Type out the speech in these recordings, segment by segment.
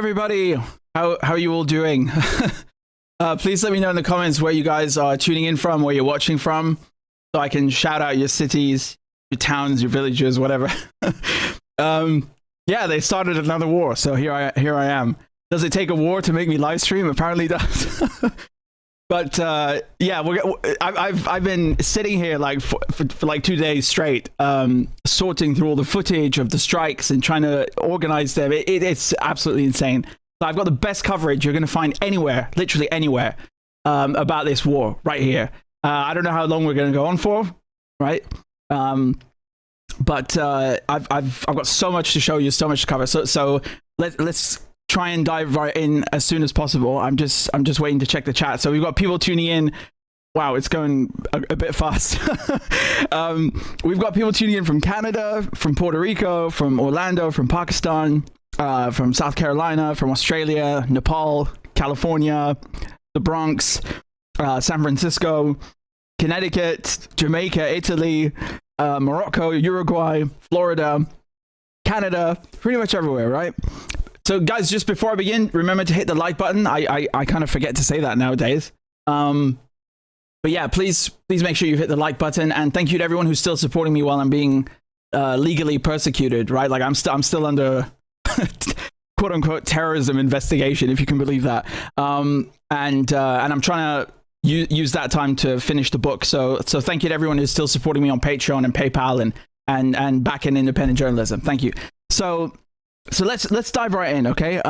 everybody. How are you all doing? Please let me know in the comments where you guys are tuning in from, where you're watching from, so I can shout out your cities, your towns, your villages, whatever. Yeah, they started another war, so here I am. Does it take a war to make me live stream? Apparently it does. But yeah, I've been sitting here like for like 2 days straight, sorting through all the footage of the strikes and trying to organize them. It's absolutely insane. So I've got the best coverage you're going to find anywhere, literally anywhere, about this war right here. I don't know how long we're going to go on for, right? But I've got so much to show you, so much to cover. So let's try and dive right in as soon as possible. I'm just waiting to check the chat. So we've got people tuning in. Wow, it's going a bit fast. We've got people tuning in from Canada, from Puerto Rico, from Orlando, from Pakistan, from South Carolina, from Australia, Nepal, California, the Bronx, San Francisco, Connecticut, Jamaica, Italy, Morocco, Uruguay, Florida, Canada, pretty much everywhere, right? So guys, just before I begin, remember to hit the like button. I kind of forget to say that nowadays. But yeah, please make sure you hit the like button, and thank you to everyone who's still supporting me while I'm being legally persecuted, right? Like I'm still under quote unquote terrorism investigation, if you can believe that. And I'm trying to use that time to finish the book. So thank you to everyone who's still supporting me on Patreon and PayPal and back in independent journalism. Thank you. So let's dive right in, okay?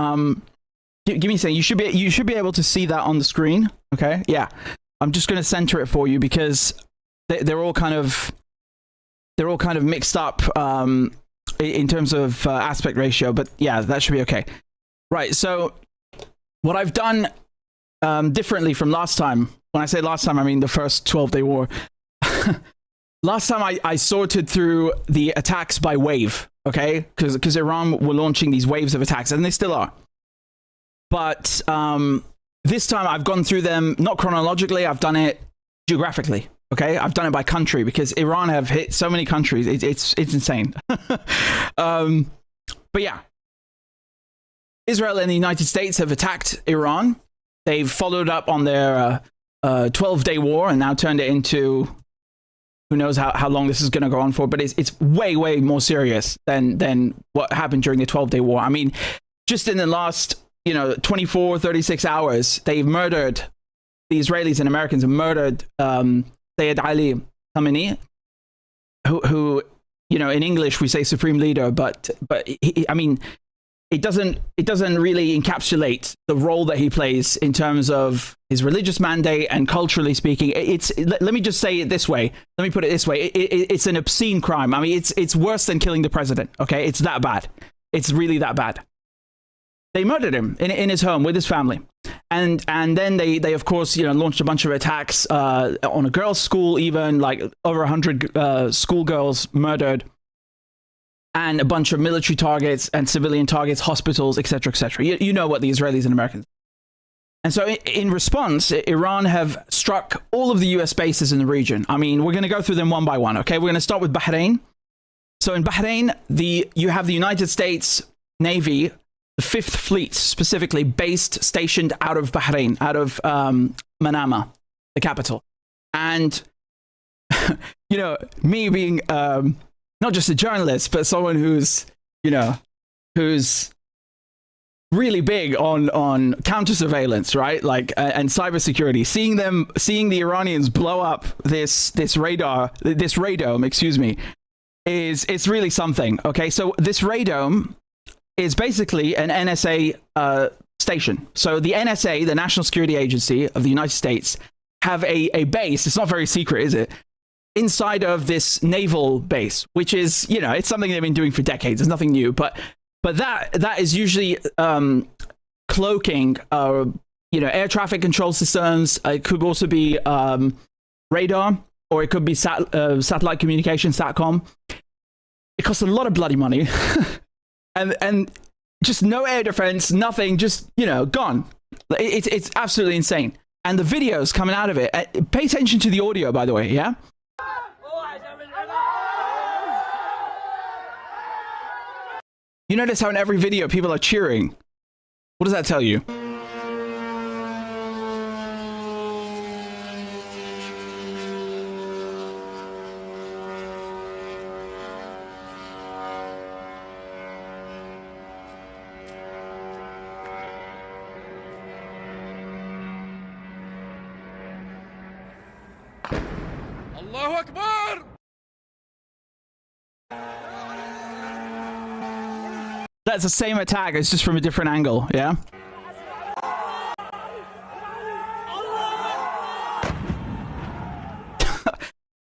Give me a second. You should be able to see that on the screen, okay? Yeah. I'm just going to center it for you because they're all kind of mixed up in terms of aspect ratio, but yeah, that should be okay. Right. So what I've done differently from last time. When I say last time, I mean the first 12-day war. Last time I sorted through the attacks by wave, okay? Because Iran were launching these waves of attacks, and they still are. But this time I've gone through them, not chronologically, I've done it geographically, okay? I've done it by country, because Iran have hit so many countries, it's insane. But yeah. Israel and the United States have attacked Iran. They've followed up on their 12-day war and now turned it into... Who knows how long this is going to go on for, but it's way more serious than what happened during the 12-day war. I mean, just in the last 24, 36 hours, they've murdered, the Israelis and Americans have murdered Sayyid Ali Khamenei, who in English we say supreme leader, but I mean, it doesn't really encapsulate the role that he plays in terms of his religious mandate and culturally speaking. Let me just say it this way. Let me put it this way. It's an obscene crime. I mean, it's worse than killing the president. Okay, it's that bad. It's really that bad. They murdered him in his home with his family, and then they of course launched a bunch of attacks on a girls' school, even like over 100 schoolgirls murdered. And a bunch of military targets and civilian targets, hospitals, etc., etc. You know what the Israelis and Americans. And so in response, Iran have struck all of the US bases in the region. I mean, we're going to go through them one by one, okay? We're going to start with Bahrain. So in Bahrain, you have the United States Navy, the Fifth Fleet specifically, stationed out of Bahrain, out of Manama, the capital. And, me being... not just a journalist, but someone who's really big on counter surveillance, right? Like and cybersecurity. Seeing the Iranians blow up this radome, excuse me, it's really something. Okay, so this radome is basically an NSA station. So the NSA, the National Security Agency of the United States, have a base. It's not very secret, is it? Inside of this naval base, which is, it's something they've been doing for decades. It's nothing new, but that is usually cloaking, air traffic control systems. It could also be radar, or it could be satellite communication, SATCOM. It costs a lot of bloody money, and just no air defense, nothing, just gone. It's absolutely insane. And the videos coming out of it. Pay attention to the audio, by the way. Yeah. You notice how in every video people are cheering. What does that tell you? Allahu Akbar! That's the same attack, it's just from a different angle, yeah?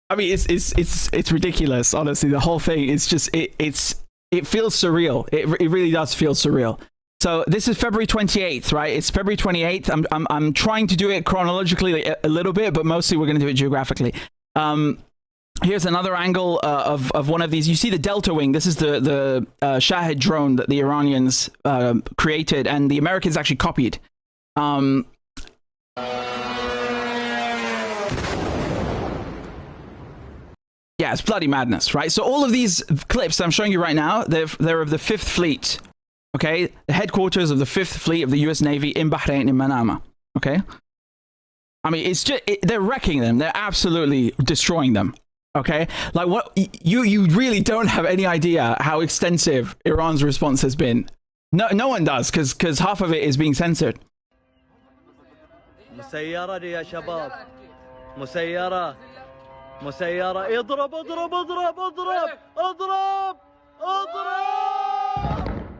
I mean, it's ridiculous, honestly. The whole thing is just, it feels surreal. It really does feel surreal. So this is February 28th, right? It's February 28th. I'm trying to do it chronologically a little bit, but mostly we're going to do it geographically. Here's another angle of one of these. You see the Delta Wing. This is the Shahid drone that the Iranians created, and the Americans actually copied. Yeah, it's bloody madness, right? So all of these clips that I'm showing you right now, they're of the 5th Fleet, okay? The headquarters of the 5th Fleet of the US Navy in Bahrain, in Manama, okay? I mean, it's just, they're wrecking them. They're absolutely destroying them, okay? Like, what, you really don't have any idea how extensive Iran's response has been. No one does, because half of it is being censored. مسيرة اضرب اضرب اضرب اضرب اضرب اضرب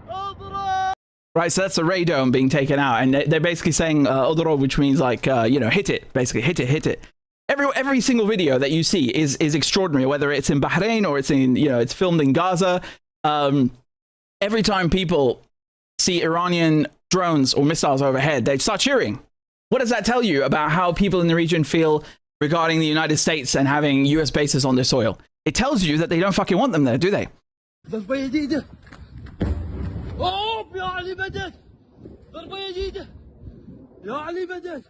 اضرب. Right, so that's a radome being taken out, and they're basically saying اضرب, which means like you know, hit it, basically hit it. Every single video that you see is extraordinary, whether it's in Bahrain or it's in, you know, it's filmed in Gaza. Every time people see Iranian drones or missiles overhead, they start cheering. What does that tell you about how people in the region feel regarding the United States and having US bases on their soil? It tells you that they don't fucking want them there, do they? ضربة جديدة. أوب يا علي مدد. ضربة جديدة. يا علي مدد.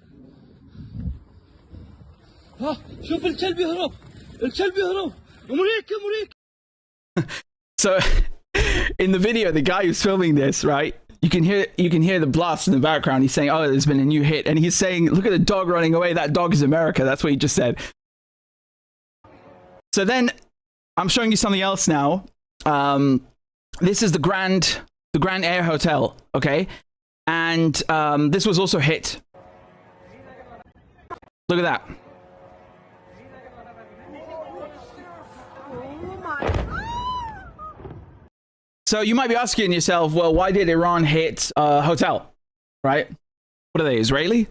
ها شوف الكلب يهرب. الكلب يهرب. مريك. So in the video, the guy who's filming this, right? You can hear the blast in the background. He's saying, "Oh, there's been a new hit," and he's saying, "Look at the dog running away. That dog is America." That's what he just said. So then, I'm showing you something else now. This is the Grand Air Hotel, okay? And this was also hit. Look at that. So you might be asking yourself, well, why did Iran hit a hotel, right? What are they, Israeli?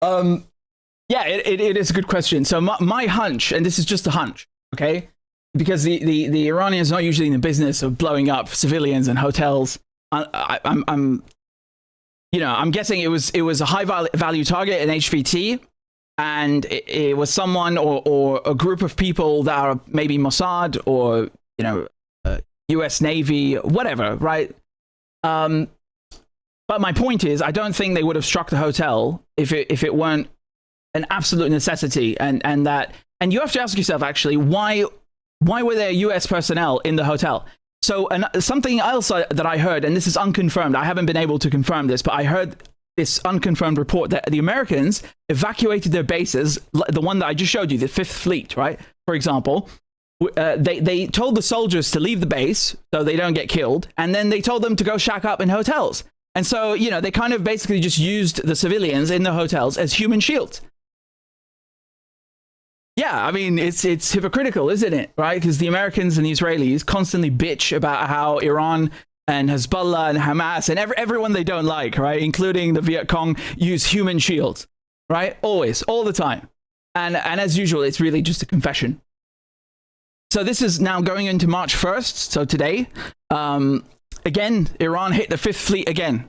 Yeah, it is a good question. So my hunch, and this is just a hunch, okay? Because the Iranians are not usually in the business of blowing up civilians and hotels. I'm guessing it was a high value target, an HVT, and it was someone or a group of people that are maybe Mossad or, you know, US Navy, whatever, right? But my point is, I don't think they would have struck the hotel if it weren't an absolute necessity, and you have to ask yourself, actually, why were there US personnel in the hotel? So something else that I heard, and this is unconfirmed, I haven't been able to confirm this, but I heard this unconfirmed report that the Americans evacuated their bases, the one that I just showed you, the 5th Fleet, right? For example, they told the soldiers to leave the base so they don't get killed, and then they told them to go shack up in hotels. And so, you know, they kind of basically just used the civilians in the hotels as human shields. Yeah, I mean, it's hypocritical, isn't it? Right? Because the Americans and the Israelis constantly bitch about how Iran and Hezbollah and Hamas and everyone they don't like, right, including the Viet Cong, use human shields, right? Always, all the time. And as usual, it's really just a confession. So this is now going into March 1st, so today. Again, Iran hit the 5th Fleet again.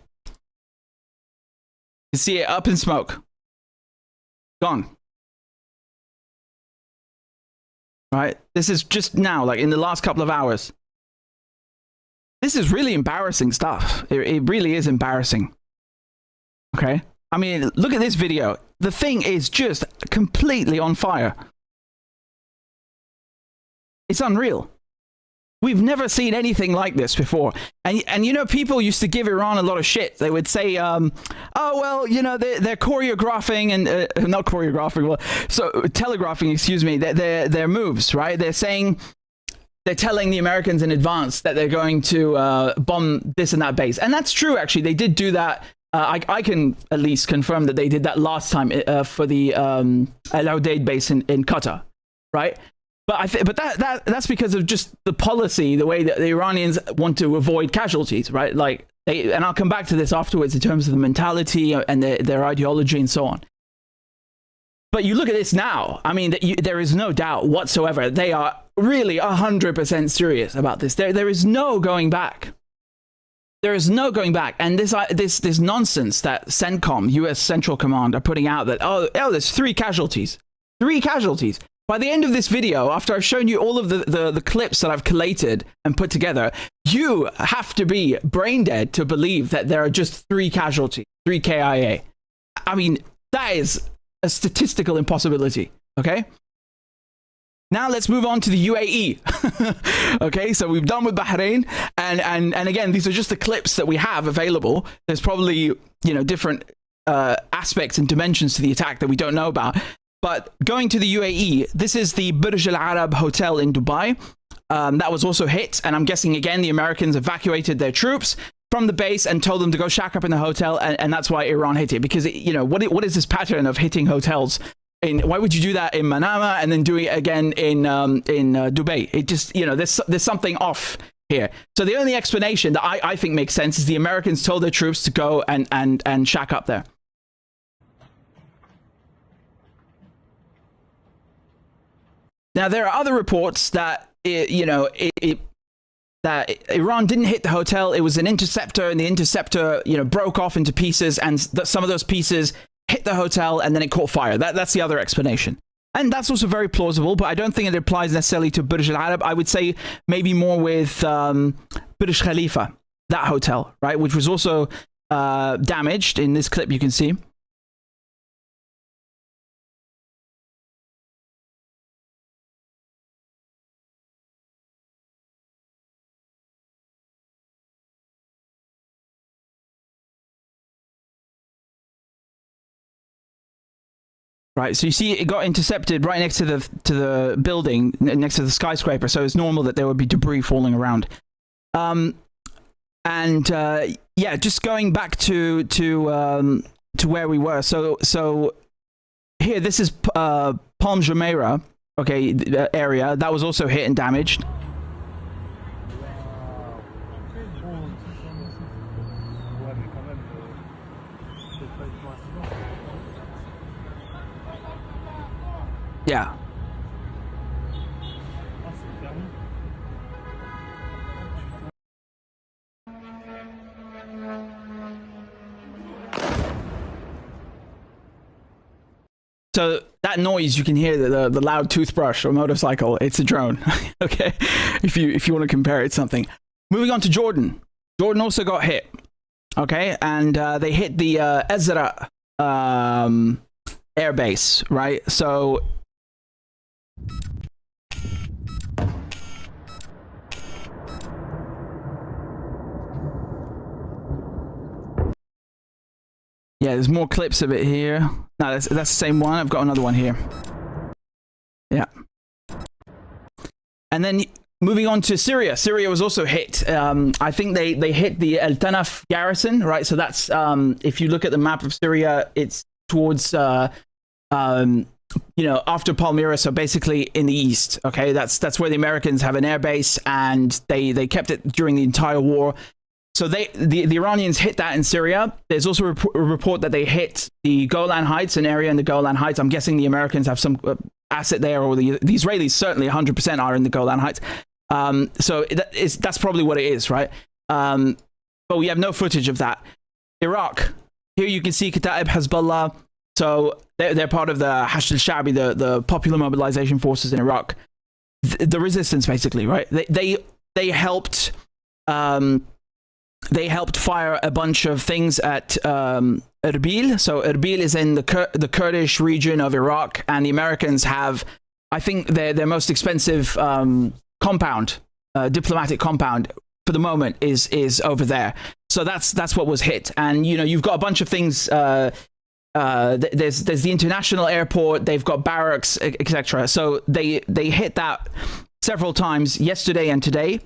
You see it up in smoke. Gone. Right? This is just now, like in the last couple of hours. This is really embarrassing stuff. It really is embarrassing. Okay? I mean, look at this video. The thing is just completely on fire. It's unreal. We've never seen anything like this before. And you know, people used to give Iran a lot of shit. They would say, oh, well, you know, they're choreographing and not choreographing, well, so telegraphing, excuse me, their moves, right? They're saying, they're telling the Americans in advance that they're going to bomb this and that base. And that's true, actually. They did do that. I can at least confirm that they did that last time for the Al Udeid base in Qatar, right? But that's because of just the policy, the way that the Iranians want to avoid casualties, right? Like and I'll come back to this afterwards in terms of the mentality and their ideology and so on. But you look at this now. I mean, there is no doubt whatsoever. They are really 100% serious about this. There is no going back. There is no going back. And this nonsense that CENTCOM, U.S. Central Command, are putting out that, oh, there's 3 casualties. 3 casualties. By the end of this video, after I've shown you all of the clips that I've collated and put together, you have to be brain dead to believe that there are just 3 casualties, 3 KIA. I mean, that is a statistical impossibility, okay? Now let's move on to the UAE. Okay, so we've done with Bahrain, and again, these are just the clips that we have available. There's probably, you know, different aspects and dimensions to the attack that we don't know about. But going to the UAE, this is the Burj Al Arab Hotel in Dubai. That was also hit, and I'm guessing again the Americans evacuated their troops from the base and told them to go shack up in the hotel, and that's why Iran hit it. Because you know, what is this pattern of hitting hotels? Why would you do that in Manama and then do it again in Dubai? It just, you know, there's something off here. So the only explanation that I think makes sense is the Americans told their troops to go and shack up there. Now, there are other reports that, that Iran didn't hit the hotel. It was an interceptor, and the interceptor, you know, broke off into pieces, and some of those pieces hit the hotel, and then it caught fire. That's the other explanation. And that's also very plausible, but I don't think it applies necessarily to Burj Al Arab. I would say maybe more with Burj Khalifa, that hotel, right, which was also damaged in this clip you can see. Right, so you see it got intercepted right next to the building, next to the skyscraper, so it's normal that there would be debris falling around. Yeah, just going back to where we were. So here, this is Palm Jumeirah, okay, the area that was also hit and damaged. Yeah. So that noise you can hear, the loud toothbrush or motorcycle, it's a drone. Okay, if you want to compare it to something. Moving on to Jordan. Jordan also got hit. Okay, and they hit the Ezra air base, right? So yeah, there's more clips of it here. No, that's the same one. I've got another one here. Yeah. And then moving on to Syria. Syria was also hit. I think they hit the El Tanaf garrison, right? So that's, if you look at the map of Syria, it's towards, you know, after Palmyra, so basically in the east, okay? That's where the Americans have an air base, and they kept it during the entire war. So the Iranians hit that in Syria. There's also a report that they hit the Golan Heights, an area in the Golan Heights. I'm guessing the Americans have some asset there, or the Israelis certainly 100% are in the Golan Heights. So that's probably what it is, right? But we have no footage of that. Iraq, here you can see Kataib Hezbollah. So they're part of the Hashd al-Sha'bi, the Popular Mobilization Forces in Iraq. The resistance, basically, right? They helped... They helped fire a bunch of things at Erbil. So Erbil is in the Kurdish region of Iraq, and the Americans have, I think, their most expensive compound diplomatic compound for the moment is over there. So that's what was hit. And you've got a bunch of things. There's the international airport. They've got barracks, etc. So they hit that several times yesterday and today.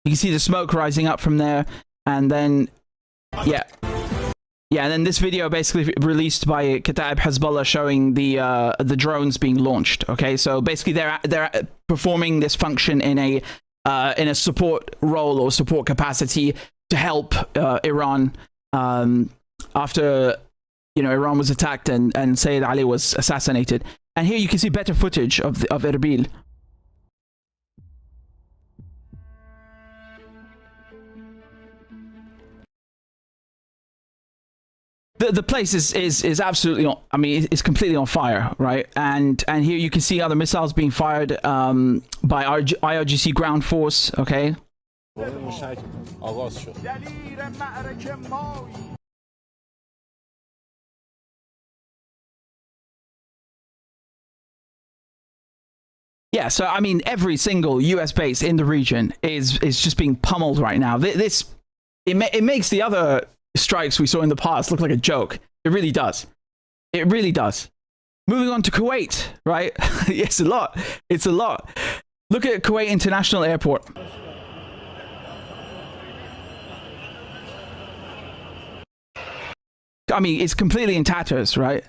You can see the smoke rising up from there, and then and then this video basically released by Kataib Hezbollah showing the drones being launched. Okay, so basically they're performing this function in a support role or support capacity to help Iran after Iran was attacked and Sayyid Ali was assassinated. And here you can see better footage of Erbil. The place is absolutely on, I mean, it's completely on fire, right? And here you can see other missiles being fired by IRGC ground force, okay? Yeah, so I mean, every single US base in the region is just being pummeled right now. It makes the other strikes we saw in the past look like a joke. It really does. It really does. Moving on to Kuwait, right? It's a lot. It's a lot. Look at Kuwait International Airport. I mean, it's completely in tatters, right?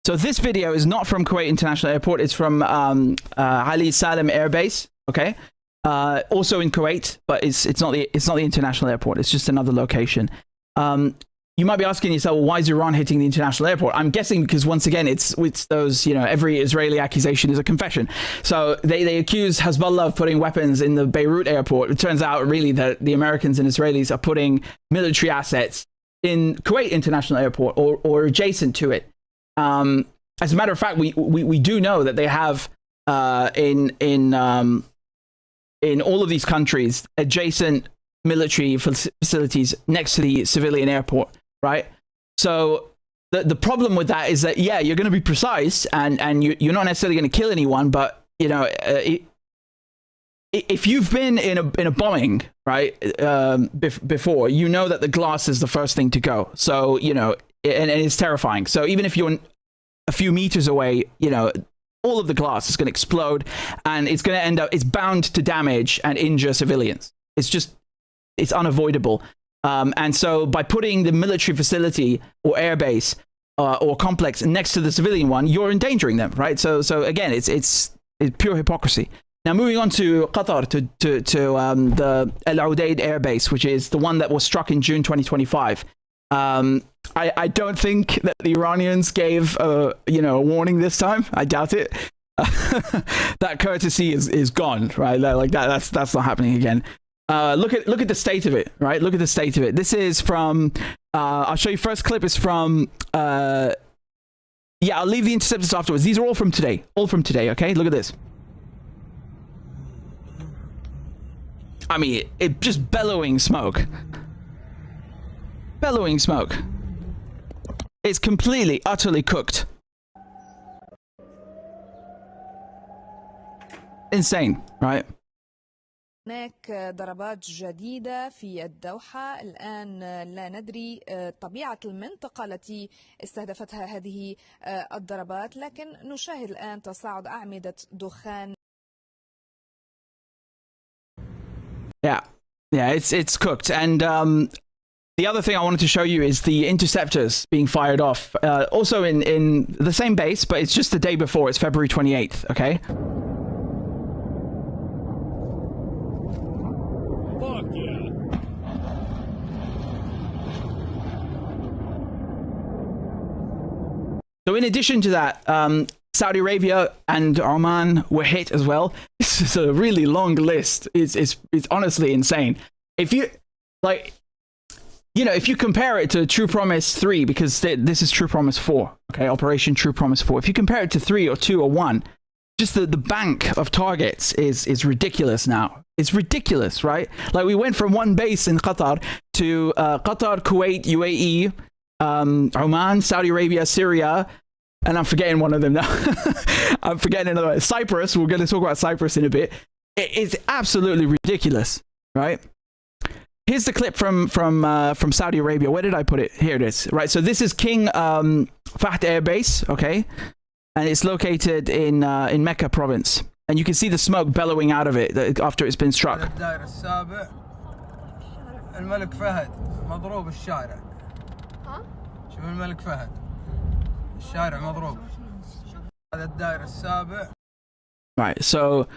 So this video is not from Kuwait International Airport. It's from Ali Salim Air Base. Okay, also in Kuwait, but it's not the international airport. It's just another location. You might be asking yourself, well, why is Iran hitting the international airport? I'm guessing because once again, it's those, every Israeli accusation is a confession. So they accuse Hezbollah of putting weapons in the Beirut airport. It turns out really that the Americans and Israelis are putting military assets in Kuwait International Airport or adjacent to it. As a matter of fact, we do know that they have in all of these countries adjacent military facilities next to the civilian airport, right? So the problem with that is that you're going to be precise and you're not necessarily going to kill anyone, but if you've been in a bombing, right, before, you know that the glass is the first thing to go. So and it's terrifying. So even if you're a few meters away, all of the glass is going to explode, and it's going to end up, it's bound to damage and injure civilians. It's unavoidable. And so by putting the military facility or airbase or complex next to the civilian one, you're endangering them, right? So again, it's pure hypocrisy. Now moving on to Qatar, to the Al Udeid airbase, which is the one that was struck in June 2025. I don't think that the Iranians gave a warning this time. I doubt it. That courtesy is gone, right? Like that's not happening again. Look at the state of it, right? Look at the state of it. This is from I'll show you. First clip is from I'll leave the interceptors afterwards. These are all from today. Okay, look at this. I mean, it just bellowing smoke. Bellowing smoke. It's completely, utterly cooked. Insane, right? هناك ضربات جديدة في الدوحة. الآن لا ندري طبيعة المنطقة التي استهدفتها هذه الضربات، لكن نشاهد الآن تصاعد أعمدة دخان. Yeah, it's cooked. And the other thing I wanted to show you is the interceptors being fired off. Also in the same base, but it's just the day before. It's February 28th, okay? Fuck yeah. So in addition to that, Saudi Arabia and Oman were hit as well. This is a really long list. It's honestly insane. If you like, you know, if you compare it to True Promise 3, because this is True Promise 4, okay, Operation True Promise 4. If you compare it to 3 or 2 or 1, just the bank of targets is ridiculous now. It's ridiculous, right? Like, we went from one base in Qatar to Qatar, Kuwait, UAE, Oman, Saudi Arabia, Syria, and I'm forgetting one of them now. I'm forgetting another one. Cyprus. We're going to talk about Cyprus in a bit. It's absolutely ridiculous, right? Here's the clip from Saudi Arabia. Where did I put it? Here it is. Right. So this is King Fahd Air Base, okay, and it's located in Mecca province, and you can see the smoke bellowing out of it after it's been struck. الملك فهد مضروب الشارع. شوف الملك فهد الشارع مضروب. هذا الدائر السابع. Right. So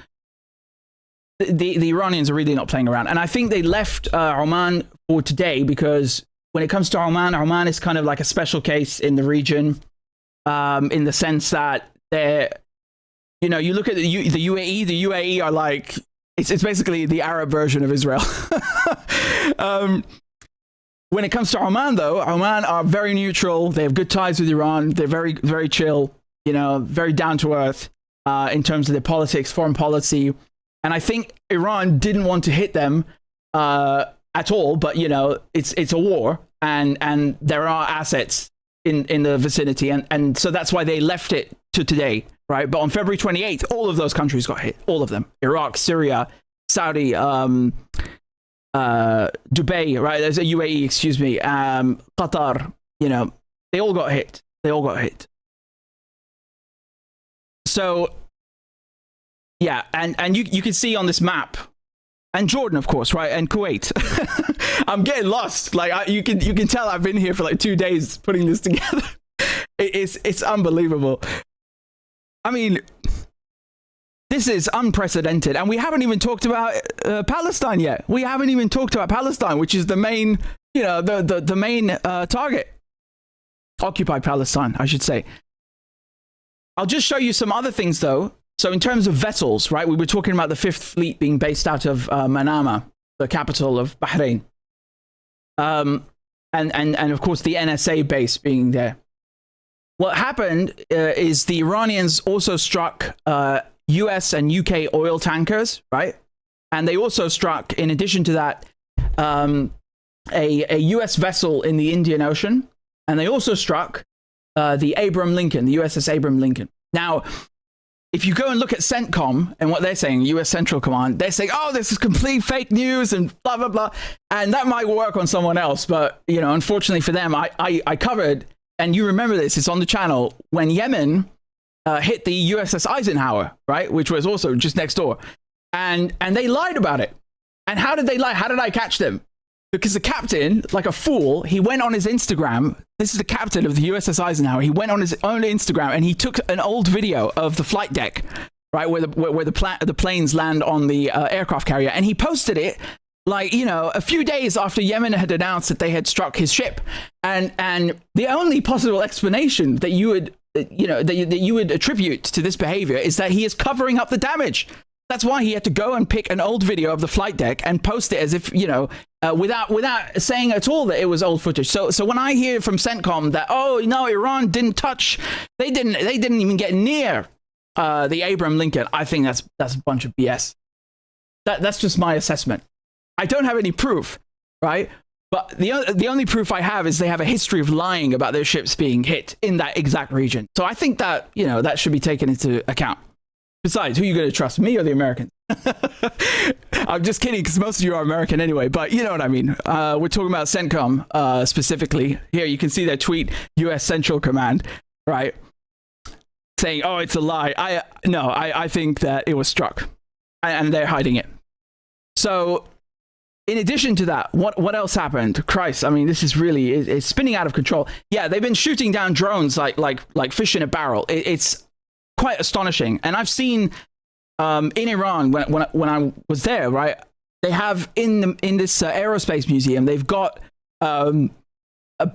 the Iranians are really not playing around, and I think they left Oman for today because when it comes to Oman is kind of like a special case in the region, in the sense that they're, you know, you look at the UAE. The UAE are like, it's basically the Arab version of Israel. When it comes to Oman, though, Oman are very neutral. They have good ties with Iran. They're very, very chill, you know, very down to earth in terms of their politics, foreign policy. And I think Iran didn't want to hit them at all. But, you know, it's a war, and there are assets in the vicinity. And so that's why they left it to today, right? But on February 28th, all of those countries got hit. All of them. Iraq, Syria, Saudi, Dubai, right? There's a UAE, excuse me, Qatar, you know, they all got hit. They all got hit. So, yeah, and you can see on this map, and Jordan, of course, right, and Kuwait. I'm getting lost. Like, you can tell I've been here for like 2 days putting this together. It's unbelievable. I mean, this is unprecedented, and we haven't even talked about Palestine yet. We haven't even talked about Palestine, which is the main, you know, the main target. Occupied Palestine, I should say. I'll just show you some other things, though. So in terms of vessels, right, we were talking about the Fifth Fleet being based out of Manama, the capital of Bahrain, and of course the NSA base being there. What happened is the Iranians also struck US and UK oil tankers, right? And they also struck, in addition to that, a US vessel in the Indian Ocean. And they also struck the Abraham Lincoln, the USS Abraham Lincoln. Now, if you go and look at CENTCOM and what they're saying, US Central Command, they're saying, oh, this is complete fake news and blah, blah, blah. And that might work on someone else. But, you know, unfortunately for them, I covered, and you remember this, it's on the channel, when Yemen hit the USS Eisenhower, right, which was also just next door, and they lied about it. And how did they lie? How did I catch them? Because the captain, like a fool, he went on his Instagram. This is the captain of the USS Eisenhower. He went on his own Instagram and he took an old video of the flight deck, right, where the planes land on the aircraft carrier, and he posted it, like, you know, a few days after Yemen had announced that they had struck his ship. And the only possible explanation that you would, you know, that you would attribute to this behavior is that he is covering up the damage. That's why he had to go and pick an old video of the flight deck and post it as if, you know, without saying at all that it was old footage. So when I hear from CENTCOM that, oh no, Iran didn't touch, they didn't even get near the Abraham Lincoln, I think that's a bunch of BS. That's just my assessment. I don't have any proof, right? But the only proof I have is they have a history of lying about their ships being hit in that exact region. So I think that, you know, that should be taken into account. Besides, who are you going to trust, me or the Americans? I'm just kidding, because most of you are American anyway, but you know what I mean. We're talking about CENTCOM specifically. Here, you can see their tweet, US Central Command, right? Saying, oh, it's a lie. I think that it was struck, and they're hiding it. So, in addition to that, what else happened? Christ, I mean, this is really, it's spinning out of control. Yeah, they've been shooting down drones like fish in a barrel. It's quite astonishing. And I've seen in Iran when I was there, right, they have in this aerospace museum, they've got a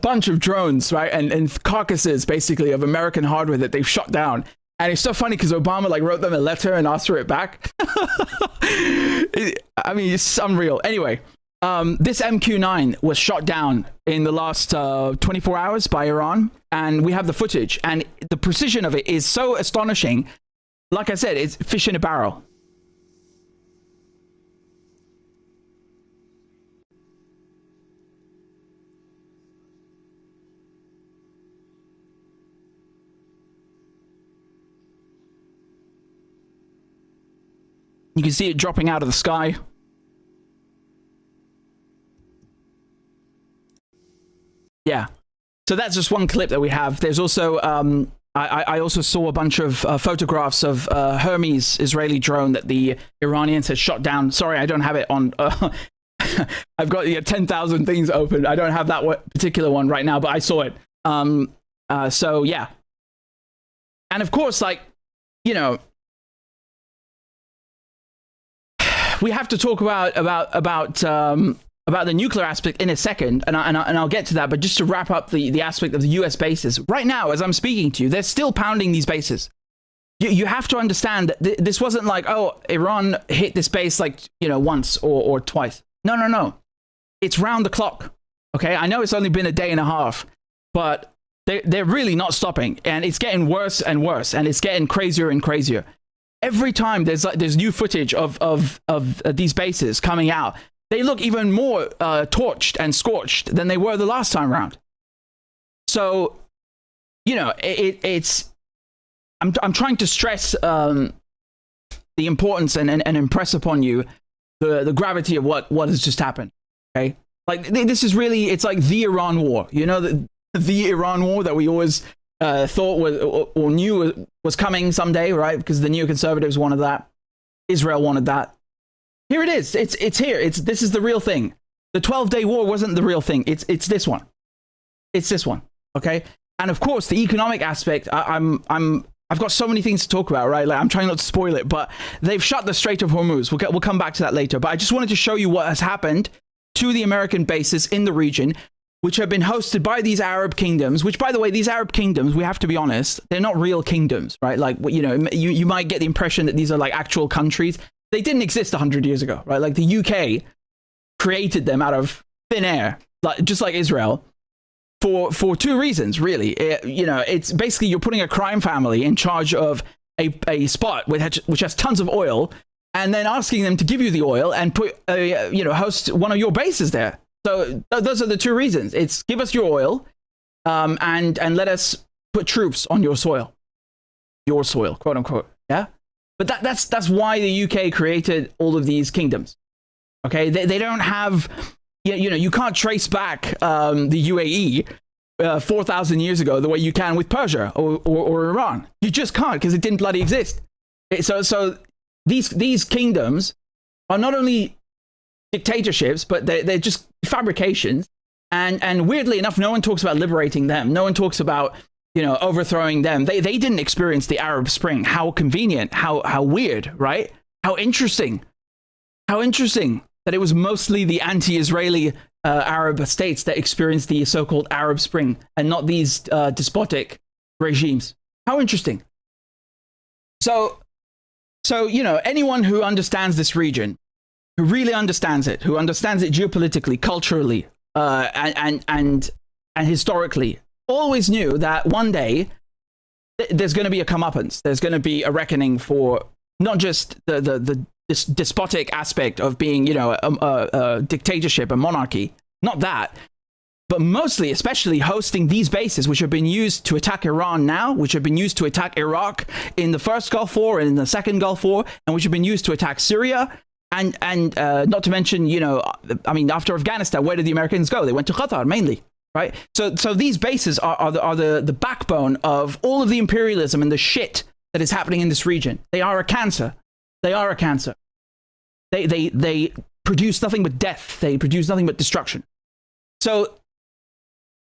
bunch of drones, right, and carcasses basically of American hardware that they've shot down. And it's so funny because Obama like wrote them a letter and asked for it back. I mean, it's unreal. Anyway, This MQ-9 was shot down in the last 24 hours by Iran, and we have the footage, and the precision of it is so astonishing. Like I said, it's fish in a barrel. You can see it dropping out of the sky. Yeah. So that's just one clip that we have. There's also, I also saw a bunch of photographs of Hermes Israeli drone that the Iranians had shot down. Sorry, I don't have it on. I've got 10,000 things open. I don't have that particular one right now, but I saw it. So yeah. And of course, like, you know, we have to talk about the nuclear aspect in a second, and I'll get to that. But just to wrap up the aspect of the U.S. bases, right now, as I'm speaking to you, they're still pounding these bases. You have to understand that this wasn't like, oh, Iran hit this base like, you know, once or twice. No. It's round the clock. Okay, I know it's only been a day and a half, but they're really not stopping, and it's getting worse and worse, and it's getting crazier and crazier. Every time there's new footage of these bases coming out, they look even more torched and scorched than they were the last time around. So, you know, I'm trying to stress the importance and impress upon you the gravity of what has just happened. Okay, like this is really, it's like the Iran war. You know, the Iran war that we always thought was or knew was coming someday, right? Because the neoconservatives wanted that, Israel wanted that. Here it is. It's here. This is the real thing. The 12-day war wasn't the real thing. It's this one. It's this one. Okay. And of course, the economic aspect. I've got so many things to talk about, right? Like, I'm trying not to spoil it, but they've shut the Strait of Hormuz. We'll come back to that later. But I just wanted to show you what has happened to the American bases in the region, which have been hosted by these Arab kingdoms, which, by the way, these Arab kingdoms, we have to be honest, they're not real kingdoms, right? Like, you know, you might get the impression that these are like actual countries. They didn't exist 100 years ago, right? Like the UK created them out of thin air, like, just like Israel, for two reasons, really. You know, it's basically you're putting a crime family in charge of a spot which has tons of oil, and then asking them to give you the oil and host one of your bases there. So those are the two reasons. It's give us your oil, and let us put troops on your soil, quote unquote. Yeah, but that's why the UK created all of these kingdoms. Okay, they don't have, you know, you can't trace back the UAE 4,000 years ago the way you can with Persia or Iran. You just can't, because it didn't bloody exist. So these kingdoms are not only dictatorships, but they're just fabrications. And weirdly enough, no one talks about liberating them. No one talks about, you know, overthrowing them. They didn't experience the Arab Spring. How convenient, how weird, right? How interesting that it was mostly the anti-Israeli Arab states that experienced the so-called Arab Spring, and not these despotic regimes. How interesting. So you know, anyone who understands this region, who really understands it, who understands it geopolitically, culturally, and historically, always knew that one day there's going to be a comeuppance. There's going to be a reckoning for not just this despotic aspect of being, you know, a dictatorship, a monarchy, not that, but mostly, especially hosting these bases, which have been used to attack Iran now, which have been used to attack Iraq in the first Gulf War and in the second Gulf War, and which have been used to attack Syria. And not to mention, you know, I mean, after Afghanistan, where did the Americans go? They went to Qatar mainly, right? So these bases are the backbone of all of the imperialism and the shit that is happening in this region. They are a cancer. They are a cancer. They produce nothing but death. They produce nothing but destruction. So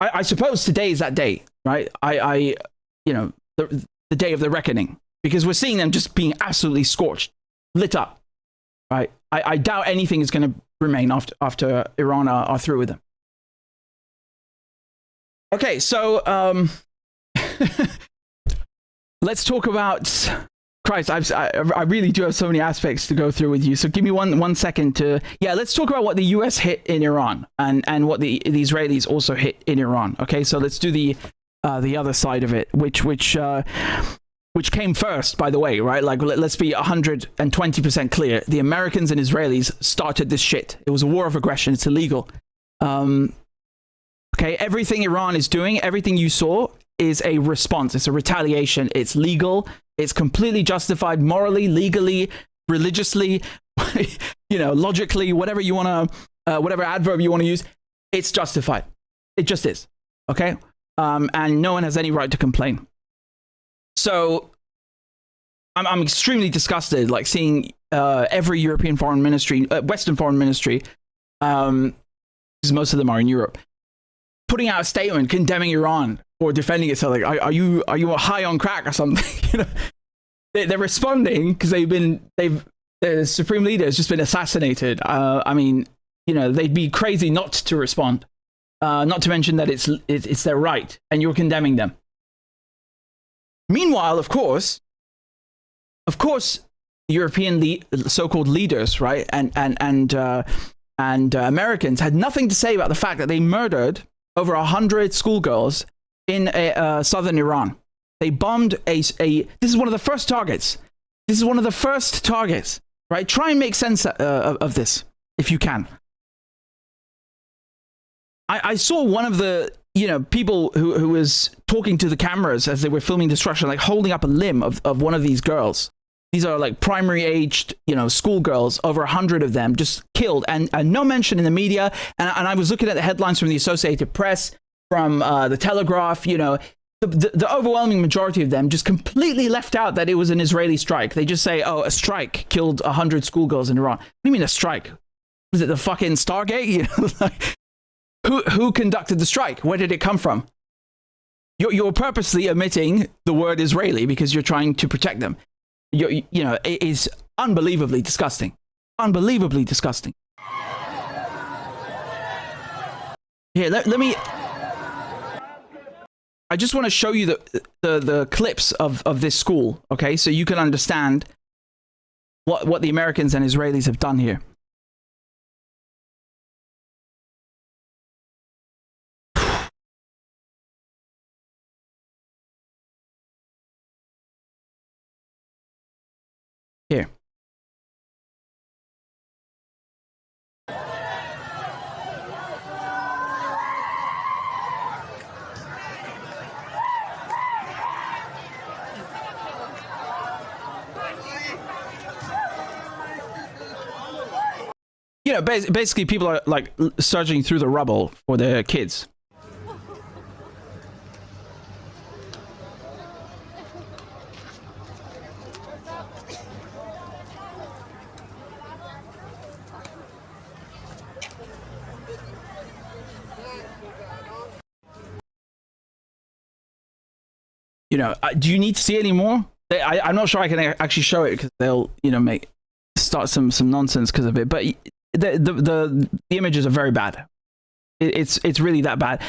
I suppose today is that day, right? You know, the day of the reckoning, because we're seeing them just being absolutely scorched, lit up, right? I doubt anything is going to remain after Iran are through with them. Okay, so let's talk about Christ, I really do have so many aspects to go through with you. So give me one second to, yeah, let's talk about what the US hit in Iran and what the Israelis also hit in Iran. Okay, so let's do the other side of it, which came first, by the way, right? Like, let's be 120% clear. The Americans and Israelis started this shit. It was a war of aggression. It's illegal. Okay, everything Iran is doing, everything you saw is a response. It's a retaliation. It's legal. It's completely justified morally, legally, religiously, logically, whatever you want to, whatever adverb you want to use. It's justified. It just is. Okay? And no one has any right to complain. So I'm extremely disgusted, like seeing every European foreign ministry, Western foreign ministry, because most of them are in Europe, putting out a statement condemning Iran or defending itself. Like, are you high on crack or something? They're responding because the supreme leader has just been assassinated. I mean, they'd be crazy not to respond. Not to mention that it's their right, and you're condemning them. Meanwhile, of course, European so-called leaders, right, and Americans had nothing to say about the fact that they murdered over 100 schoolgirls in southern Iran. They bombed this is one of the first targets. This is one of the first targets, right? Try and make sense of this if you can. I saw one of the people who was talking to the cameras as they were filming destruction, like holding up a limb of one of these girls. These are like primary aged, schoolgirls, over 100 of them just killed, and no mention in the media. And I was looking at the headlines from the Associated Press, from the Telegraph. The overwhelming majority of them just completely left out that it was an Israeli strike. They just say, "Oh, a strike killed 100 schoolgirls in Iran." What do you mean a strike? Was it the fucking Stargate? Like, who conducted the strike? Where did it come from? You're purposely omitting the word Israeli because you're trying to protect them. It is unbelievably disgusting. Unbelievably disgusting. Here, let me. I just want to show you the clips of this school, okay? So you can understand what the Americans and Israelis have done here. Here. Basically people are like searching through the rubble for their kids. Do you need to see any more? I'm not sure I can actually show it because they'll, start some nonsense because of it. But the images are very bad. It's really that bad.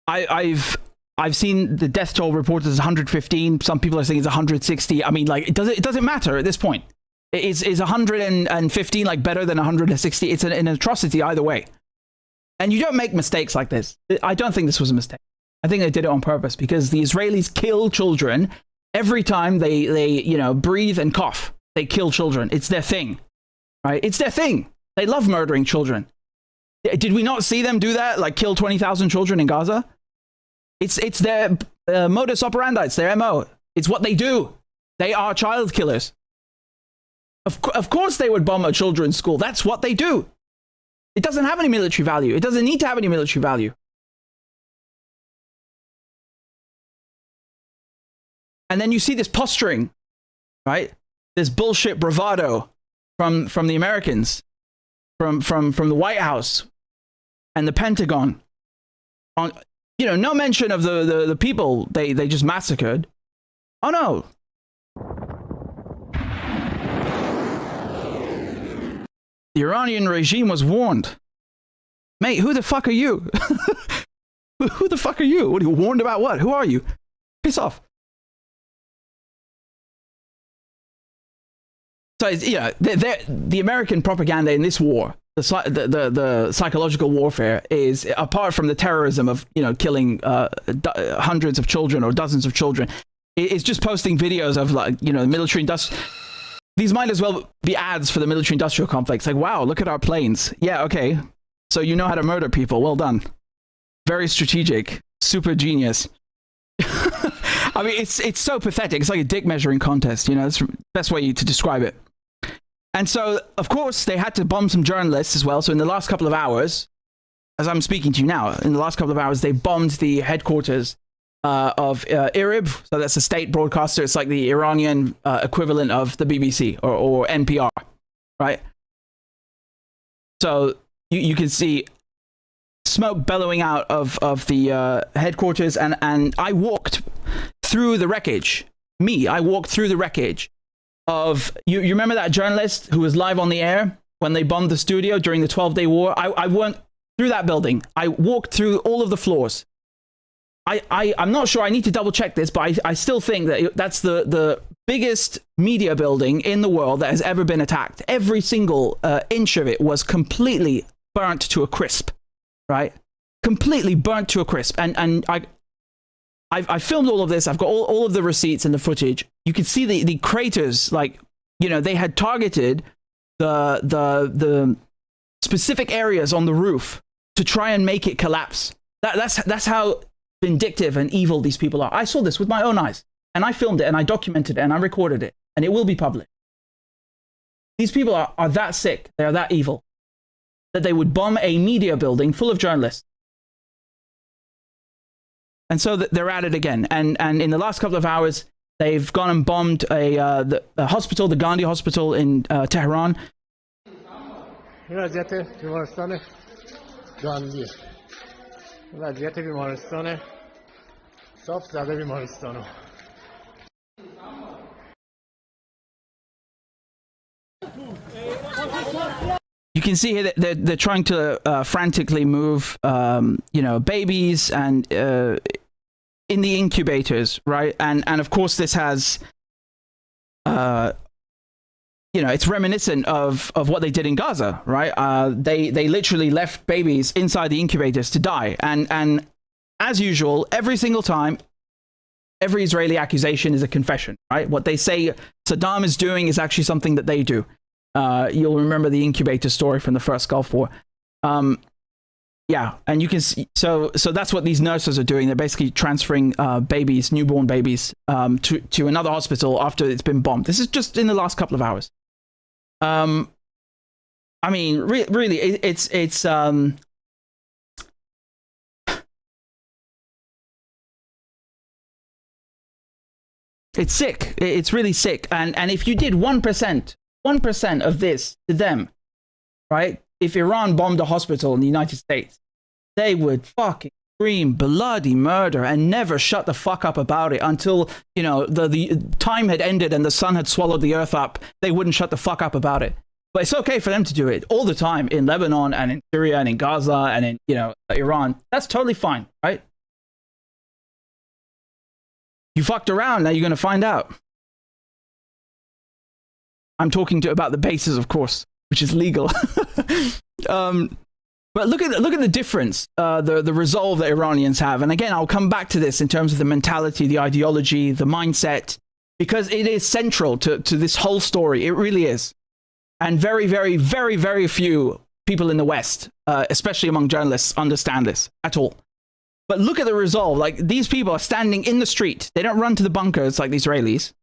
I've seen the death toll reported as 115. Some people are saying it's 160. I mean, like, it doesn't matter at this point. Is 115 like better than 160? It's an atrocity either way. And you don't make mistakes like this. I don't think this was a mistake. I think they did it on purpose because the Israelis kill children every time they breathe and cough. They kill children. It's their thing, right? It's their thing. They love murdering children. Did we not see them do that? Like kill 20,000 children in Gaza? It's their modus operandi. It's their MO. It's what they do. They are child killers. Of course they would bomb a children's school. That's what they do. It doesn't have any military value. It doesn't need to have any military value. And then you see this posturing, right? This bullshit bravado from the Americans, from the White House and the Pentagon. On, no mention of the people they just massacred. Oh no. The Iranian regime was warned. Mate, who the fuck are you? Who the fuck are you? What are you warned about? What? Who are you? Piss off. So the American propaganda in this war, the psychological warfare, is, apart from the terrorism of killing hundreds of children or dozens of children, it's just posting videos of the military industrial. These might as well be ads for the military industrial complex. Like, wow, look at our planes. Yeah, okay. So you know how to murder people. Well done. Very strategic. Super genius. I mean, it's so pathetic. It's like a dick measuring contest. That's the best way to describe it. And so, of course, they had to bomb some journalists as well. So in the last couple of hours, as I'm speaking to you now, in the last couple of hours, they bombed the headquarters of IRIB. So that's a state broadcaster. It's like the Iranian equivalent of the BBC or NPR, right? So you can see smoke bellowing out of the headquarters, and I walked through the wreckage. I walked through the wreckage of you remember that journalist who was live on the air when they bombed the studio during the 12-day war? I went through that building. I walked through all of the floors. I'm not sure, I need to double check this, but I still think that that's the biggest media building in the world that has ever been attacked. Every single inch of it was completely burnt to a crisp, right? Completely burnt to a crisp. And I filmed all of this. I've got all of the receipts and the footage. You can see the craters, they had targeted the specific areas on the roof to try and make it collapse. That's how vindictive and evil these people are. I saw this with my own eyes, and I filmed it, and I documented it, and I recorded it, and it will be published. These people are that sick. They are that evil that they would bomb a media building full of journalists. And so they're at it again. And in the last couple of hours, they've gone and bombed the hospital, the Gandhi hospital in Tehran. You can see here that they're trying to frantically move, babies and in the incubators, right? And of course, this has, it's reminiscent of what they did in Gaza, right? They literally left babies inside the incubators to die. And as usual, every single time, every Israeli accusation is a confession, right? What they say Saddam is doing is actually something that they do. You'll remember the incubator story from the first Gulf War. And you can see, so that's what these nurses are doing. They're basically transferring babies, newborn babies, to another hospital after it's been bombed. This is just in the last couple of hours. I mean, really, it's sick. It's really sick. And if you did 1% of this to them, right? If Iran bombed a hospital in the United States, they would fucking scream bloody murder and never shut the fuck up about it until, the time had ended and the sun had swallowed the earth up. They wouldn't shut the fuck up about it. But it's okay for them to do it all the time in Lebanon and in Syria and in Gaza and in, Iran. That's totally fine, right? You fucked around, now you're going to find out. I'm talking about the bases, of course, which is legal. But look at the difference, the resolve that Iranians have. And again, I'll come back to this in terms of the mentality, the ideology, the mindset, because it is central to this whole story. It really is. And very, very, very, very few people in the West, especially among journalists, understand this at all. But look at the resolve. Like, these people are standing in the street. They don't run to the bunkers like the Israelis.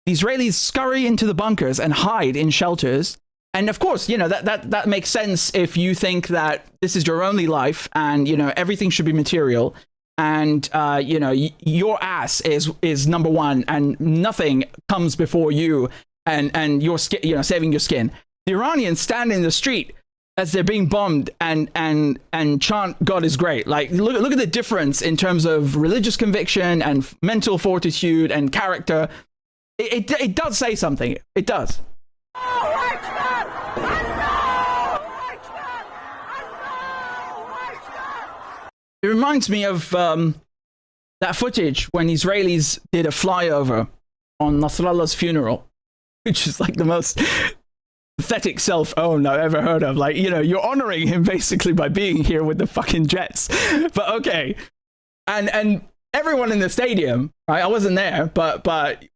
The Israelis scurry into the bunkers and hide in shelters. And of course, that makes sense if you think that this is your only life and, everything should be material. And, your ass is number one and nothing comes before you and your skin, saving your skin. The Iranians stand in the street as they're being bombed and chant God is great. Like, look at the difference in terms of religious conviction and mental fortitude and character. It does say something. It does. It reminds me of that footage when Israelis did a flyover on Nasrallah's funeral. which is like the most pathetic self-own I've ever heard of. Like, you know, you're honoring him basically by being here with the fucking jets. But okay. And everyone in the stadium, right? I wasn't there, but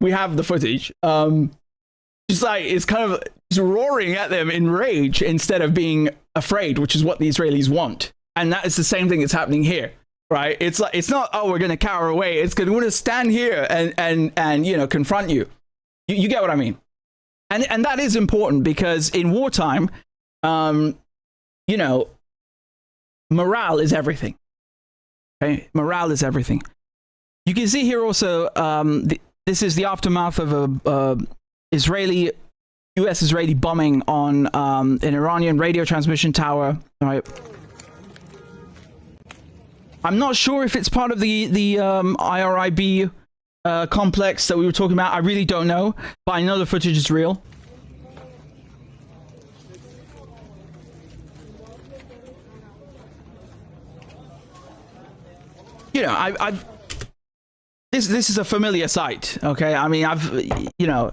we have the footage. Just like, it's kind of just roaring at them in rage instead of being afraid, which is what the Israelis want. And that is the same thing that's happening here, right? It's like, it's not, oh, we're going to cower away. It's going to stand here and you know, confront you. You get what I mean? And that is important because in wartime, you know, morale is everything. Okay, morale is everything. You can see here also, this is the aftermath of a US-Israeli bombing on an Iranian radio transmission tower. All right. I'm not sure if it's part of the IRIB complex that we were talking about. I really don't know, but I know the footage is real. You know, this is a familiar sight, okay? I mean, you know,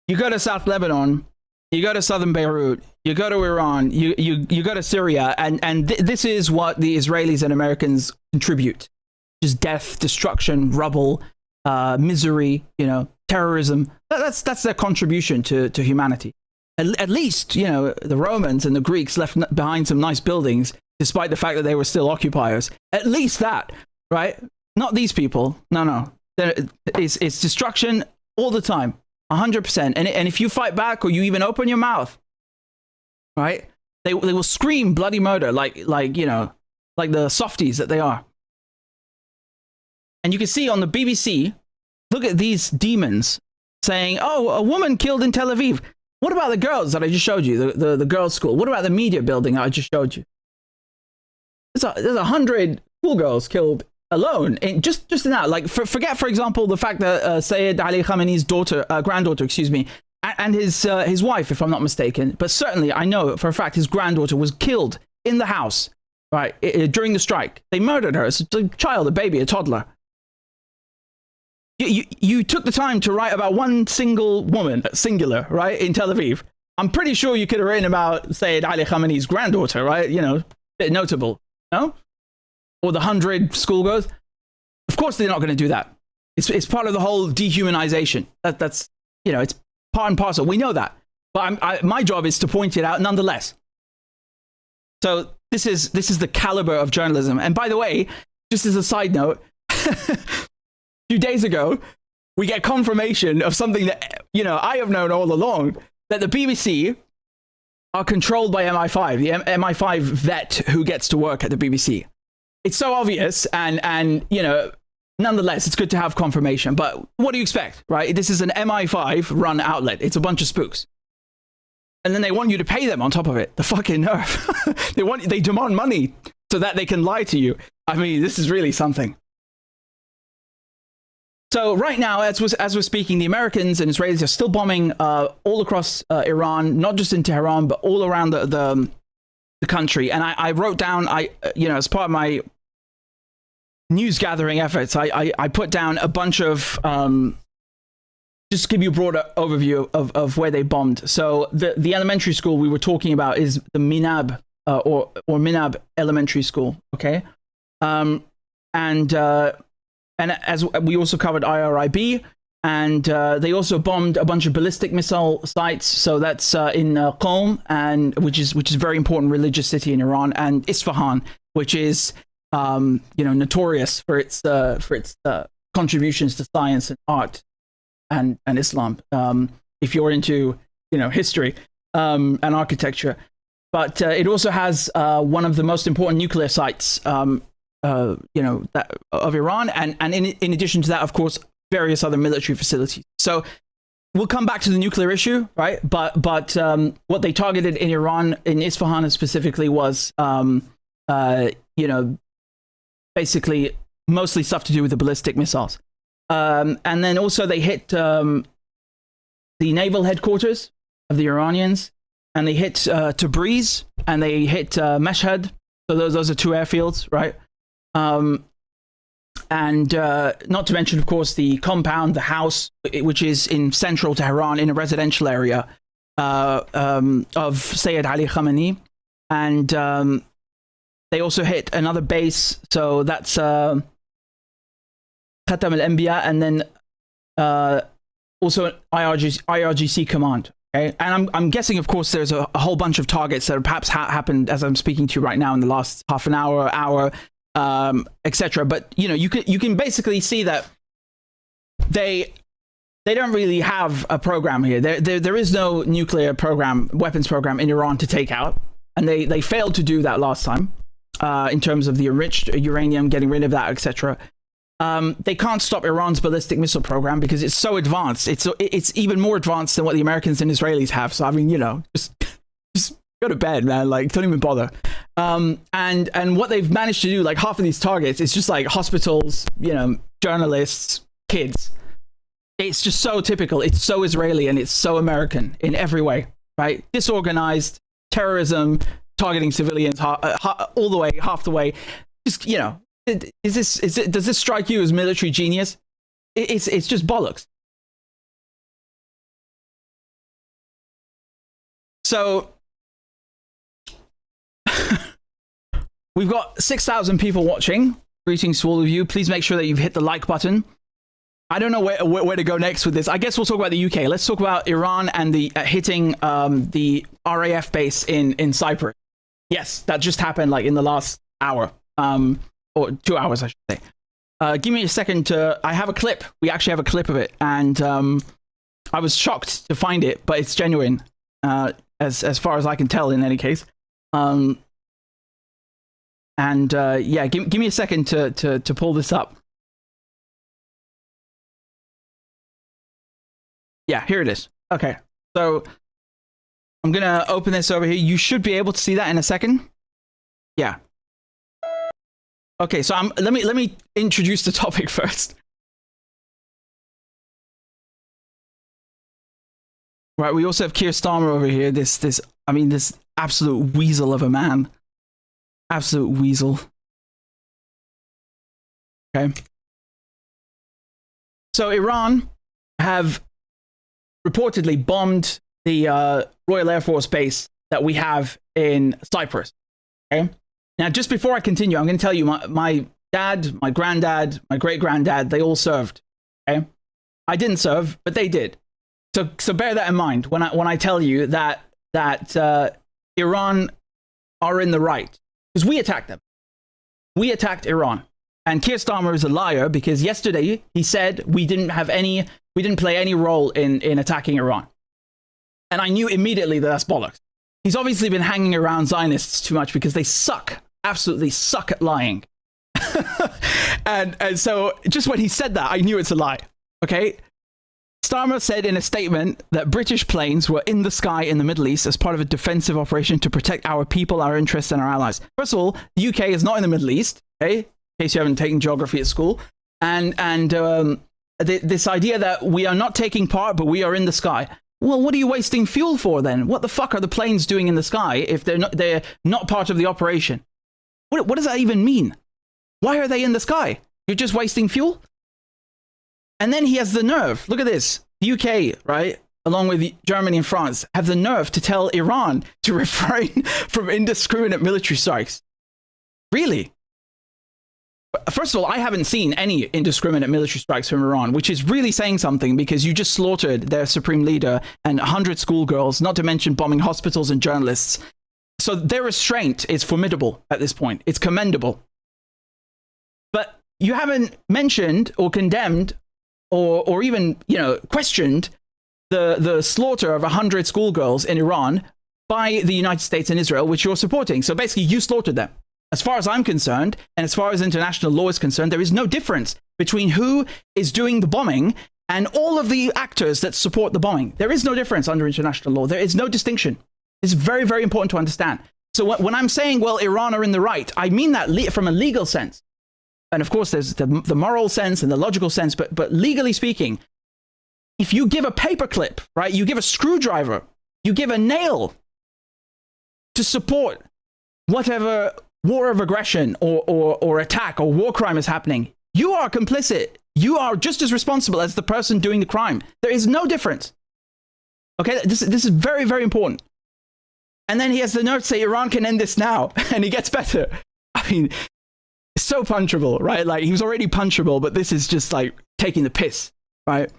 you go to South Lebanon, you go to southern Beirut, you go to Iran, you go to Syria, and this is what the Israelis and Americans contribute. Just death, destruction, rubble, misery, you know, terrorism. That's their contribution to humanity. At least, you know, the Romans and the Greeks left behind some nice buildings, despite the fact that they were still occupiers. At least that, right? Not these people. No. It's destruction all the time, 100%. And if you fight back or you even open your mouth, right, they will scream bloody murder, like you know, like the softies that they are. And you can see on the BBC, look at these demons saying, "Oh, a woman killed in Tel Aviv." What about the girls that I just showed you, the girls' school? What about the media building that I just showed you? There's 100 schoolgirls killed alone in just in that. Like, forget, for example, the fact that Sayyid Ali Khamenei's granddaughter, excuse me, and his wife, if I'm not mistaken, but certainly I know for a fact his granddaughter was killed in the house, right, during the strike. They murdered her as a child, a baby, a toddler. You took the time to write about one single woman, singular, right, in Tel Aviv. I'm pretty sure you could have written about Sayyid Ali Khamenei's granddaughter, right? You know, bit notable, no? Or the 100 schoolgirls. Of course they're not going to do that. It's part of the whole dehumanization. That's you know, it's part and parcel. We know that. But my job is to point it out nonetheless. So this is the caliber of journalism. And by the way, just as a side note, a few days ago, we get confirmation of something that, you know, I have known all along, that the BBC are controlled by MI5, the MI5 vet who gets to work at the BBC. It's so obvious, and you know, nonetheless, it's good to have confirmation. But what do you expect, right? This is an MI5 run outlet. It's a bunch of spooks. And then they want you to pay them on top of it. The fucking nerve. They demand money so that they can lie to you. I mean, this is really something. So right now, as we're speaking, the Americans and Israelis are still bombing all across Iran, not just in Tehran, but all around the country. And I wrote down, you know, as part of my news gathering efforts, I put down a bunch of, just to give you a broader overview of where they bombed. So the elementary school we were talking about is the Minab, or Minab Elementary School, okay? And as we also covered IRIB, and they also bombed a bunch of ballistic missile sites. So that's in Qom, and which is a very important religious city in Iran, and Isfahan, which is you know, notorious for its contributions to science and art and Islam. If you're into, you know, history and architecture, but it also has one of the most important nuclear sites. You know, that of Iran, and in addition to that, of course, various other military facilities. So we'll come back to the nuclear issue, right? But what they targeted in Iran, in Isfahan specifically, was you know, basically mostly stuff to do with the ballistic missiles, and then also they hit the naval headquarters of the Iranians, and they hit Tabriz, and they hit Mashhad. So those are two airfields, right? And not to mention, of course, the compound, the house, which is in central Tehran in a residential area of Sayyid Ali Khamenei. And they also hit another base. So that's Khatam al-Anbiya, and then also IRGC command. Okay? And I'm guessing, of course, there's a whole bunch of targets that have perhaps happened as I'm speaking to you right now in the last half an hour, etc. But you can basically see that they don't really have a program here. There is no nuclear program, weapons program in Iran to take out, and they failed to do that last time in terms of the enriched uranium, getting rid of that, etc. They can't stop Iran's ballistic missile program because it's so advanced. It's even more advanced than what the Americans and Israelis have. So I mean, just go to bed, man. Like, don't even bother. And what they've managed to do, like half of these targets, it's just like hospitals, journalists, kids. It's just so typical. It's so Israeli and it's so American in every way, right? Disorganized terrorism, targeting civilians all the way, half the way. Just, does this strike you as military genius? It's just bollocks. So we've got 6,000 people watching. Greetings to all of you. Please make sure that you've hit the like button. I don't know where to go next with this. I guess we'll talk about the UK. Let's talk about Iran and the hitting the RAF base in Cyprus. Yes, that just happened like in the last hour, or 2 hours, I should say. Give me a second I have a clip. We actually have a clip of it, and I was shocked to find it, but it's genuine, as far as I can tell. In any case, yeah, give me a second to pull this up. Yeah, here it is. Okay, so I'm gonna open this over here. You should be able to see that in a second. Yeah. Okay, so let me introduce the topic first. Right, we also have Keir Starmer over here. This absolute weasel of a man. Absolute weasel. Okay. So Iran have reportedly bombed the Royal Air Force base that we have in Cyprus. Okay. Now, just before I continue, I'm going to tell you my dad, my granddad, my great-granddad, they all served. Okay. I didn't serve, but they did. So bear that in mind when I tell you that Iran are in the right, because we attacked them. We attacked Iran, and Keir Starmer is a liar because yesterday he said we didn't play any role in attacking Iran, and I knew immediately that that's bollocks. He's obviously been hanging around Zionists too much because they suck, absolutely suck at lying. and so just when he said that, I knew it's a lie. Okay. Starmer said in a statement that British planes were in the sky in the Middle East as part of a defensive operation to protect our people, our interests, and our allies. First of all, the UK is not in the Middle East, okay? In case you haven't taken geography at school. And this idea that we are not taking part, but we are in the sky. Well, what are you wasting fuel for then? What the fuck are the planes doing in the sky if they're not part of the operation? What does that even mean? Why are they in the sky? You're just wasting fuel? And then he has the nerve. Look at this. The UK, right, along with Germany and France, have the nerve to tell Iran to refrain from indiscriminate military strikes. Really? First of all, I haven't seen any indiscriminate military strikes from Iran, which is really saying something because you just slaughtered their supreme leader and 100 schoolgirls, not to mention bombing hospitals and journalists. So their restraint is formidable at this point. It's commendable. But you haven't mentioned or condemned or even, questioned the slaughter of 100 schoolgirls in Iran by the United States and Israel, which you're supporting. So basically, you slaughtered them. As far as I'm concerned, and as far as international law is concerned, there is no difference between who is doing the bombing and all of the actors that support the bombing. There is no difference under international law. There is no distinction. It's very, very important to understand. So when I'm saying, well, Iran are in the right, I mean that from a legal sense. And of course, there's the moral sense and the logical sense, but legally speaking, if you give a paperclip, right, you give a screwdriver, you give a nail to support whatever war of aggression or attack or war crime is happening, you are complicit. You are just as responsible as the person doing the crime. There is no difference. Okay, this is very, very important. And then he has the nerve to say Iran can end this now, and he gets better. I mean, so punchable, right? Like, he was already punchable, but this is just like taking the piss, right?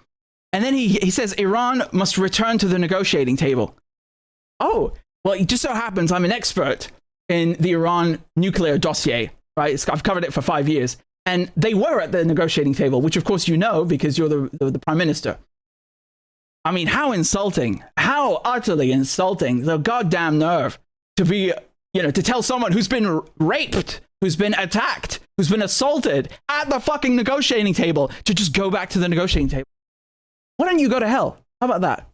And then he says Iran must return to the negotiating table. Oh, well, it just so happens I'm an expert in the Iran nuclear dossier, right? I've covered it for 5 years. And they were at the negotiating table, which of course you know because you're the prime minister. I mean, how insulting, how utterly insulting, the goddamn nerve to be, to tell someone who's been raped, who's been attacked, who's been assaulted at the fucking negotiating table to just go back to the negotiating table. Why don't you go to hell? How about that?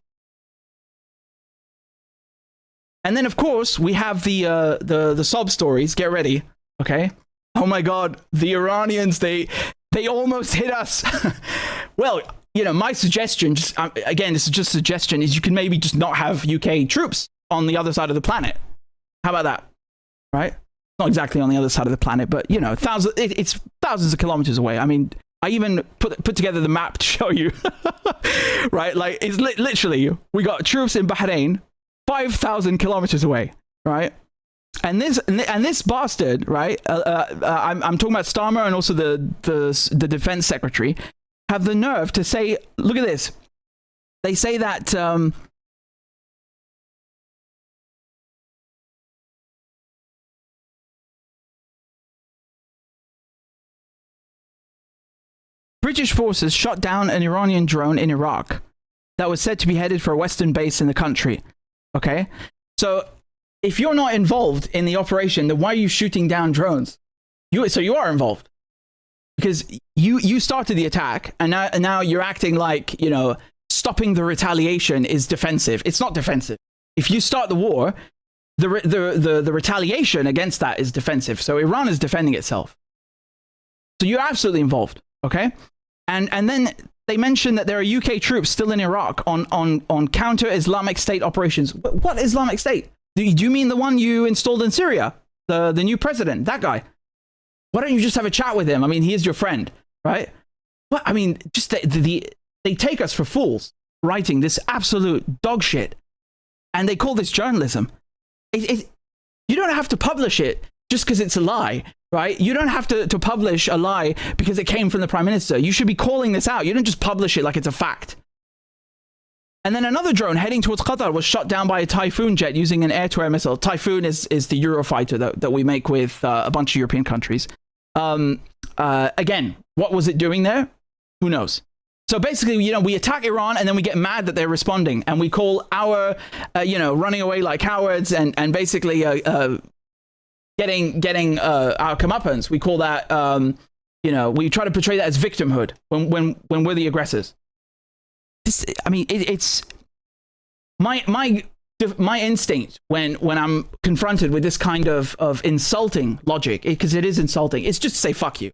And then, of course, we have the sob stories. Get ready, okay? Oh my God, the Iranians, they almost hit us. Well, my suggestion, again, this is just a suggestion, is you can maybe just not have UK troops on the other side of the planet. How about that? Right? Not exactly on the other side of the planet, but, it's thousands of kilometers away. I mean, I even put together the map to show you, right? Like, it's literally, we got troops in Bahrain, 5,000 kilometers away, right? And this bastard, right? I'm talking about Starmer and also the defense secretary, have the nerve to say, look at this. They say that British forces shot down an Iranian drone in Iraq that was said to be headed for a Western base in the country. Okay, so if you're not involved in the operation, then why are you shooting down drones? So you are involved because you started the attack, and now you're acting like stopping the retaliation is defensive. It's not defensive. If you start the war, the retaliation against that is defensive. So Iran is defending itself. So you're absolutely involved. Okay, and then they mentioned that there are UK troops still in Iraq on counter Islamic State operations. What Islamic State? Do you mean the one you installed in Syria? The new president, that guy? Why don't you just have a chat with him? I mean, he is your friend, right? Well, I mean, just they take us for fools writing this absolute dog shit, and they call this journalism. You don't have to publish it just because it's a lie, right? You don't have to publish a lie because it came from the prime minister. You should be calling this out. You don't just publish it like it's a fact. And then another drone heading towards Qatar was shot down by a Typhoon jet using an air-to-air missile. Typhoon is the Eurofighter that we make with a bunch of European countries. Again, what was it doing there? Who knows? So basically, we attack Iran and then we get mad that they're responding, and we call our, running away like cowards and basically getting our comeuppance. We call that, we try to portray that as victimhood when we're the aggressors. It's my instinct when I'm confronted with this kind of insulting logic, because it is insulting. It's just to say fuck you,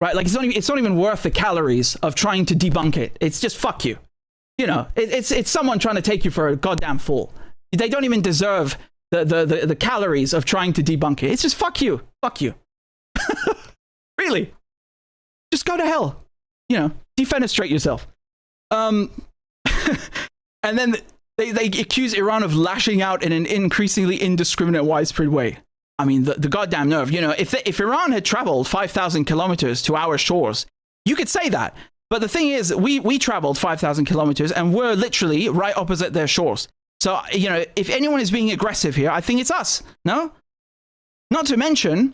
right? Like it's not even worth the calories of trying to debunk it. It's just fuck you. It's someone trying to take you for a goddamn fool. They don't even deserve the calories of trying to debunk it. It's just fuck you, really. Just go to hell. Defenestrate yourself. And then they accuse Iran of lashing out in an increasingly indiscriminate, widespread way. I mean, the goddamn nerve. If Iran had traveled 5,000 kilometers to our shores, you could say that. But the thing is, we traveled 5,000 kilometers and we're literally right opposite their shores. So, if anyone is being aggressive here, I think it's us. No? Not to mention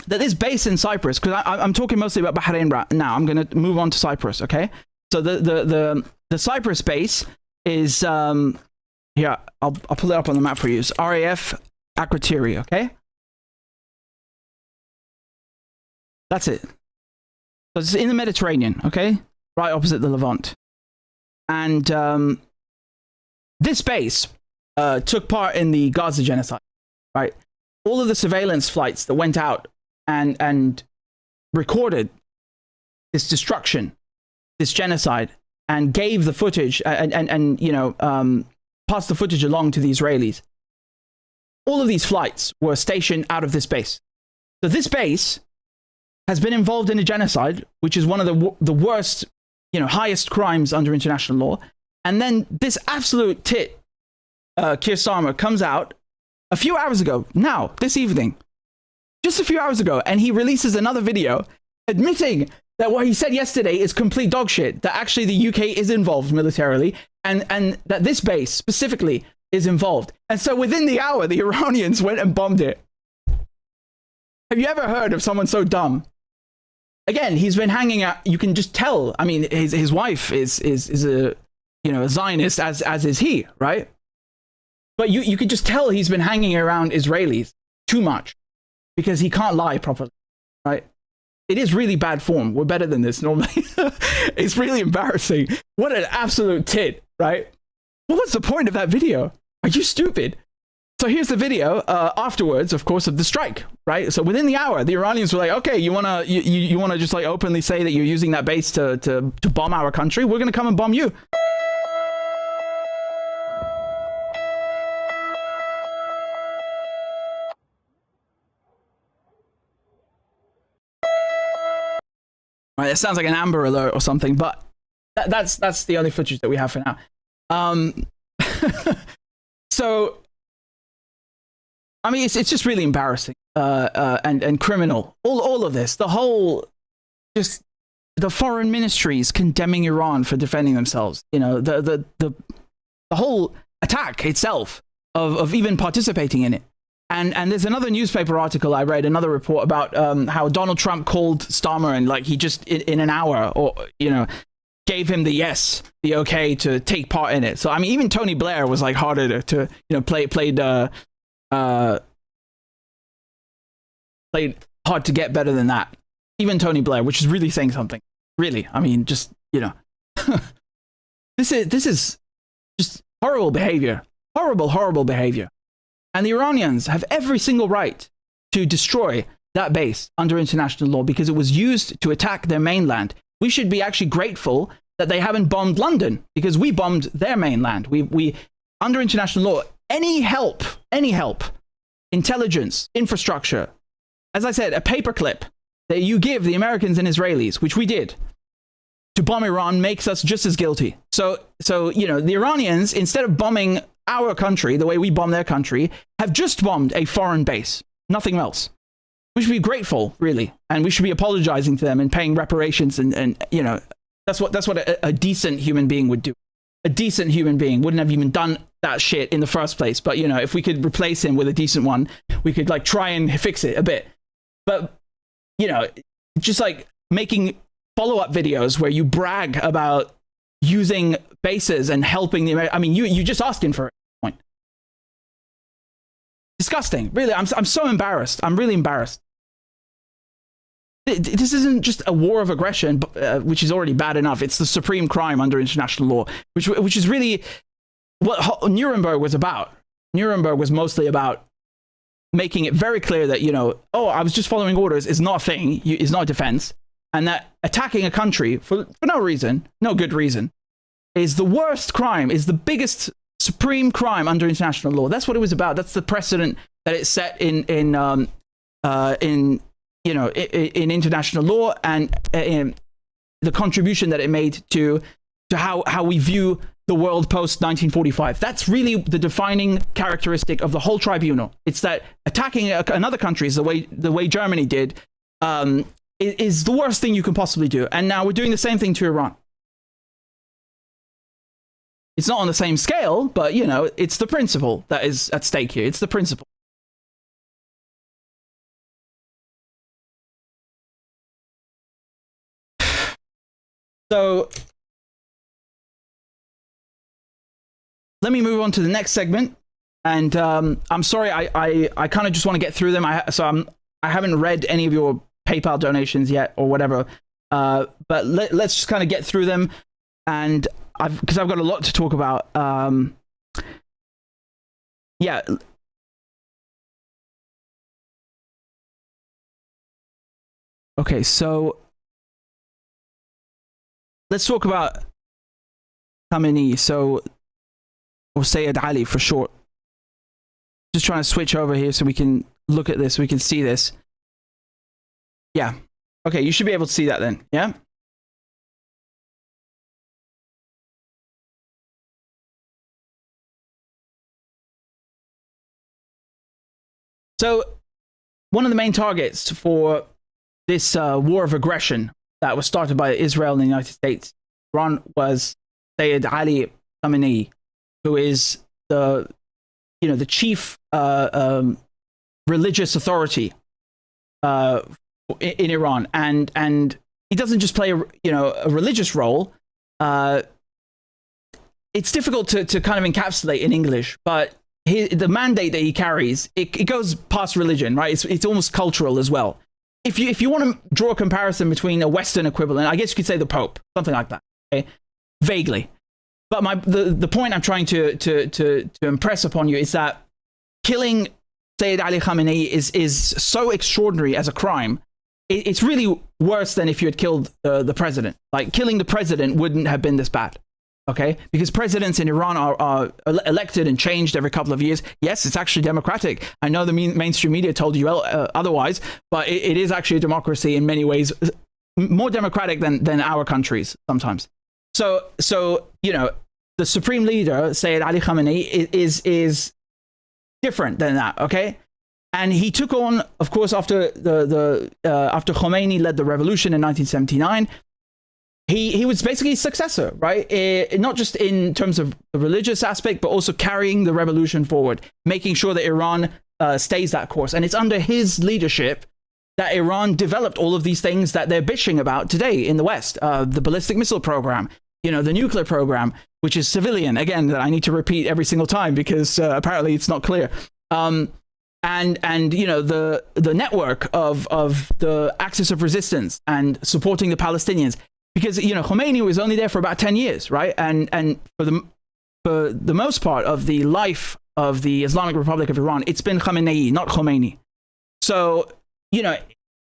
that this base in Cyprus, because I'm talking mostly about Bahrain right now. I'm going to move on to Cyprus, okay? So the Cyprus base is here. I'll pull it up on the map for you. It's RAF Akrotiri, okay? That's it. So it's in the Mediterranean, okay? Right opposite the Levant. And this base took part in the Gaza genocide, right? All of the surveillance flights that went out and recorded this destruction, this genocide, and gave the footage and passed the footage along to the Israelis. All of these flights were stationed out of this base. So this base has been involved in a genocide, which is one of the worst, highest crimes under international law. And then this absolute tit, Keir Starmer, comes out a few hours ago, now, this evening, just a few hours ago, and he releases another video admitting that what he said yesterday is complete dog shit, that actually the UK is involved militarily, and that this base specifically is involved. And so within the hour, the Iranians went and bombed it. Have you ever heard of someone so dumb? Again, he's been hanging out. You can just tell. I mean, his wife is a a Zionist, as is he, right? But you could just tell he's been hanging around Israelis too much because he can't lie properly, right? It is really bad form. We're better than this normally. It's really embarrassing. What an absolute tit, right? What was the point of that video? Are you stupid? So here's the video afterwards, of course, of the strike, right? So within the hour, the Iranians were like, okay, you wanna just like openly say that you're using that base to bomb our country? We're gonna come and bomb you. Right, it sounds like an Amber Alert or something, but that's the only footage that we have for now. So, I mean, it's just really embarrassing and criminal. All of this, the whole, just the foreign ministries condemning Iran for defending themselves. The whole attack itself of even participating in it. And there's another newspaper article I read, another report about how Donald Trump called Starmer and like he just in an hour or gave him the okay to take part in it. So I mean, even Tony Blair was like harder to played hard to get better than that. Even Tony Blair, which is really saying something. Really, I mean, just this is just horrible behavior, horrible behavior. And the Iranians have every single right to destroy that base under international law because it was used to attack their mainland. We should be actually grateful that they haven't bombed London because we bombed their mainland. We under international law, any help, intelligence, infrastructure, as I said, a paperclip that you give the Americans and Israelis, which we did, to bomb Iran makes us just as guilty. So the Iranians, instead of bombing our country the way we bomb their country, have just bombed a foreign base, nothing else. We should be grateful, really, and we should be apologizing to them and paying reparations, and that's what a decent human being would do. A decent human being wouldn't have even done that shit in the first place, but if we could replace him with a decent one, we could like try and fix it a bit. But just like making follow-up videos where you brag about using bases and helping the Americans. I mean, you just asking for it. Point. Disgusting. Really, I'm so embarrassed. I'm really embarrassed. This isn't just a war of aggression, which is already bad enough. It's the supreme crime under international law, which is really what Nuremberg was about. Nuremberg was mostly about making it very clear that, I was just following orders is not a thing, is not a defense, and that attacking a country for no reason, no good reason, is the worst crime, is the biggest supreme crime under international law. That's what it was about. That's the precedent that it set in international law, and in the contribution that it made to how we view the world post 1945. That's really the defining characteristic of the whole tribunal. It's that attacking another country, the way Germany did, is the worst thing you can possibly do. And now we're doing the same thing to Iran. It's not on the same scale, but it's the principle that is at stake here. It's the principle. So let me move on to the next segment. And I'm sorry, I kind of just want to get through them. I haven't read any of your PayPal donations yet or whatever. But let's just kind of get through them. And because I've got a lot to talk about. Yeah. Okay, so let's talk about Khamenei. So, or Sayyid Ali for short. Just trying to switch over here so we can look at this, we can see this. Yeah. Okay, you should be able to see that then. Yeah. So one of the main targets for this war of aggression that was started by Israel and the United States, Iran, was Sayyid Ali Khamenei, who is the chief religious authority in Iran, and he doesn't just play a religious role. It's difficult to kind of encapsulate in English, but the mandate that he carries, it goes past religion, right? It's almost cultural as well. If you want to draw a comparison between a Western equivalent, I guess you could say the Pope, something like that, okay? Vaguely. But the point I'm trying to impress upon you is that killing Sayyid Ali Khamenei is so extraordinary as a crime. It's really worse than if you had killed the president. Like, killing the president wouldn't have been this bad. Okay, because presidents in Iran are elected and changed every couple of years. Yes, it's actually democratic. I know the mainstream media told you otherwise, but it is actually a democracy in many ways, more democratic than our countries sometimes. So the supreme leader, Sayyid Ali Khamenei, is different than that. Okay, and he took on, of course, after after Khomeini led the revolution in 1979. He was basically his successor, right? Not just in terms of the religious aspect, but also carrying the revolution forward, making sure that Iran stays that course. And it's under his leadership that Iran developed all of these things that they're bitching about today in the West. The ballistic missile program, the nuclear program, which is civilian. Again, that I need to repeat every single time because apparently it's not clear. And the network of the axis of resistance and supporting the Palestinians. Because Khomeini was only there for about 10 years, right? And for the most part of the life of the Islamic Republic of Iran, it's been Khamenei, not Khomeini. So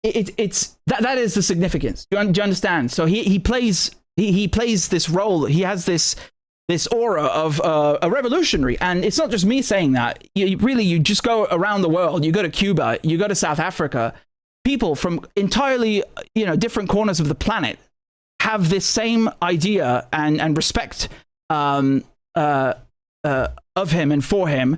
it's that is the significance. Do you understand? So he plays this role. He has this aura of a revolutionary, and it's not just me saying that. You just go around the world. You go to Cuba, you go to South Africa. People from entirely different corners of the planet have this same idea and respect of him and for him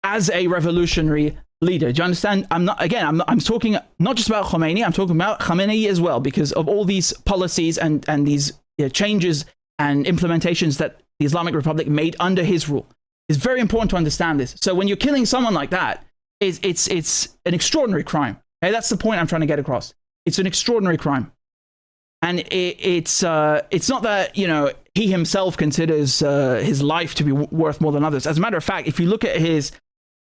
as a revolutionary leader. Do you understand? I'm talking not just about Khomeini, I'm talking about Khamenei as well, because of all these policies and these changes and implementations that the Islamic Republic made under his rule. It's very important to understand this. So when you're killing someone like that, it's an extraordinary crime. Okay? That's the point I'm trying to get across. It's an extraordinary crime. And it's not that, he himself considers his life to be worth more than others. As a matter of fact, if you look at his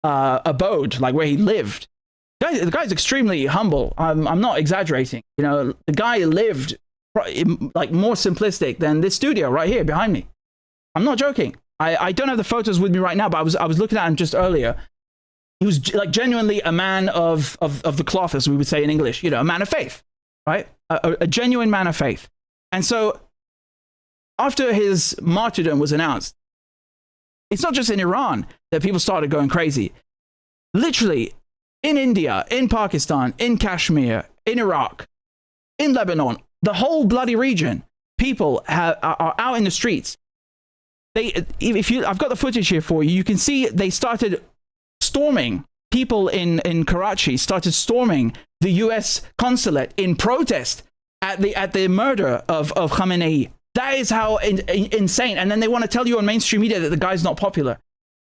abode, like where he lived, the guy's extremely humble. I'm not exaggerating. The guy lived like more simplistic than this studio right here behind me. I'm not joking. I don't have the photos with me right now, but I was looking at him just earlier. He was like genuinely a man of the cloth, as we would say in English. A man of faith, right? A genuine man of faith. And so after his martyrdom was announced, it's not just in Iran that people started going crazy. Literally, in India, in Pakistan, in Kashmir, in Iraq, in Lebanon, the whole bloody region, people are out in the streets. I've got the footage here for you. You can see they started storming. People in Karachi started storming the US consulate in protest at the murder of Khamenei. That is how insane. And then they want to tell you on mainstream media that the guy's not popular.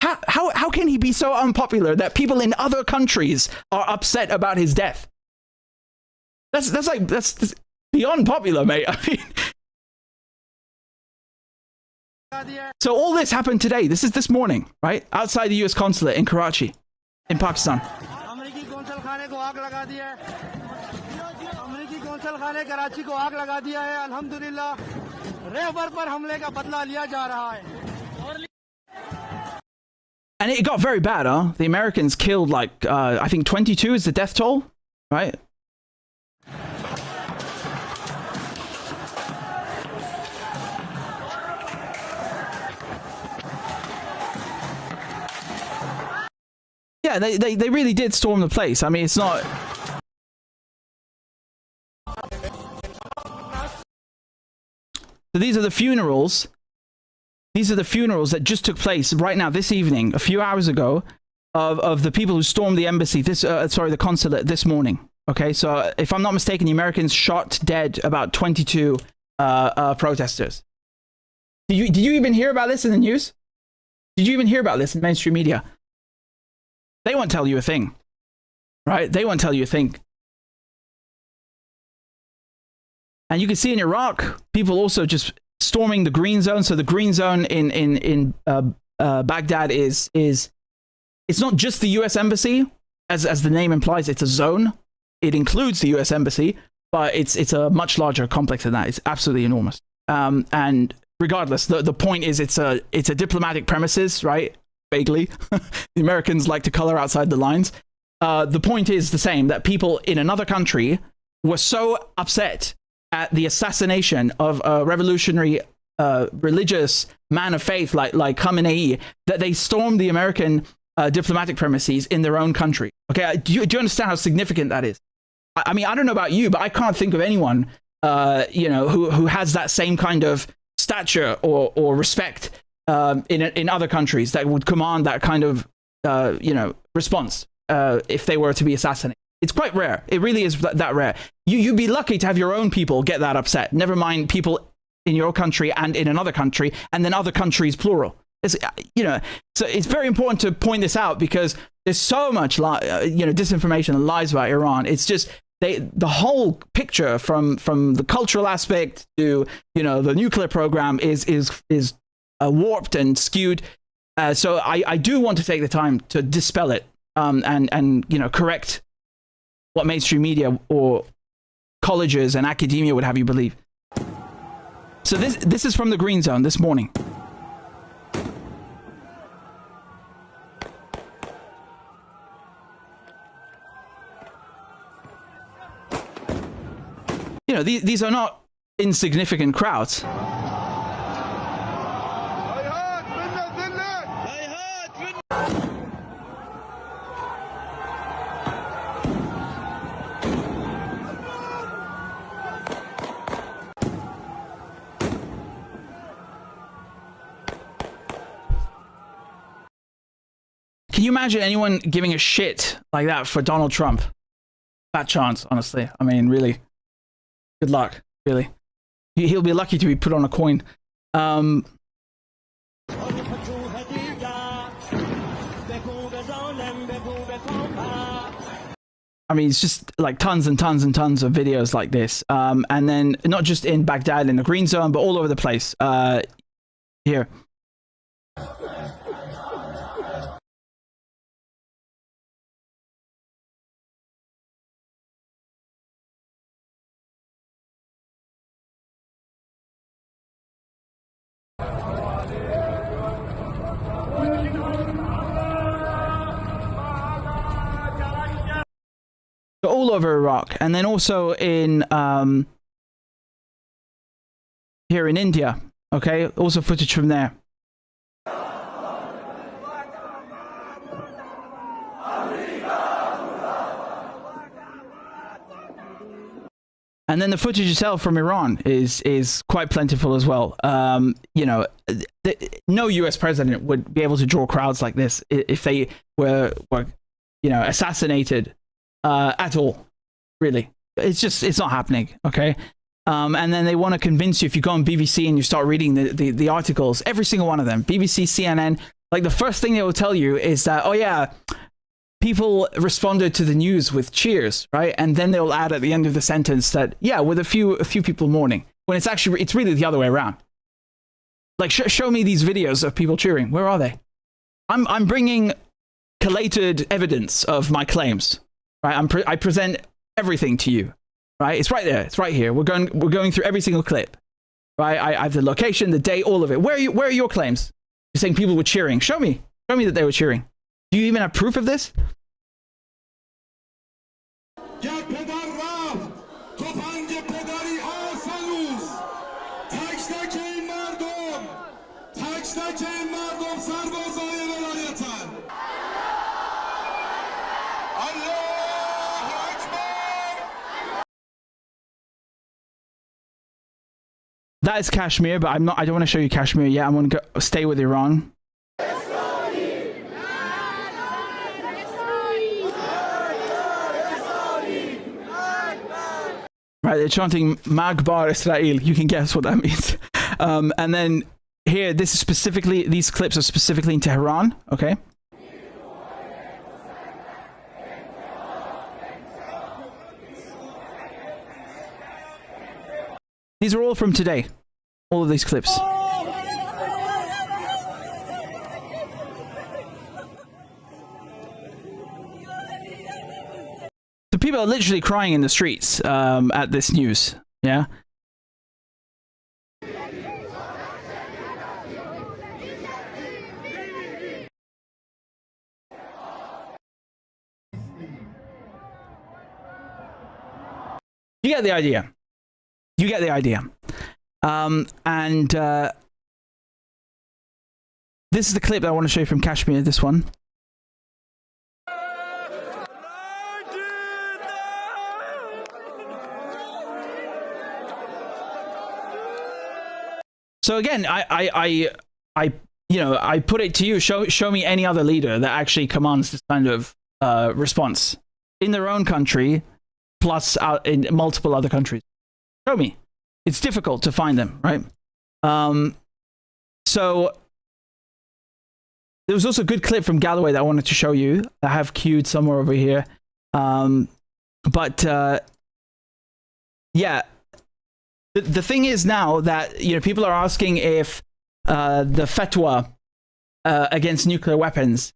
How can he be so unpopular that people in other countries are upset about his death? That's beyond popular, mate. I mean, so all this happened today. This is this morning, right? Outside the US consulate in Karachi, in Pakistan. And it got very bad, huh? The Americans killed I think 22 is the death toll, right? Yeah, they really did storm the place. I mean, it's not... So these are the funerals. These are the funerals that just took place right now, this evening, a few hours ago, of the people who stormed the embassy, the consulate this morning. Okay, so if I'm not mistaken, the Americans shot dead about 22 protesters. Did you even hear about this in the news? Did you even hear about this in mainstream media? They won't tell you a thing, right? They won't tell you a thing. And you can see in Iraq, people also just storming the green zone. So the green zone in Baghdad is it's not just the U.S. embassy, as the name implies. It's a zone. It includes the U.S. embassy, but it's a much larger complex than that. It's absolutely enormous. And regardless, the point is it's a diplomatic premises, right? Vaguely, the Americans like to color outside the lines. The point is the same, that people in another country were so upset at the assassination of a revolutionary religious man of faith like Khamenei that they stormed the American diplomatic premises in their own country. Okay, do you understand how significant that is? I mean, I don't know about you, but I can't think of anyone who has that same kind of stature or respect in other countries that would command that kind of response if they were to be assassinated. It's quite rare. It really is that rare. You'd be lucky to have your own people get that upset. Never mind people in your country and in another country, and then other countries, plural. So it's very important to point this out because there's so much disinformation and lies about Iran. It's just the whole picture from the cultural aspect to the nuclear program is warped and skewed. So I do want to take the time to dispel it and correct what mainstream media or colleges and academia would have you believe. So this is from the Green Zone this morning. These are not insignificant crowds. Can you imagine anyone giving a shit like that for Donald Trump? Fat chance, honestly. I mean, really. Good luck, really. He'll be lucky to be put on a coin. I mean, it's just like tons and tons and tons of videos like this. And then not just in Baghdad in the Green Zone, but all over the place. Here. All over Iraq, and then also in here in India. Okay, also footage from there. And then the footage itself from Iran is quite plentiful as well. No US president would be able to draw crowds like this if they were assassinated at all. Really, it's not happening. Okay. And then they want to convince you, if you go on BBC and you start reading the articles, every single one of them, BBC, CNN, like the first thing they will tell you is that, oh yeah, people responded to the news with cheers, right? And then they'll add at the end of the sentence that, yeah, with a few people mourning, when it's really the other way around. Like, show me these videos of people cheering. Where are they? I'm bringing collated evidence of my claims, right? I present everything to you, right? It's right there. It's right here. We're going through every single clip, right? I have the location, the date, all of it. Where are your claims? You're saying people were cheering. Show me that they were cheering. Do you even have proof of this? that is Kashmir, but I don't want to show you Kashmir yet. I'm going to stay with Iran. Right, they're chanting Magbar Israel. You can guess what that means. And then here, this is specifically, these clips are specifically in Tehran, okay? These are all from today. All of these clips. So people are literally crying in the streets at this news. Yeah. You get the idea. You get the idea. This is the clip that I want to show you from Kashmir, this one. So again, I put it to you, show me any other leader that actually commands this kind of response in their own country, plus out in multiple other countries. Show me. It's difficult to find them, right? So there was also a good clip from Galloway that I wanted to show you. I have queued somewhere over here. Yeah. The thing is now that, you know, people are asking if the fatwa against nuclear weapons,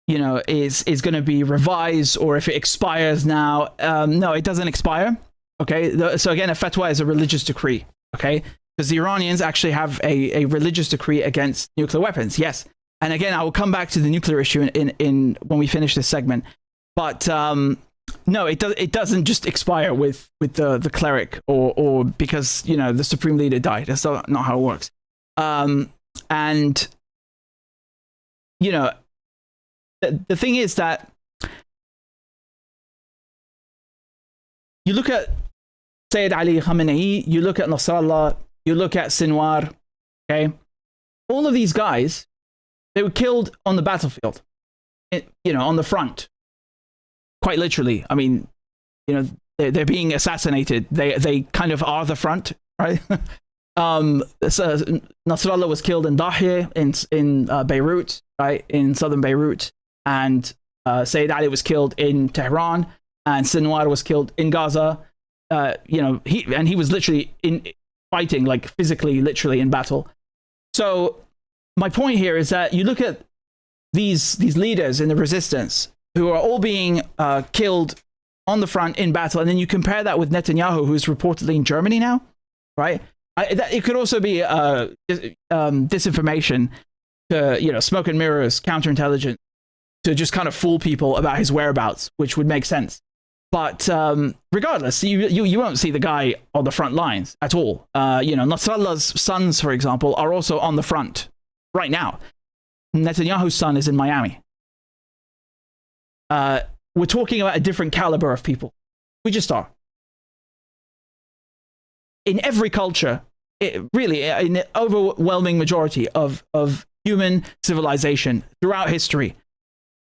you know, is going to be revised, or if it expires now. No, it doesn't expire. Okay, so again, a fatwa is a religious decree. Okay, because the Iranians actually have a religious decree against nuclear weapons. Yes, and again, I will come back to the nuclear issue in when we finish this segment. But no, it doesn't just expire with the cleric or because, you know, the supreme leader died. That's not how it works. And you know, the thing is that you look at Sayyid Ali Khamenei, you look at Nasrallah, you look at Sinwar, okay? All of these guys, they were killed on the battlefield, you know, on the front. Quite literally. I mean, you know, they're being assassinated. They kind of are the front, right? So Nasrallah was killed in Dahieh, in Beirut, right? In southern Beirut. And Sayyid Ali was killed in Tehran, and Sinwar was killed in Gaza. You know, he was literally fighting, like physically, literally in battle. So my point here is that you look at these leaders in the resistance who are all being killed on the front in battle, and then you compare that with Netanyahu, who's reportedly in Germany now, right? It could also be disinformation, to, you know, smoke and mirrors, counterintelligence, to just kind of fool people about his whereabouts, which would make sense. But regardless, you won't see the guy on the front lines at all. You know, Nasrallah's sons, for example, are also on the front right now. Netanyahu's son is in Miami. We're talking about a different caliber of people. We just are. In every culture, really, in the overwhelming majority of human civilization throughout history,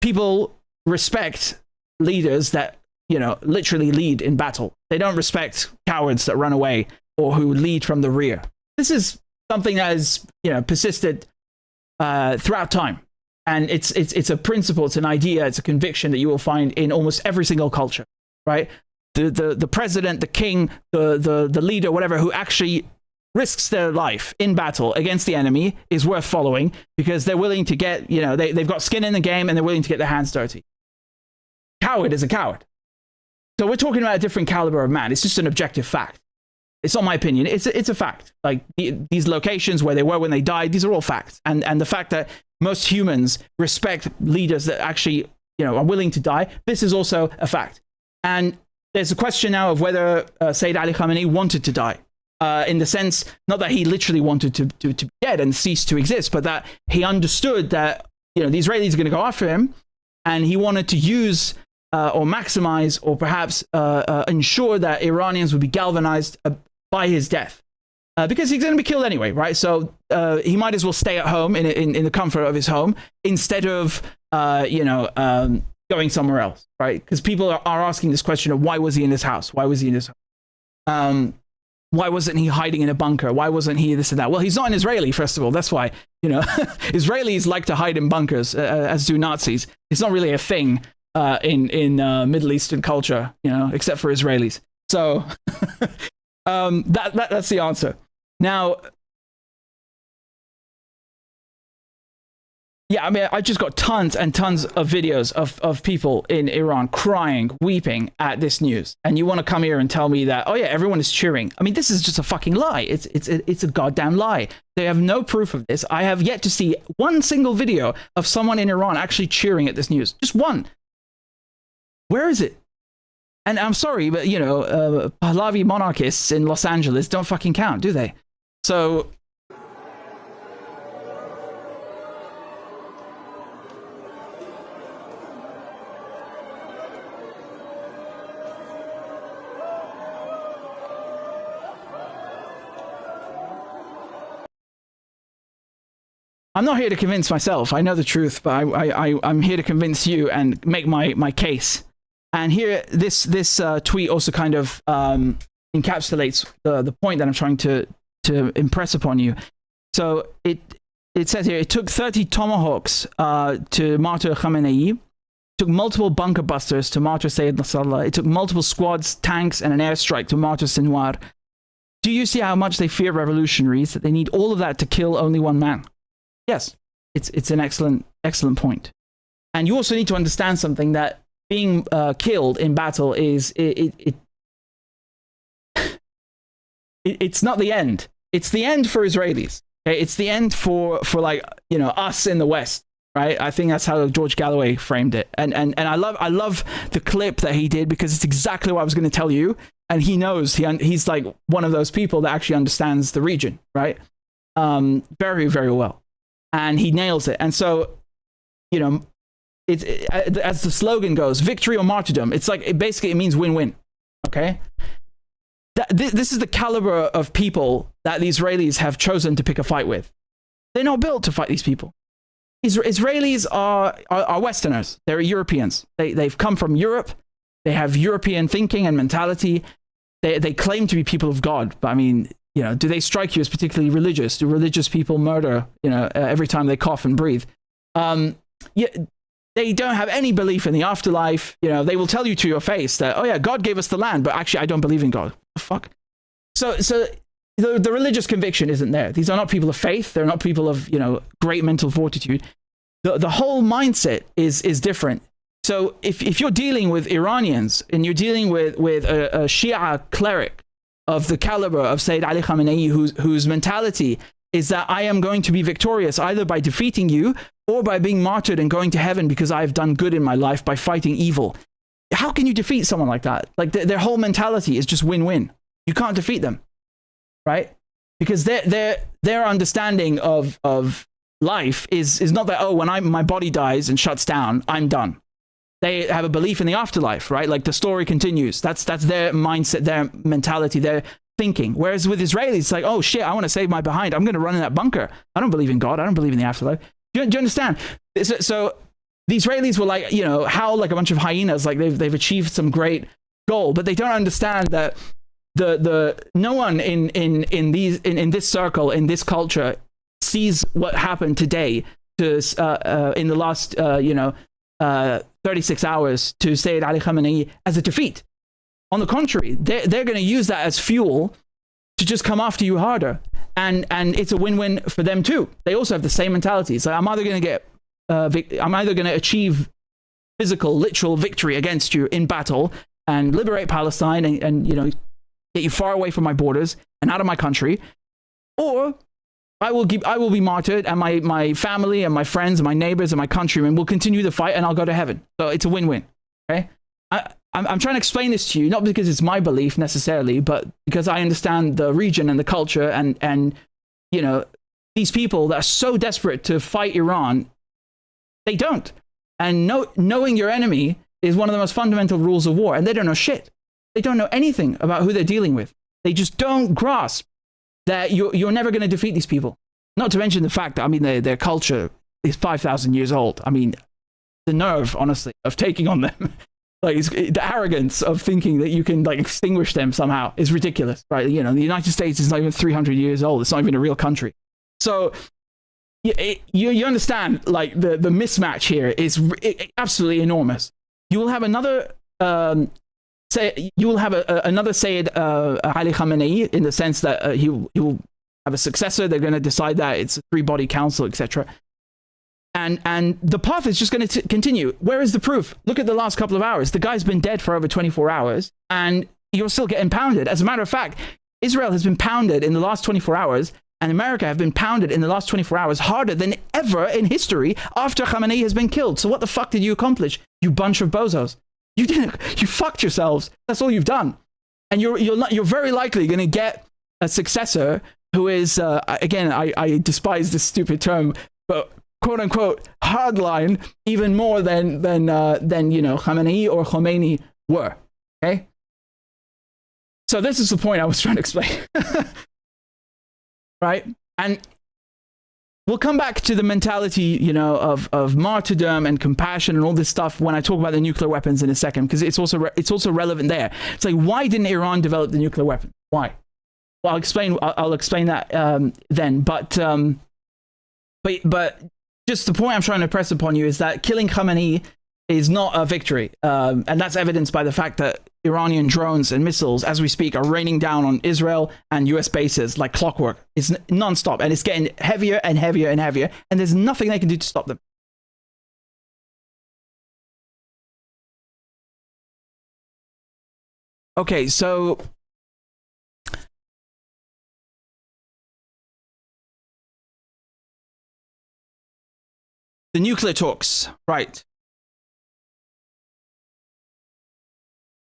people respect leaders that, you know, literally lead in battle. They don't respect cowards that run away or who lead from the rear. This is something that has, you know, persisted throughout time. And it's a principle, it's an idea, it's a conviction that you will find in almost every single culture, right? The president, the king, the leader, whatever, who actually risks their life in battle against the enemy is worth following, because they're willing to get, you know, they've got skin in the game and they're willing to get their hands dirty. Coward is a coward. So we're talking about a different caliber of man. It's just an objective fact. It's not my opinion. It's a fact. Like these locations where they were when they died, these are all facts. And the fact that most humans respect leaders that actually, you know, are willing to die, this is also a fact. And there's a question now of whether Sayyid Ali Khamenei wanted to die. In the sense, not that he literally wanted to be dead and cease to exist, but that he understood that, you know, the Israelis are going to go after him, and he wanted to use or maximize or perhaps ensure that Iranians would be galvanized by his death. because he's going to be killed anyway, right? So he might as well stay at home in the comfort of his home instead of going somewhere else, right? Because people are asking this question of why was he in this house? Why was he in this house? Why wasn't he hiding in a bunker? Why wasn't he this and that? Well, he's not an Israeli, first of all. That's why, Israelis like to hide in bunkers, as do Nazis. It's not really a thing in Middle Eastern culture, except for Israelis. So that's the answer. Now, yeah, I mean, I just got tons and tons of videos of people in Iran crying, weeping at this news. And you want to come here and tell me that, oh yeah, everyone is cheering. I mean, this is just a fucking lie. It's a goddamn lie. They have no proof of this. I have yet to see one single video of someone in Iran actually cheering at this news. Just one. Where is it? And I'm sorry, but, Pahlavi monarchists in Los Angeles don't fucking count, do they? So... I'm not here to convince myself. I know the truth, but I'm here to convince you and make my case. And here, this tweet also kind of encapsulates the point that I'm trying to impress upon you. So it says here, it took 30 tomahawks to martyr Khamenei. It took multiple bunker busters to martyr Sayyid Nasrallah. It took multiple squads, tanks, and an airstrike to martyr Sinwar. Do you see how much they fear revolutionaries, that they need all of that to kill only one man? Yes, it's an excellent point. And you also need to understand something, that being killed in battle is it's not the end. It's the end for Israelis. Okay? It's the end for like, us in the West, right? I think that's how George Galloway framed it. And I love the clip that he did, because it's exactly what I was going to tell you. And he knows, he's like one of those people that actually understands the region, right? Very, very well. And he nails it. And so, as the slogan goes, victory or martyrdom, it's like, it means win-win. Okay? This is the caliber of people that the Israelis have chosen to pick a fight with. They're not built to fight these people. Israelis are Westerners. They're Europeans. They've come from Europe. They have European thinking and mentality. They claim to be people of God. But I mean, do they strike you as particularly religious? Do religious people murder, every time they cough and breathe? Yeah, they don't have any belief in the afterlife. They will tell you to your face that, oh yeah, God gave us the land, but actually I don't believe in God. What the fuck? So the religious conviction isn't there. These are not people of faith. They're not people of, great mental fortitude. The whole mindset is different. So if you're dealing with Iranians and you're dealing with a Shia cleric of the caliber of Sayyid Ali Khamenei, whose mentality is that I am going to be victorious either by defeating you or by being martyred and going to heaven because I've done good in my life by fighting evil. How can you defeat someone like that? Like their whole mentality is just win-win. You can't defeat them, right? Because their understanding of life is not that, oh, when my body dies and shuts down, I'm done. They have a belief in the afterlife, right? Like the story continues. That's their mindset, their mentality, their thinking. Whereas with Israelis, it's like, oh shit, I want to save my behind. I'm going to run in that bunker. I don't believe in God. I don't believe in the afterlife. Do you understand? So the Israelis were like, howl like a bunch of hyenas, like they've achieved some great goal, but they don't understand that no one in this circle, in this culture, sees what happened today to in the last 36 hours to Sayyid Ali Khamenei as a defeat. On the contrary, they're going to use that as fuel to just come after you harder. And it's a win-win for them too. They also have the same mentality. So I'm either going to achieve physical, literal victory against you in battle and liberate Palestine and get you far away from my borders and out of my country, or I will be martyred, and my family and my friends and my neighbors and my countrymen will continue the fight, and I'll go to heaven. So it's a win-win. Okay, I'm trying to explain this to you, not because it's my belief necessarily, but because I understand the region and the culture, and these people that are so desperate to fight Iran, they don't. And knowing your enemy is one of the most fundamental rules of war, and they don't know shit. They don't know anything about who they're dealing with. They just don't grasp that you're never going to defeat these people. Not to mention the fact that, I mean, their culture is 5,000 years old. I mean, the nerve, honestly, of taking on them, like the arrogance of thinking that you can like extinguish them somehow is ridiculous, right? You know, the United States is not even 300 years old. It's not even a real country. So you understand, like the mismatch here is absolutely enormous. You will have another another Sayyid Ali Khamenei, in the sense that he will have a successor. They're going to decide that it's a three-body council, etc. And the path is just going to continue. Where is the proof? Look at the last couple of hours. The guy's been dead for over 24 hours, and you're still getting pounded. As a matter of fact, Israel has been pounded in the last 24 hours, and America have been pounded in the last 24 hours harder than ever in history after Khamenei has been killed. So what the fuck did you accomplish, you bunch of bozos? You didn't. You fucked yourselves. That's all you've done. And you're very likely going to get a successor who is, again, I despise this stupid term, but quote unquote hardline even more than you know, Khamenei or Khomeini were. Okay. So this is the point I was trying to explain. Right? And we'll come back to the mentality, you know, of martyrdom and compassion and all this stuff when I talk about the nuclear weapons in a second, because it's also relevant there. It's like, why didn't Iran develop the nuclear weapon? Why? Well, I'll explain that then. But just the point I'm trying to press upon you is that killing Khamenei is not a victory, and that's evidenced by the fact that Iranian drones and missiles, as we speak, are raining down on Israel and US bases like clockwork. It's non-stop, and it's getting heavier and heavier and heavier, and there's nothing they can do to stop them. Okay, so the nuclear talks, right?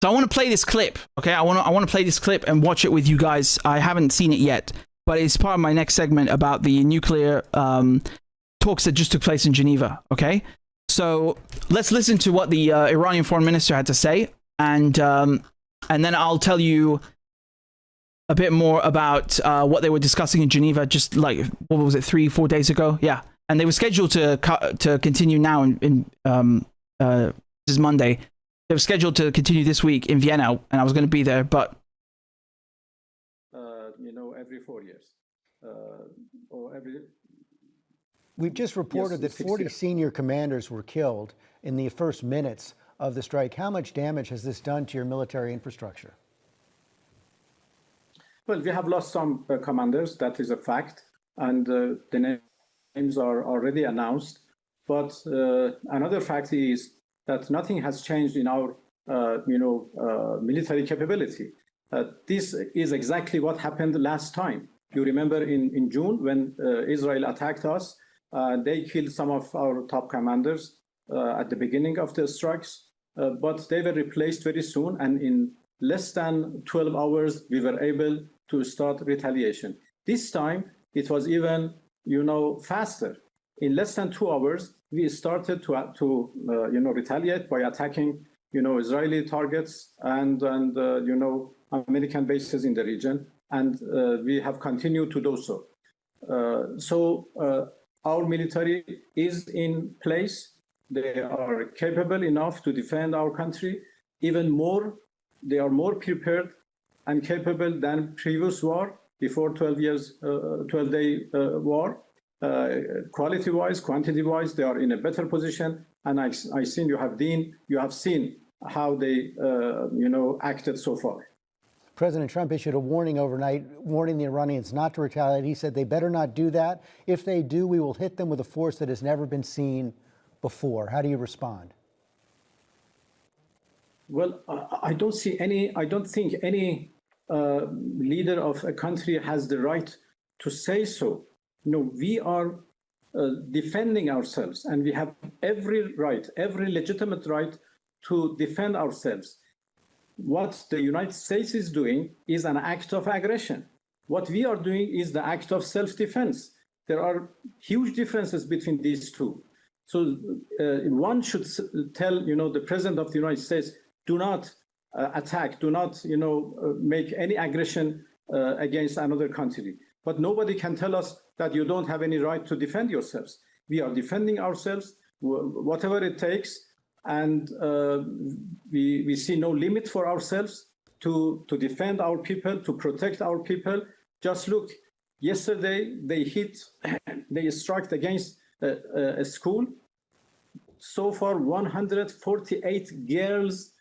So I want to play this clip, okay? I want to play this clip and watch it with you guys. I haven't seen it yet, but it's part of my next segment about the nuclear talks that just took place in Geneva, okay? So let's listen to what the Iranian foreign minister had to say, and then I'll tell you a bit more about what they were discussing in Geneva just like, what was it, 3-4 days ago? Yeah. And they were scheduled to continue now in this is Monday. They were scheduled to continue this week in Vienna, and I was going to be there, but you know, every 4 years, or every. We've just reported that 40 senior commanders were killed in the first minutes of the strike. How much damage has this done to your military infrastructure? Well, we have lost some commanders. That is a fact, and the names are already announced. But another fact is that nothing has changed in our, military capability. This is exactly what happened last time. You remember in June when Israel attacked us, they killed some of our top commanders at the beginning of the strikes, but they were replaced very soon. And in less than 12 hours, we were able to start retaliation. This time, it was even, faster. In less than 2 hours, we started to retaliate by attacking, Israeli targets and American bases in the region, and we have continued to do so. So our military is in place. They are capable enough to defend our country. Even more, they are more prepared and capable than previous war, before 12-day war. Quality-wise, quantity-wise, they are in a better position. And I think you have seen how they, acted so far. President Trump issued a warning overnight, warning the Iranians not to retaliate. He said they better not do that. If they do, we will hit them with a force that has never been seen before. How do you respond? Well, I don't think any leader of a country has the right to say so. We are defending ourselves, and we have every right, every legitimate right to defend ourselves. What the United States is doing is an act of aggression. What we are doing is the act of self-defense. There are huge differences between these two. So one should tell, the President of the United States, do not attack, do not, make any aggression against another country. But nobody can tell us that you don't have any right to defend yourselves. We are defending ourselves, whatever it takes, and we see no limit for ourselves to defend our people, to protect our people. Just look, yesterday they struck against a school. So far, 148 girls,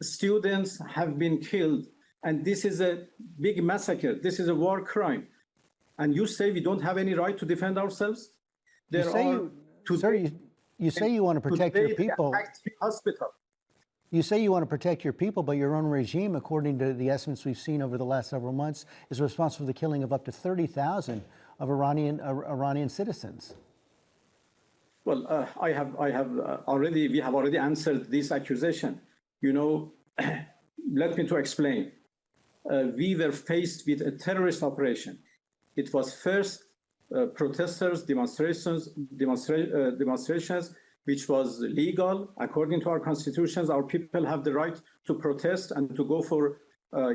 students have been killed. And this is a big massacre. This is a war crime. And you say we don't have any right to defend ourselves? You say you want to protect your people. You say you want to protect your people, but your own regime, according to the estimates we've seen over the last several months, is responsible for the killing of up to 30,000 of Iranian citizens. Well, we have already answered this accusation. You know, let me to explain. We were faced with a terrorist operation. It was first protesters, demonstrations, which was legal. According to our constitutions, our people have the right to protest and to go for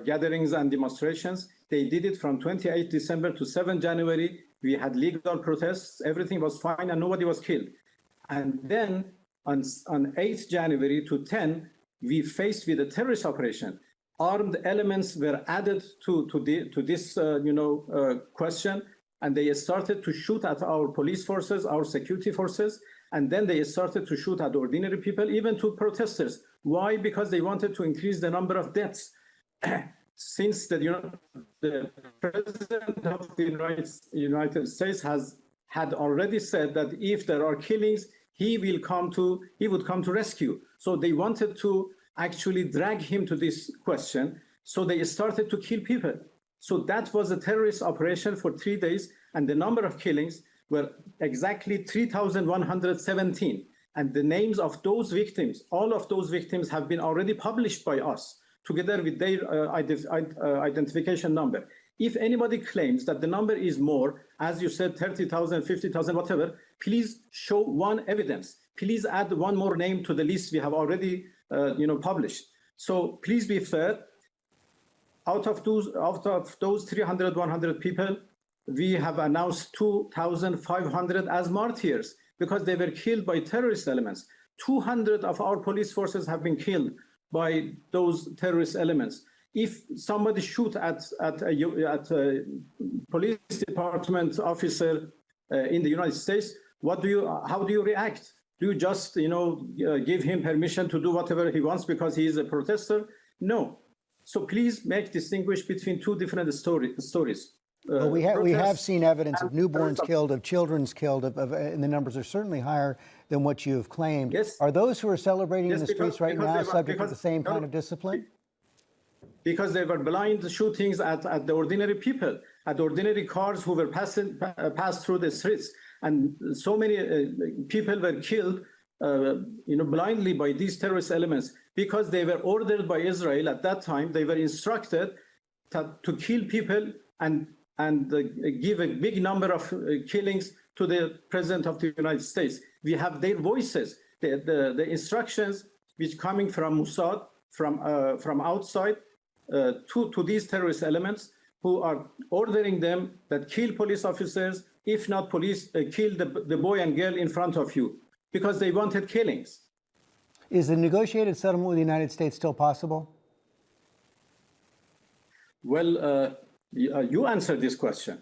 gatherings and demonstrations. They did it from 28 December to 7 January. We had legal protests. Everything was fine and nobody was killed. And then on 8 January to 10, we faced with a terrorist operation. Armed elements were added to this question, and they started to shoot at our police forces, our security forces, and then they started to shoot at ordinary people, even to protesters. Why? Because they wanted to increase the number of deaths. Since the president of the United States had already said that if there are killings, he would come to rescue. So they wanted to actually drag him to this question. So they started to kill people. So that was a terrorist operation for 3 days, and the number of killings were exactly 3,117. And the names of those victims, all of those victims have been already published by us, together with their identification number. If anybody claims that the number is more, as you said, 30,000, 50,000, whatever, please show one evidence. Please add one more name to the list we have already published. So please be fair. Out of those 300, 100 people, we have announced 2,500 as martyrs because they were killed by terrorist elements. 200 of our police forces have been killed by those terrorist elements. If somebody shoot at a police department officer in the United States, how do you react? Do you just give him permission to do whatever he wants because he is a protester? No. So please distinguish between two different stories. Well, we have seen evidence of newborns killed, of children's killed, and the numbers are certainly higher than what you have claimed. Yes. Are those who are celebrating in the streets right now subject to the same kind of discipline? Because they were blind shootings at the ordinary people, at ordinary cars who were passed through the streets. And so many people were killed blindly by these terrorist elements because they were ordered by Israel at that time. They were instructed to kill people and give a big number of killings to the president of the United States. We have their voices, the instructions which coming from Mossad, from outside to these terrorist elements who are ordering them that kill police officers, if not police, kill the boy and girl in front of you, because they wanted killings. Is a negotiated settlement with the United States still possible? Well, you answered this question.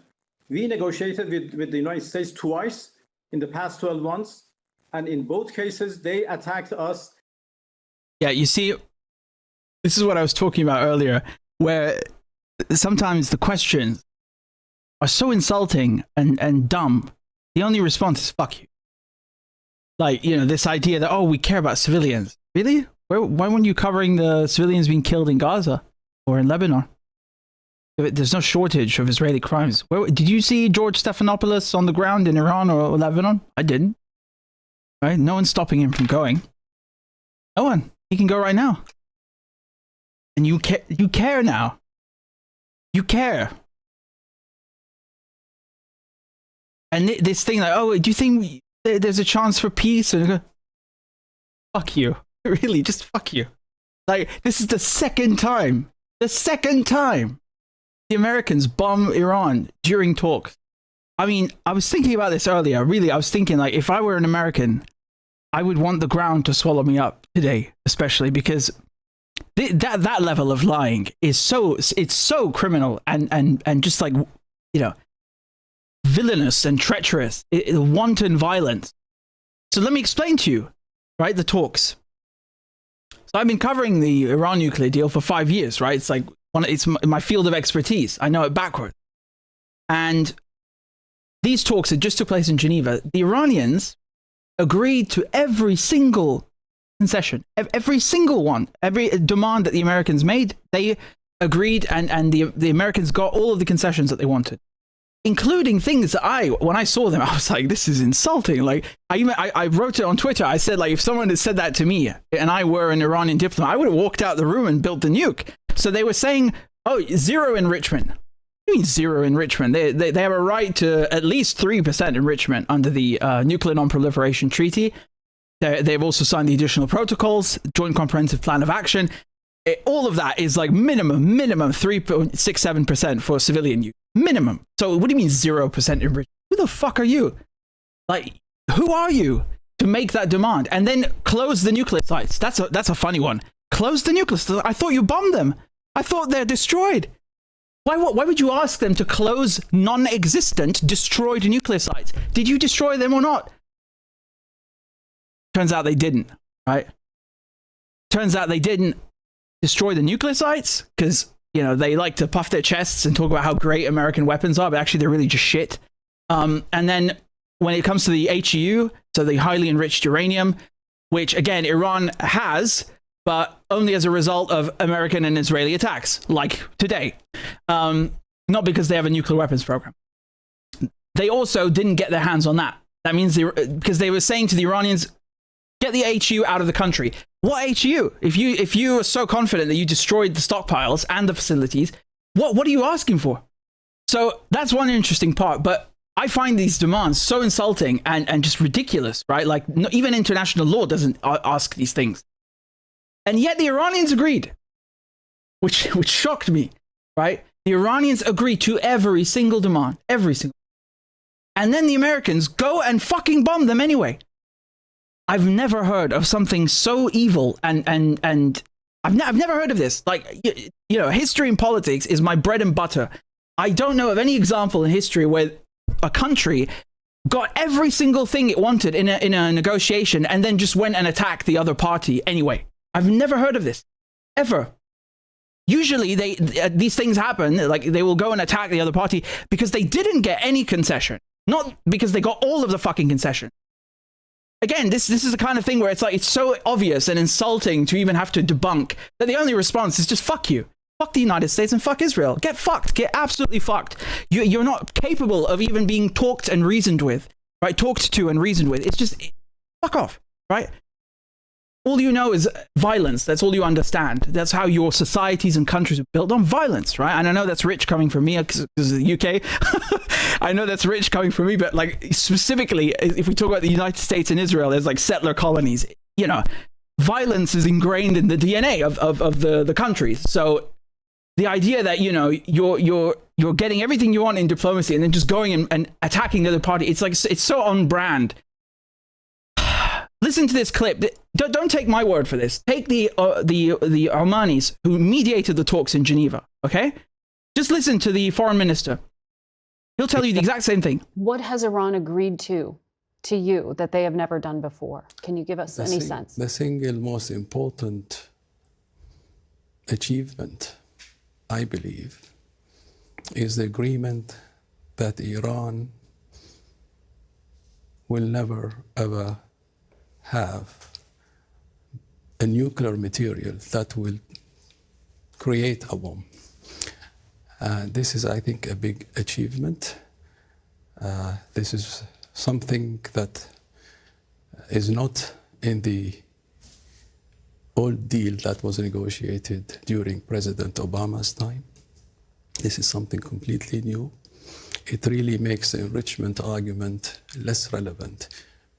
We negotiated with the United States twice in the past 12 months, and in both cases, they attacked us. Yeah, you see, this is what I was talking about earlier, where sometimes the questions are so insulting and dumb. The only response is fuck you. Like, this idea that, we care about civilians. Really? Why weren't you covering the civilians being killed in Gaza or in Lebanon? There's no shortage of Israeli crimes. Did you see George Stephanopoulos on the ground in Iran or Lebanon? I didn't. Right? No one's stopping him from going. No one. He can go right now. And you care now. You care. And this thing like, do you think there's a chance for peace? And fuck you. Really, just fuck you. Like, this is the second time the Americans bomb Iran during talks. I mean, I was thinking about this earlier. Really, I was thinking, like, if I were an American, I would want the ground to swallow me up today, especially because that level of lying is so criminal and just like, you know, villainous and treacherous, wanton violence. So let me explain to you, right, the talks. So I've been covering the Iran nuclear deal for 5 years, right? It's like it's my field of expertise. I know it backwards. And these talks that just took place in Geneva, the Iranians agreed to every single concession, every single one, every demand that the Americans made. They agreed, and the Americans got all of the concessions that they wanted, including things that when I saw them, I was like, this is insulting. Like, I wrote it on Twitter. I said, like, if someone had said that to me and I were an Iranian diplomat, I would have walked out the room and built the nuke. So they were saying, oh, zero enrichment. What do you mean zero enrichment? They have a right to at least 3% enrichment under the Nuclear Non-Proliferation Treaty. They've also signed the additional protocols, Joint Comprehensive Plan of Action. All of that is like minimum 3.67% for civilian use. Minimum. So what do you mean 0% enrichment? Who the fuck are you? Like, who are you to make that demand? And then close the nuclear sites. That's a funny one. Close the nuclear sites. I thought you bombed them. I thought they're destroyed. Why would you ask them to close non-existent, destroyed nuclear sites? Did you destroy them or not? Turns out they didn't, right? Turns out they didn't destroy the nuclear sites because, you know, they like to puff their chests and talk about how great American weapons are, but actually they're really just shit. And then when it comes to the HEU, so the highly enriched uranium, which again, Iran has, but only as a result of American and Israeli attacks, like today. Not because they have a nuclear weapons program. They also didn't get their hands on that. That means because they were saying to the Iranians, get the HEU out of the country. What HEU? If you are so confident that you destroyed the stockpiles and the facilities, what are you asking for? So that's one interesting part. But I find these demands so insulting and just ridiculous, right? Like even international law doesn't ask these things. And yet the Iranians agreed, which shocked me, right? The Iranians agreed to every single demand, every single. And then the Americans go and fucking bomb them anyway. I've never heard of something so evil, and I've never heard of this. Like, you know, history and politics is my bread and butter. I don't know of any example in history where a country got every single thing it wanted in a negotiation and then just went and attacked the other party anyway. I've never heard of this, ever. Usually these things happen, like they will go and attack the other party because they didn't get any concession, not because they got all of the fucking concession. Again, this is the kind of thing where it's like, it's so obvious and insulting to even have to debunk that the only response is just fuck you. Fuck the United States and fuck Israel. Get fucked. Get absolutely fucked. You're not capable of even being talked and reasoned with, right? Talked to and reasoned with. It's just, fuck off, right? All you know is violence. That's all you understand. That's how your societies and countries are built, on violence, right? And I know that's rich coming from me because of the UK. I know that's rich coming from me, but like specifically, if we talk about the United States and Israel, there's like settler colonies. You know, violence is ingrained in the DNA of the countries. So the idea that, you know, you're getting everything you want in diplomacy and then just going and attacking the other party, it's like, it's so on brand. Listen to this clip. Don't take my word for this. Take the Omanis who mediated the talks in Geneva, okay? Just listen to the foreign minister. He'll tell you the exact same thing. What has Iran agreed to you that they have never done before? Can you give us any sense? The single most important achievement, I believe, is the agreement that Iran will never, ever have a nuclear material that will create a bomb. This is, I think, a big achievement. This is something that is not in the old deal that was negotiated during President Obama's time. This is something completely new. It really makes the enrichment argument less relevant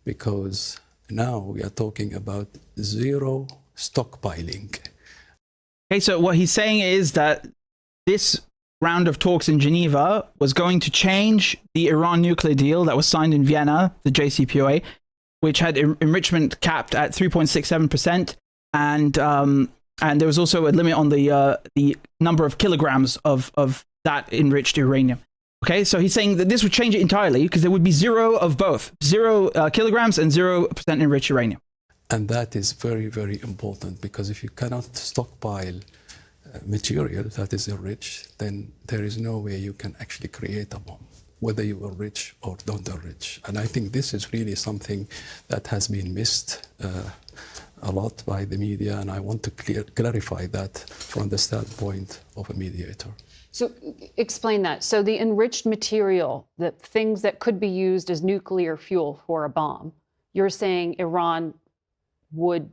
because now we are talking about zero stockpiling. Okay, so what he's saying is that this round of talks in Geneva was going to change the Iran nuclear deal that was signed in Vienna, the JCPOA, which had enrichment capped at 3.67%, and there was also a limit on the number of kilograms of that enriched uranium. Okay, so he's saying that this would change it entirely because there would be zero of both, 0 kilograms and 0% enriched uranium. And that is very, very important, because if you cannot stockpile material that is enriched, then there is no way you can actually create a bomb, whether you enrich or don't enrich. And I think this is really something that has been missed a lot by the media, and I want to clarify that from the standpoint of a mediator. So explain that. So the enriched material, the things that could be used as nuclear fuel for a bomb, you're saying Iran would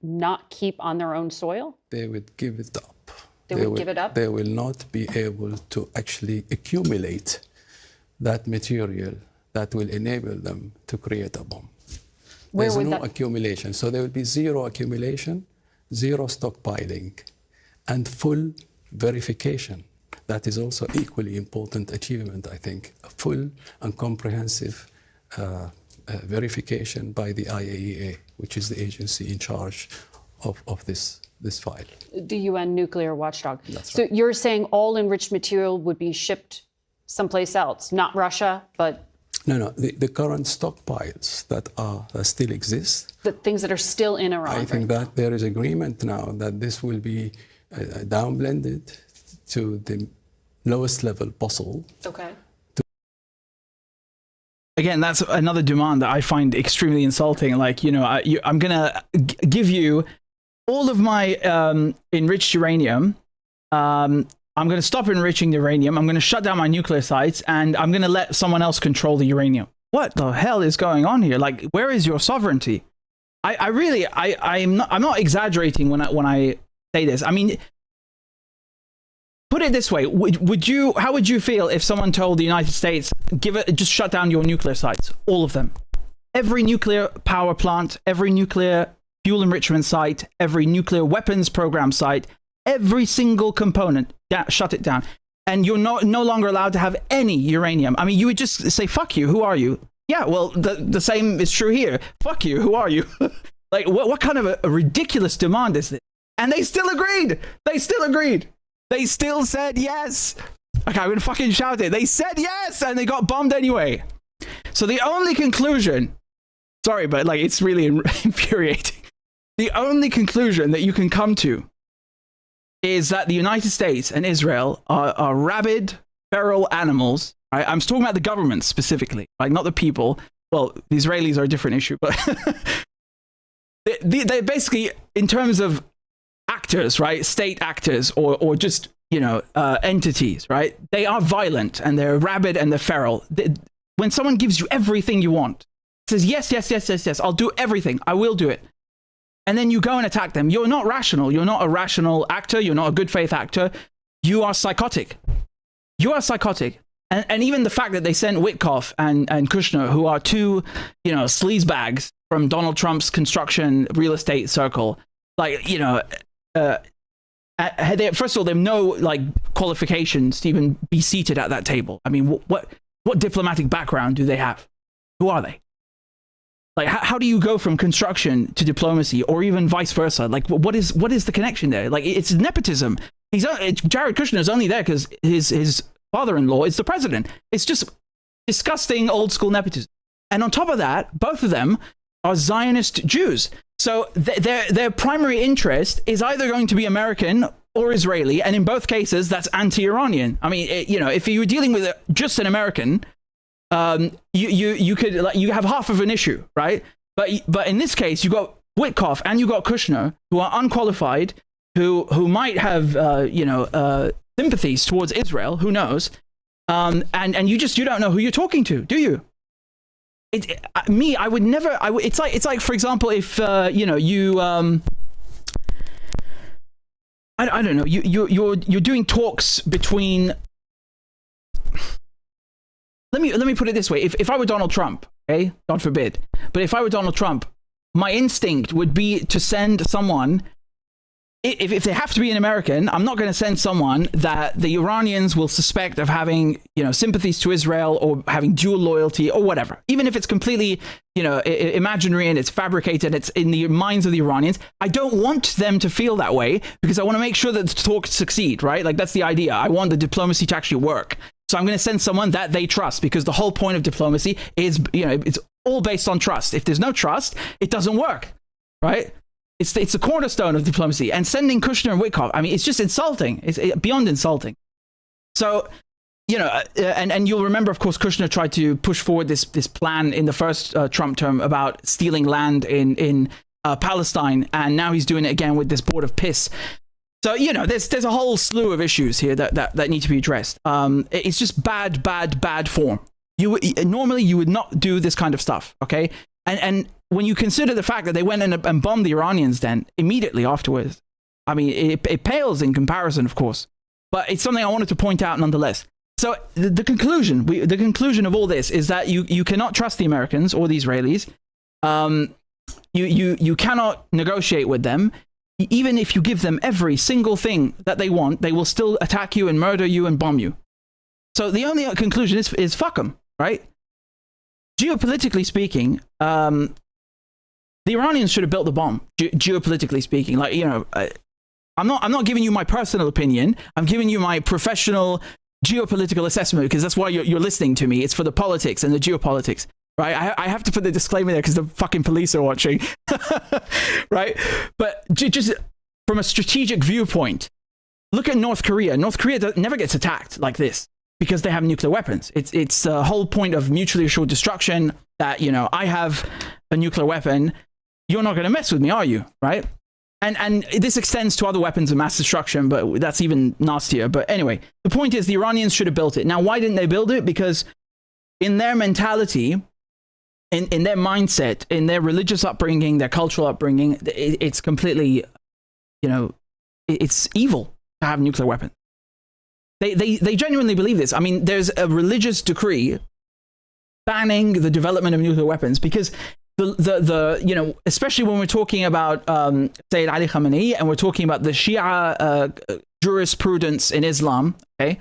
not keep on their own soil? They would give it up. They would give it up? They will not be able to actually accumulate that material that will enable them to create a bomb. There's no accumulation. So there will be zero accumulation, zero stockpiling, and full verification. That is also equally important achievement, I think, a full and comprehensive verification by the IAEA, which is the agency in charge of this file. The UN nuclear watchdog. That's right. So you're saying all enriched material would be shipped someplace else, not Russia, but... No, the current stockpiles that still exist. The things that are still in Iran. I think that there is agreement now that this will be downblended to the lowest level possible. Okay. Again, that's another demand that I find extremely insulting. Like, I'm going to give you all of my enriched uranium. I'm going to stop enriching the uranium. I'm going to shut down my nuclear sites, and I'm going to let someone else control the uranium. What the hell is going on here? Like, where is your sovereignty? I'm not exaggerating when I say this. I mean, put it this way: how would you feel if someone told the United States, just shut down your nuclear sites, all of them, every nuclear power plant, every nuclear fuel enrichment site, every nuclear weapons program site, every single component, shut it down, and you're no longer allowed to have any uranium? I mean, you would just say, "Fuck you, who are you?" Yeah, well, the same is true here. Fuck you, who are you? Like, what kind of a ridiculous demand is this? And they still agreed. They still said yes. Okay, I'm gonna fucking shout it. They said yes, and they got bombed anyway. So the only conclusion, sorry, but like, it's really infuriating. The only conclusion that you can come to is that the United States and Israel are rabid, feral animals. Right? I'm talking about the government specifically, like not the people. Well, the Israelis are a different issue, but they basically, in terms of actors, right, state actors, or just entities, right? They are violent and they're rabid and they're feral. When someone gives you everything you want, says yes, I'll do everything, I will do it, and then you go and attack them, you're not rational. You're not a rational actor. You're not a good faith actor. You are psychotic. And even the fact that they sent Witkoff and Kushner, who are two, sleazebags from Donald Trump's construction real estate circle, like, first of all, they have no qualifications to even be seated at that table. I mean, what diplomatic background do they have? Who are they? Like, how do you go from construction to diplomacy, or even vice versa? Like, what is the connection there? Like, it's nepotism. Jared Kushner is only there because his father-in-law is the president. It's just disgusting old school nepotism. And on top of that, both of them are Zionist Jews. So their primary interest is either going to be American or Israeli, and in both cases, that's anti-Iranian. I mean, if you were dealing with just an American, you could you have half of an issue, right? But in this case, you got Witkoff and you got Kushner, who are unqualified, who might have sympathies towards Israel. Who knows? And you don't know who you're talking to, do you? I would never. It's like, for example, if I don't know, you're doing talks between. Let me put it this way: if I were Donald Trump, okay, God forbid, but if I were Donald Trump, my instinct would be to send someone if they have to be an American, I'm not going to send someone that the Iranians will suspect of having, sympathies to Israel or having dual loyalty or whatever. Even if it's completely, imaginary and it's fabricated, it's in the minds of the Iranians. I don't want them to feel that way because I want to make sure that the talks succeed, right? Like, that's the idea. I want the diplomacy to actually work. So I'm going to send someone that they trust, because the whole point of diplomacy is, it's all based on trust. If there's no trust, it doesn't work, right? It's the cornerstone of diplomacy. And sending Kushner and Witkoff, I mean, it's just insulting. It's beyond insulting. So, and you'll remember, of course, Kushner tried to push forward this plan in the first Trump term about stealing land in Palestine, and now he's doing it again with this board of piss. So, there's a whole slew of issues here that need to be addressed. It's just bad form. Normally you would not do this kind of stuff, okay? And when you consider the fact that they went in and bombed the Iranians then immediately afterwards, I mean, it pales in comparison, of course, but it's something I wanted to point out nonetheless. So the conclusion of all this is that you cannot trust the Americans or the Israelis. You cannot negotiate with them. Even if you give them every single thing that they want, they will still attack you and murder you and bomb you. So the only conclusion is fuck them, right? Geopolitically speaking, the Iranians should have built the bomb. Geopolitically speaking, like, I'm not giving you my personal opinion. I'm giving you my professional geopolitical assessment, because that's why you're listening to me. It's for the politics and the geopolitics, right? I have to put the disclaimer there because the fucking police are watching, right? But just from a strategic viewpoint, look at North Korea. North Korea never gets attacked like this because they have nuclear weapons. It's the whole point of mutually assured destruction that, I have a nuclear weapon. You're not going to mess with me, are you? Right? And this extends to other weapons of mass destruction, but that's even nastier. But anyway, the point is the Iranians should have built it. Now, why didn't they build it? Because in their mentality, in their mindset, in their religious upbringing, their cultural upbringing, it's completely, it's evil to have nuclear weapons. They genuinely believe this. I mean, there's a religious decree banning the development of nuclear weapons because the especially when we're talking about Sayyid Ali Khamenei and we're talking about the Shia jurisprudence in Islam, okay?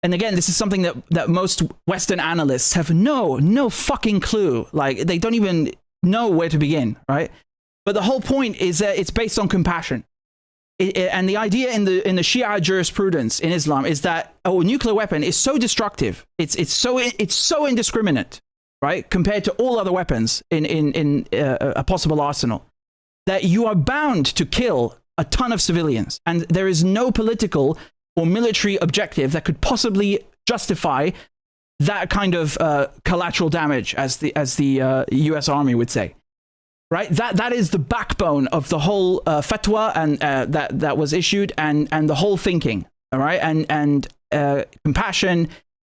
And again, this is something that most Western analysts have no fucking clue. Like, they don't even know where to begin, right? But the whole point is that it's based on compassion. And the idea in the Shia jurisprudence in Islam is that a nuclear weapon is so destructive, it's so indiscriminate, right, compared to all other weapons in a possible arsenal, that you are bound to kill a ton of civilians, and there is no political or military objective that could possibly justify that kind of collateral damage, as the U.S. Army would say. Right, that is the backbone of the whole fatwa and that was issued, and the whole thinking. All right, and compassion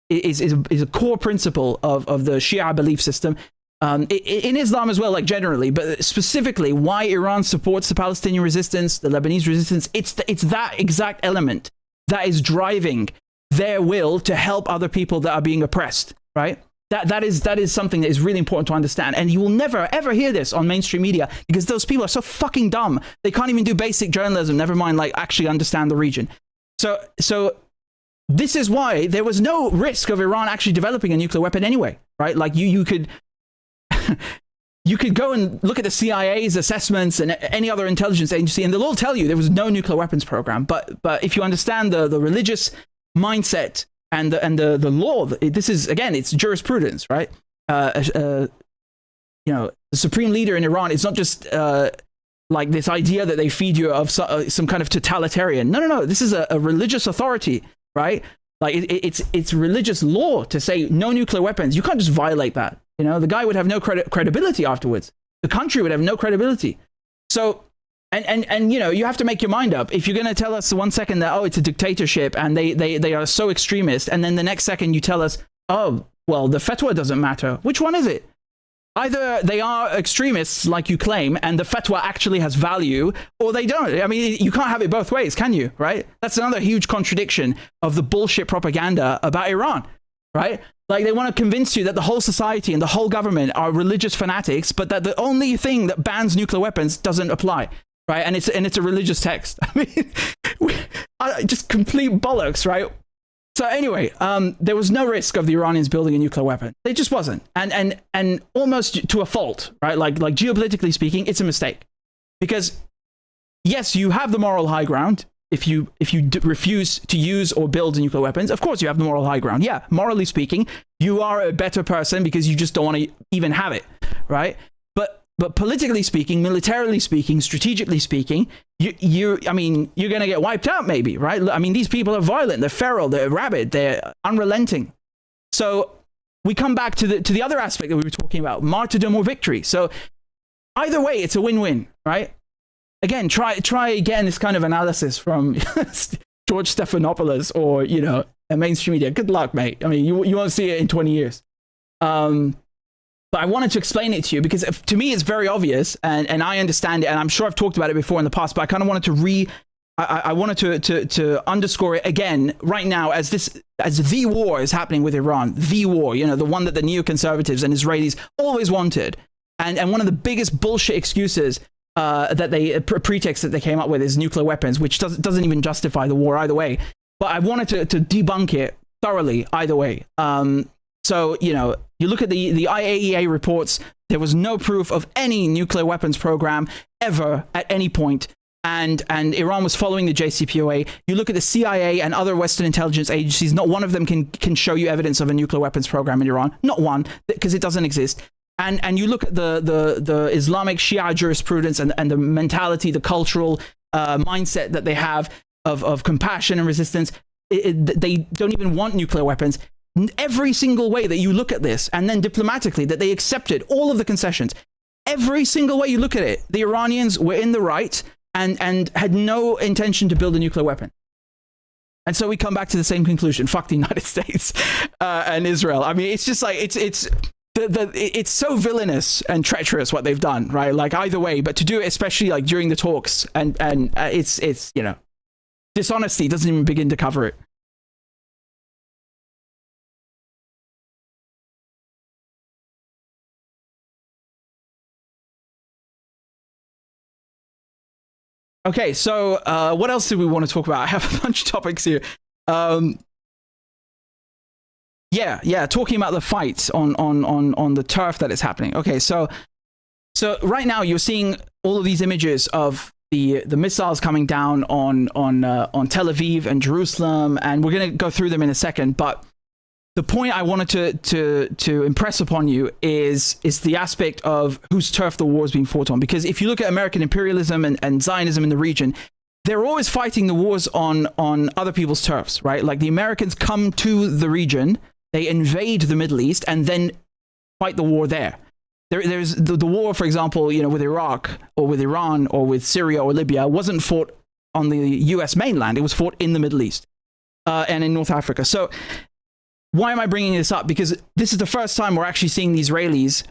is a core principle of the Shia belief system in Islam as well, like generally, but specifically why Iran supports the Palestinian resistance, the Lebanese resistance. It's that exact element that is driving their will to help other people that are being oppressed. Right. That is something that is really important to understand, and you will never ever hear this on mainstream media because those people are so fucking dumb. They can't even do basic journalism, never mind like actually understand the region. So this is why there was no risk of Iran actually developing a nuclear weapon anyway, right? Like you could you could go and look at the CIA's assessments and any other intelligence agency, and they'll all tell you there was no nuclear weapons program. But if you understand the religious mindset and the law, this is, again, it's jurisprudence, right? The supreme leader in Iran, it's not just like this idea that they feed you of some kind of totalitarian. No. This is a religious authority, right? Like it's religious law to say no nuclear weapons. You can't just violate that. The guy would have no credibility afterwards. The country would have no credibility. So. And you have to make your mind up. If you're going to tell us 1 second that, it's a dictatorship and they are so extremist, and then the next second you tell us, the fatwa doesn't matter. Which one is it? Either they are extremists like you claim and the fatwa actually has value, or they don't. I mean, you can't have it both ways, can you? Right? That's another huge contradiction of the bullshit propaganda about Iran, right? Like, they want to convince you that the whole society and the whole government are religious fanatics, but that the only thing that bans nuclear weapons doesn't apply. right? And it's a religious text. I mean, just complete bollocks, right? So anyway, there was no risk of the Iranians building a nuclear weapon. There just wasn't, and almost to a fault, right? Like geopolitically speaking, it's a mistake, because yes, you have the moral high ground. If you refuse to use or build nuclear weapons, of course you have the moral high ground. Yeah, morally speaking, you are a better person because you just don't want to even have it, right? But politically speaking, militarily speaking, strategically speaking, you're going to get wiped out maybe, right? I mean, these people are violent, they're feral, they're rabid, they're unrelenting. So we come back to the other aspect that we were talking about, martyrdom or victory. So either way, it's a win-win, right? Again, try again this kind of analysis from George Stephanopoulos or, a mainstream media. Good luck, mate. I mean, you won't see it in 20 years. But I wanted to explain it to you because to me it's very obvious, and I understand it, and I'm sure I've talked about it before in the past, but I kind of wanted to I wanted to underscore it again right now as the war is happening with Iran, the war, the one that the neoconservatives and Israelis always wanted, and one of the biggest bullshit excuses that pretext that they came up with is nuclear weapons, which doesn't even justify the war either way. But I wanted to debunk it thoroughly either way. So, you look at the IAEA reports, there was no proof of any nuclear weapons program ever at any point. And Iran was following the JCPOA. You look at the CIA and other Western intelligence agencies, not one of them can show you evidence of a nuclear weapons program in Iran. Not one, because it doesn't exist. And you look at the Islamic Shia jurisprudence and the mentality, the cultural mindset that they have of compassion and resistance. They don't even want nuclear weapons. Every single way that you look at this, and then diplomatically that they accepted all of the concessions, every single way you look at it, the Iranians were in the right and had no intention to build a nuclear weapon. And so we come back to the same conclusion: fuck the United States and Israel. I mean, it's just like it's so villainous and treacherous what they've done, right? Like either way, but to do it especially like during the talks and it's dishonesty doesn't even begin to cover it. Okay, so what else do we want to talk about? I have a bunch of topics here. Talking about the fights on the turf that is happening. Okay, so right now you're seeing all of these images of the missiles coming down on Tel Aviv and Jerusalem, and we're going to go through them in a second. But the point I wanted to impress upon you is the aspect of whose turf the war is being fought on. Because if you look at American imperialism and Zionism in the region, they're always fighting the wars on other people's turfs, right? Like the Americans come to the region, they invade the Middle East, and then fight the war there. There's the war, for example, with Iraq or with Iran or with Syria or Libya wasn't fought on the US mainland. It was fought in the Middle East and in North Africa. So why am I bringing this up? Because this is the first time we're actually seeing the Israelis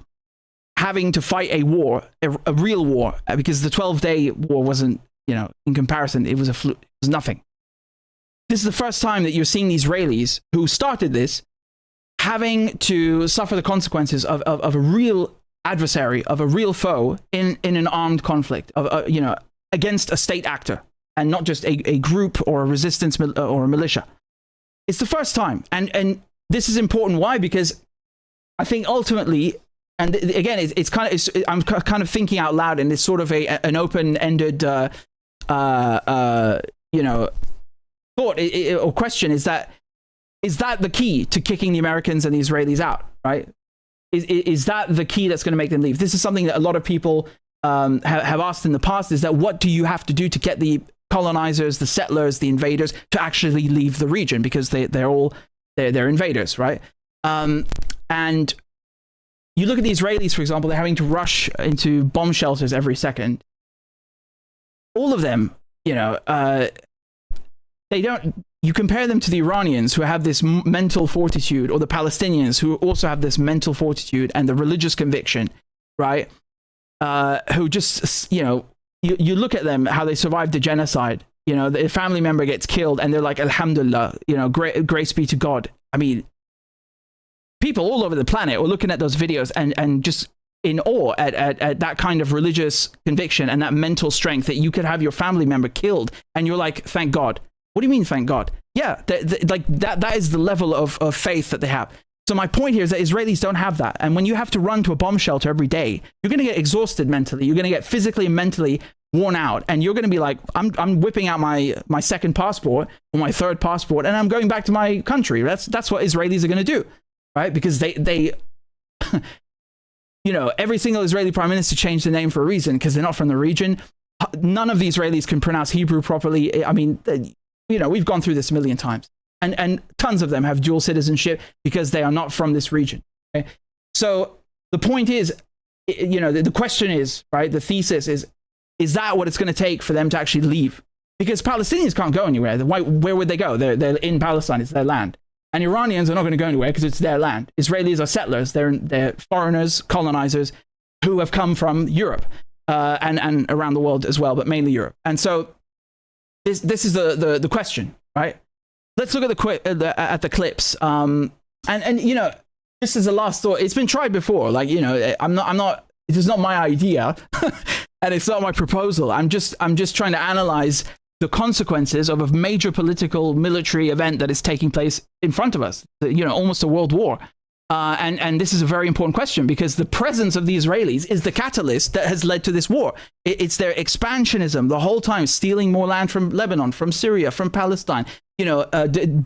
having to fight a war, a real war, because the 12-day war wasn't, in comparison, it was it was nothing. This is the first time that you're seeing the Israelis who started this having to suffer the consequences of a real adversary, of a real foe in an armed conflict, against a state actor and not just a group or a resistance or a militia. It's the first time. And this is important. Why? Because I think ultimately, and again, I'm kind of thinking out loud, and it's sort of an open-ended, thought or question: is that the key to kicking the Americans and the Israelis out? Right? Is that the key that's going to make them leave? This is something that a lot of people have asked in the past: is that what do you have to do to get the colonizers, the settlers, the invaders to actually leave the region, because they're invaders, right? And you look at the Israelis, for example, they're having to rush into bomb shelters every second. All of them, they don't. You compare them to the Iranians, who have this mental fortitude, or the Palestinians, who also have this mental fortitude and the religious conviction, right? Who just, you look at them, how they survived the genocide. The family member gets killed, and they're like, Alhamdulillah, grace be to God. I mean, people all over the planet were looking at those videos and just in awe at that kind of religious conviction and that mental strength that you could have your family member killed and you're like, thank God. What do you mean, thank God? Yeah, like that is the level of faith that they have. So my point here is that Israelis don't have that. And when you have to run to a bomb shelter every day, you're going to get exhausted mentally. You're going to get physically and mentally worn out. And you're going to be like, I'm whipping out my second passport or my third passport and I'm going back to my country. That's what Israelis are going to do, right? Because they you know, every single Israeli prime minister changed the name for a reason because they're not from the region. None of the Israelis can pronounce Hebrew properly. I mean, you know, we've gone through this a million times. And tons of them have dual citizenship because they are not from this region. Okay? So the point is, you know, the question is, right, the thesis is that what it's going to take for them to actually leave? Because Palestinians can't go anywhere. Where would they go? They're in Palestine. It's their land. And Iranians are not going to go anywhere because it's their land. Israelis are settlers. They're foreigners, colonizers who have come from Europe and around the world as well, but mainly Europe. And so this is the question, right? Let's look at the clips. And you know, just as a last thought, it's been tried before. Like, you know, I'm not. It is not my idea, and it's not my proposal. I'm just trying to analyze the consequences of a major political military event that is taking place in front of us. You know, almost a world war. And this is a very important question because the presence of the Israelis is the catalyst that has led to this war. It's their expansionism the whole time, stealing more land from Lebanon, from Syria, from Palestine, you know,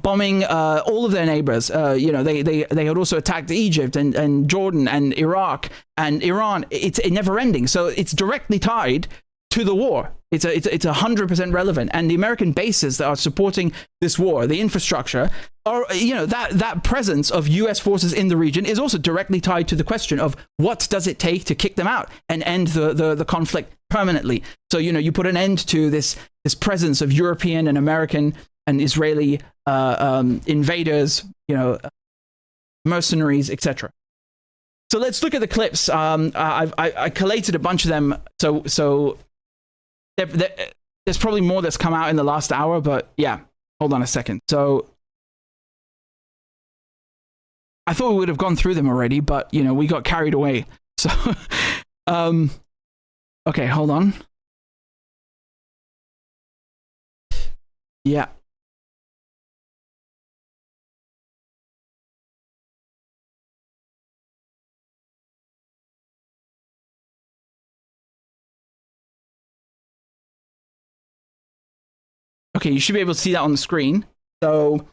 bombing all of their neighbors. You know, they had also attacked Egypt and Jordan and Iraq and Iran. It's never ending. So it's directly tied to the war. It's 100% relevant. And the American bases that are supporting this war, the infrastructure, are, you know, that presence of US forces in the region is also directly tied to the question of what does it take to kick them out and end the conflict permanently. So, you know, you put an end to this presence of European and American and Israeli invaders, you know, mercenaries, etc. So let's look at the clips. I collated a bunch of them. So there's probably more that's come out in the last hour, but yeah, hold on a second. So I thought we would have gone through them already, but you know, we got carried away. So, okay, hold on. Yeah. Okay, you should be able to see that on the screen. So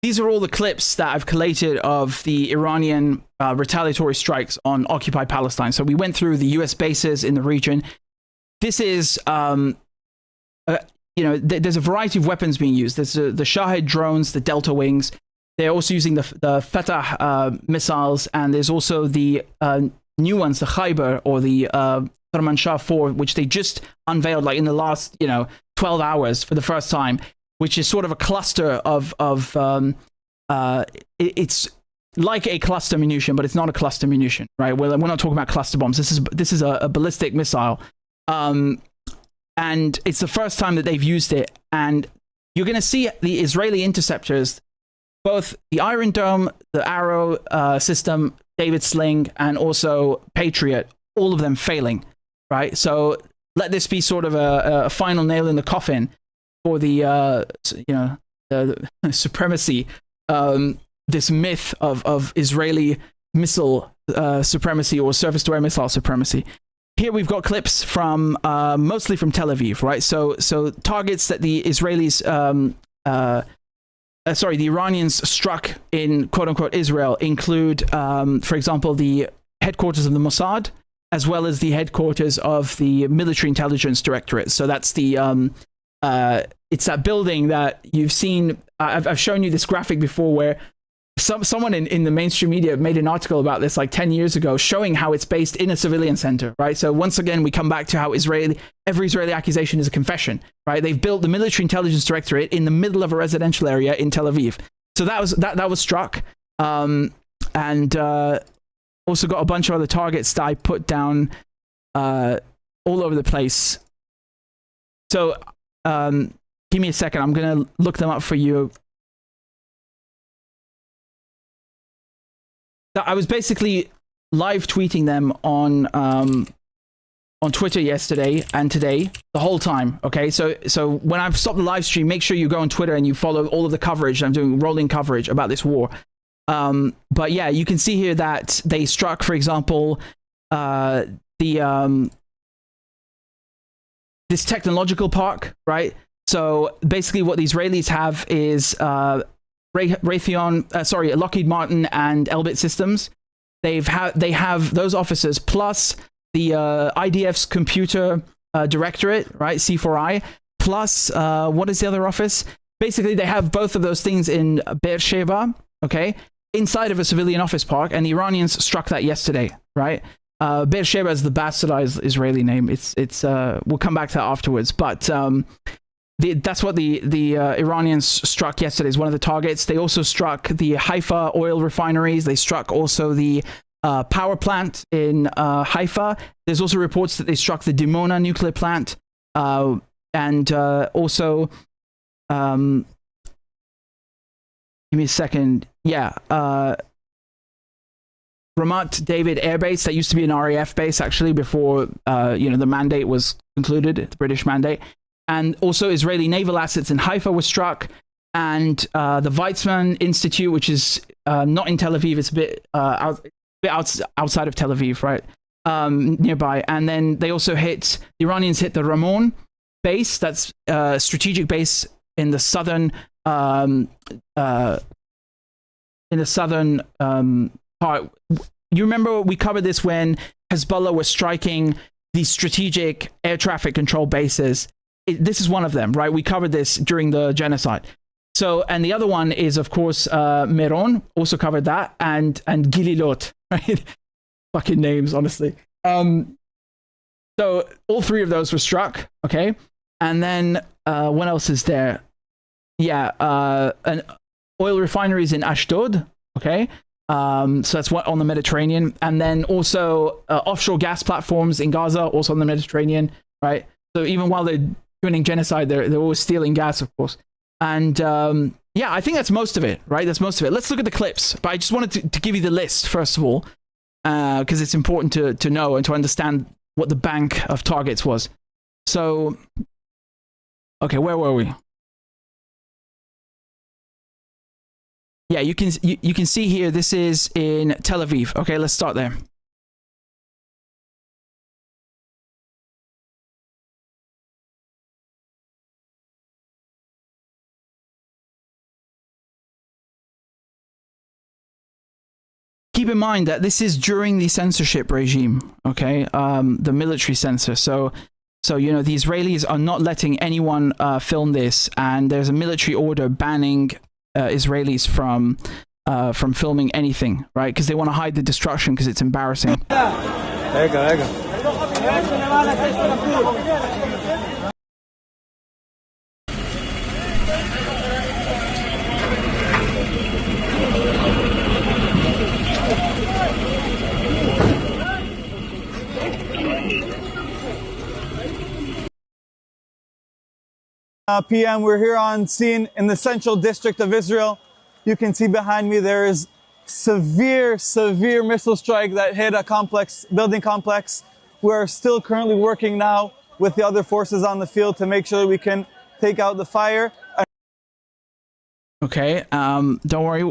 these are all the clips that I've collated of the Iranian retaliatory strikes on occupied Palestine. So we went through the US bases in the region. This is, you know, there's a variety of weapons being used. There's the Shahed drones, the Delta Wings. They're also using the Fatah missiles, and there's also the new ones, the Khyber or the Kermanshah 4, which they just unveiled like in the last, you know, 12 hours for the first time, which is sort of a cluster of it's like a cluster munition, but it's not a cluster munition, right? We're not talking about cluster bombs. This is a ballistic missile, and it's the first time that they've used it. And you're going to see the Israeli interceptors, both the Iron Dome, the Arrow system, David Sling, and also Patriot, all of them failing, right? So let this be sort of a final nail in the coffin for the you know, the supremacy, this myth of Israeli missile supremacy or surface-to-air missile supremacy. Here we've got clips from mostly from Tel Aviv, right? So targets that the Israelis the Iranians struck in quote-unquote Israel include, for example, the headquarters of the Mossad, as well as the headquarters of the Military Intelligence Directorate. So that's the, it's that building that you've seen. I've shown you this graphic before where someone in the mainstream media made an article about this like 10 years ago, showing how it's based in a civilian center, right? So once again, we come back to how every Israeli accusation is a confession, right? They've built the Military Intelligence Directorate in the middle of a residential area in Tel Aviv. So that was struck. And also got a bunch of other targets that I put down all over the place. So Give me a second. I'm going to look them up for you. So I was basically live tweeting them on Twitter yesterday and today, the whole time. Okay, so when I've stopped the live stream, make sure you go on Twitter and you follow all of the coverage. I'm doing rolling coverage about this war. But yeah, you can see here that they struck, for example, this technological park, right? So basically what the Israelis have is Lockheed Martin and Elbit Systems. They have those officers plus the IDF's computer directorate, right? C4I, plus what is the other office? Basically, they have both of those things in Beersheba, okay, inside of a civilian office park, and the Iranians struck that yesterday, right? Beersheba is the bastardized Israeli name. It's we'll come back to that afterwards, but that's what the Iranians struck yesterday is one of the targets. They also struck the Haifa oil refineries. They struck also the power plant in Haifa. There's also reports that they struck the Dimona nuclear plant, and also give me a second. Yeah, Ramat David Air Base. That used to be an RAF base actually before the mandate was concluded, the British mandate. And also Israeli naval assets in Haifa were struck, and the Weizmann Institute, which is not in Tel Aviv, it's a bit outside of Tel Aviv, right, nearby. And then they also the Iranians hit the Ramon base, that's a strategic base in the southern part. You remember we covered this when Hezbollah was striking the strategic air traffic control bases. This is one of them, right? We covered this during the genocide. So, and the other one is, of course, Meron, also covered that, and Gililot, right? Fucking names, honestly. So all three of those were struck, okay? And then what else is there? Yeah, an oil refineries in Ashdod, okay? So that's what on the Mediterranean. And then also offshore gas platforms in Gaza, also on the Mediterranean, right? So even while they're doing genocide, they're always stealing gas, of course. And yeah, I think that's most of it, right? That's most of it. Let's look at the clips. But I just wanted to give you the list, first of all, because it's important to know and to understand what the bank of targets was. So, okay, where were we? Yeah, you can see here, this is in Tel Aviv. Okay, let's start there. Keep in mind that this is during the censorship regime, okay? The military censor. So the Israelis are not letting anyone film this, and there's a military order banning Israelis from filming anything, right? Because they want to hide the destruction because it's embarrassing. PM, we're here on scene in the central district of Israel. You can see behind me there is severe missile strike that hit a building complex. We're still currently working now with the other forces on the field to make sure we can take out the fire. Okay, don't worry.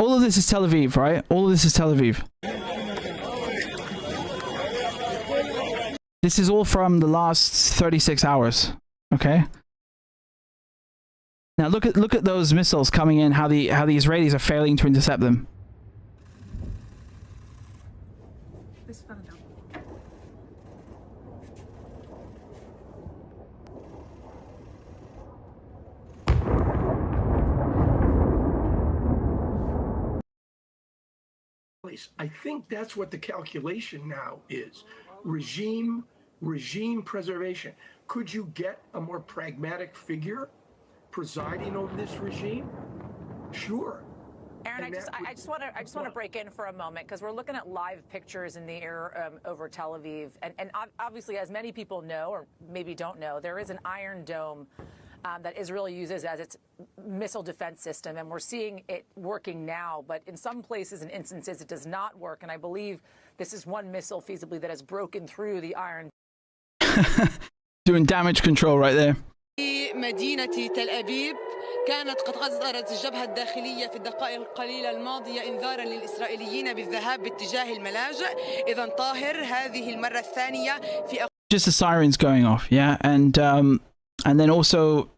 All of this is Tel Aviv, right? All of this is Tel Aviv. This is all from the last 36 hours, okay? Now look at those missiles coming in, how the Israelis are failing to intercept them. I think that's what the calculation now is. Regime preservation. Could you get a more pragmatic figure presiding over this regime? Sure. Aaron, I just want to break in for a moment because we're looking at live pictures in the air over Tel Aviv, and obviously, as many people know or maybe don't know, there is an Iron Dome that Israel uses as its missile defense system, and we're seeing it working now. But in some places and instances, it does not work, and I believe this is one missile feasibly that has broken through the Iron. Doing damage control right there. مدينة تل أبيب كانت قد أصدرت الجبهة الداخلية في الدقائق القليلة الماضية إنذارا للإسرائيليين بالذهاب باتجاه الملاجئ. إذا طاهر هذه المرة الثانية في just the sirens going off, yeah, and then also,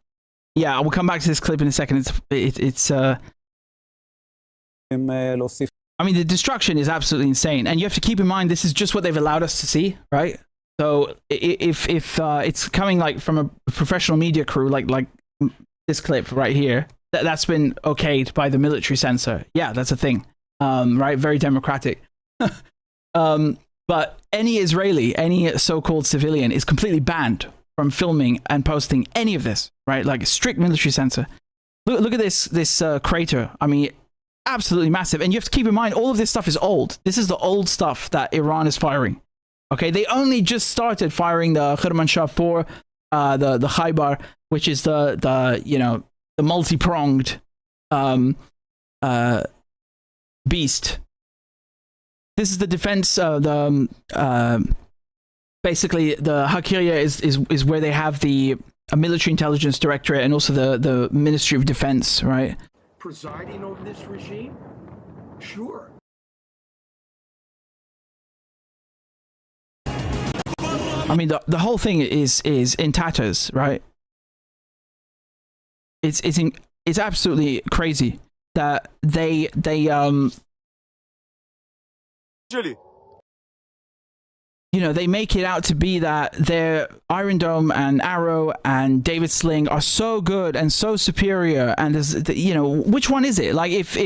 yeah, we'll come back to this clip in a second. I mean, the destruction is absolutely insane, and you have to keep in mind this is just what they've allowed us to see, right? So if it's coming like from a professional media crew, like this clip right here, that's been okayed by the military censor. Yeah, that's a thing, right? Very democratic. But any Israeli, any so-called civilian is completely banned from filming and posting any of this, right? Like a strict military censor. Look at this crater. I mean, absolutely massive. And you have to keep in mind, all of this stuff is old. This is the old stuff that Iran is firing. Okay, they only just started firing the Khirmanshah 4, the Khaybar, which is the you know, the multi-pronged beast. This is the defense. Basically, the Hakiria is where they have the military intelligence directorate and also the Ministry of Defense, right? Presiding over this regime? Sure. I mean, the whole thing is in tatters, right? It's absolutely crazy that they you know, they make it out to be that their Iron Dome and Arrow and David Sling are so good and so superior, and there's, you know, which one is it? Like, if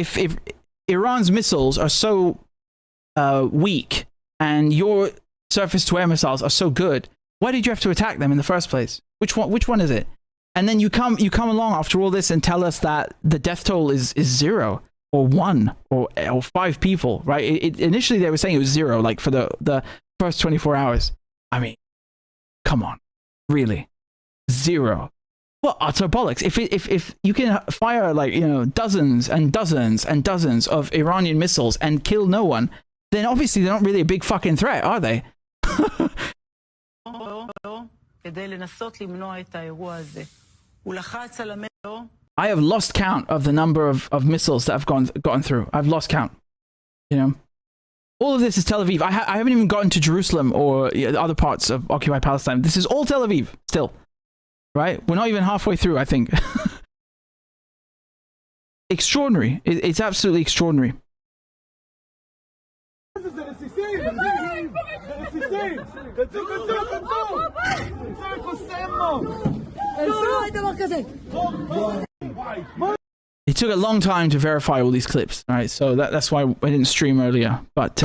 Iran's missiles are so weak and your surface-to-air missiles are so good, why did you have to attack them in the first place? Which one is it? And then you come along after all this and tell us that the death toll is 0 or 1 or 5 people, right? Initially they were saying it was 0, like for the first 24 hours. I mean, come on, really? 0? What utter bollocks! If you can fire, like, you know, dozens and dozens and dozens of Iranian missiles and kill no one, then obviously they're not really a big fucking threat, are they? I have lost count of the number of missiles that have gotten through. I've lost count. You know, all of this is Tel Aviv. I haven't even gotten to Jerusalem or other parts of occupied Palestine. This is all Tel Aviv still, right? We're not even halfway through, I think. Extraordinary. It's absolutely extraordinary. It took a long time to verify all these clips, right? So that's why I didn't stream earlier. But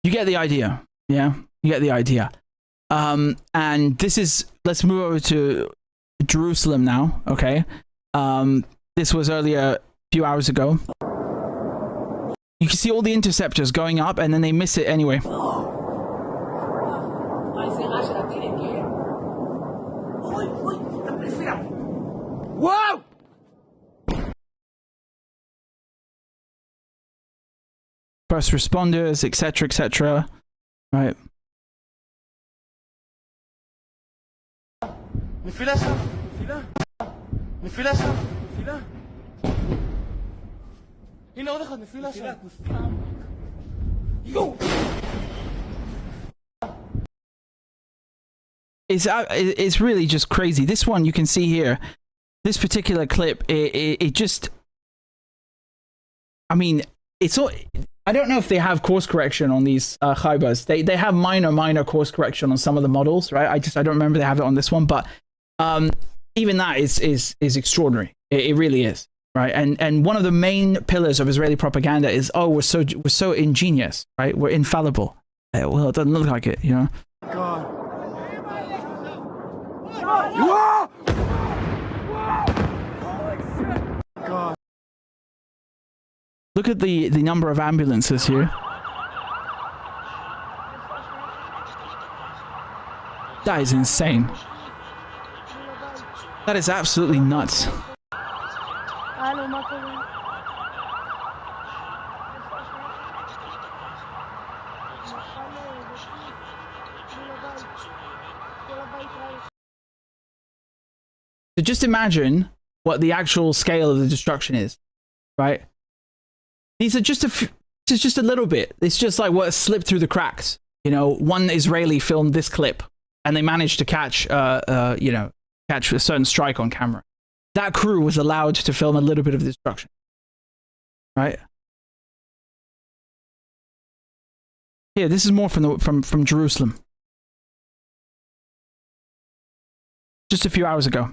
you get the idea, yeah? You get the idea. And this is, let's move over to Jerusalem now, okay? This was earlier, a few hours ago. You can see all the interceptors going up, and then they miss it anyway. Whoa! First responders, etc., etc. Right. It's really just crazy. This one you can see here, this particular clip, it just, I mean, it's all, I don't know if they have course correction on these Khaybars. They have minor course correction on some of the models, right? I don't remember they have it on this one, but even that is extraordinary. It really is, right? And one of the main pillars of Israeli propaganda is, oh, we're so ingenious, right? We're infallible. Well, it doesn't look like it, you know. God. God. Look at the number of ambulances here. That is insane. That is absolutely nuts. So just imagine what the actual scale of the destruction is, right? These are just it's just a little bit. It's just like what slipped through the cracks. You know, one Israeli filmed this clip, and they managed to catch a certain strike on camera. That crew was allowed to film a little bit of destruction, right? Here, this is more from Jerusalem, just a few hours ago.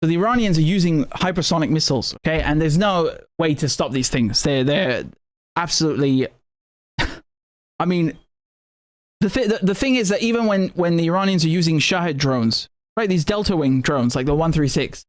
So the Iranians are using hypersonic missiles, okay? And there's no way to stop these things. They're absolutely... I mean, the thing is that even when the Iranians are using Shahed drones, right? These Delta Wing drones, like the 136,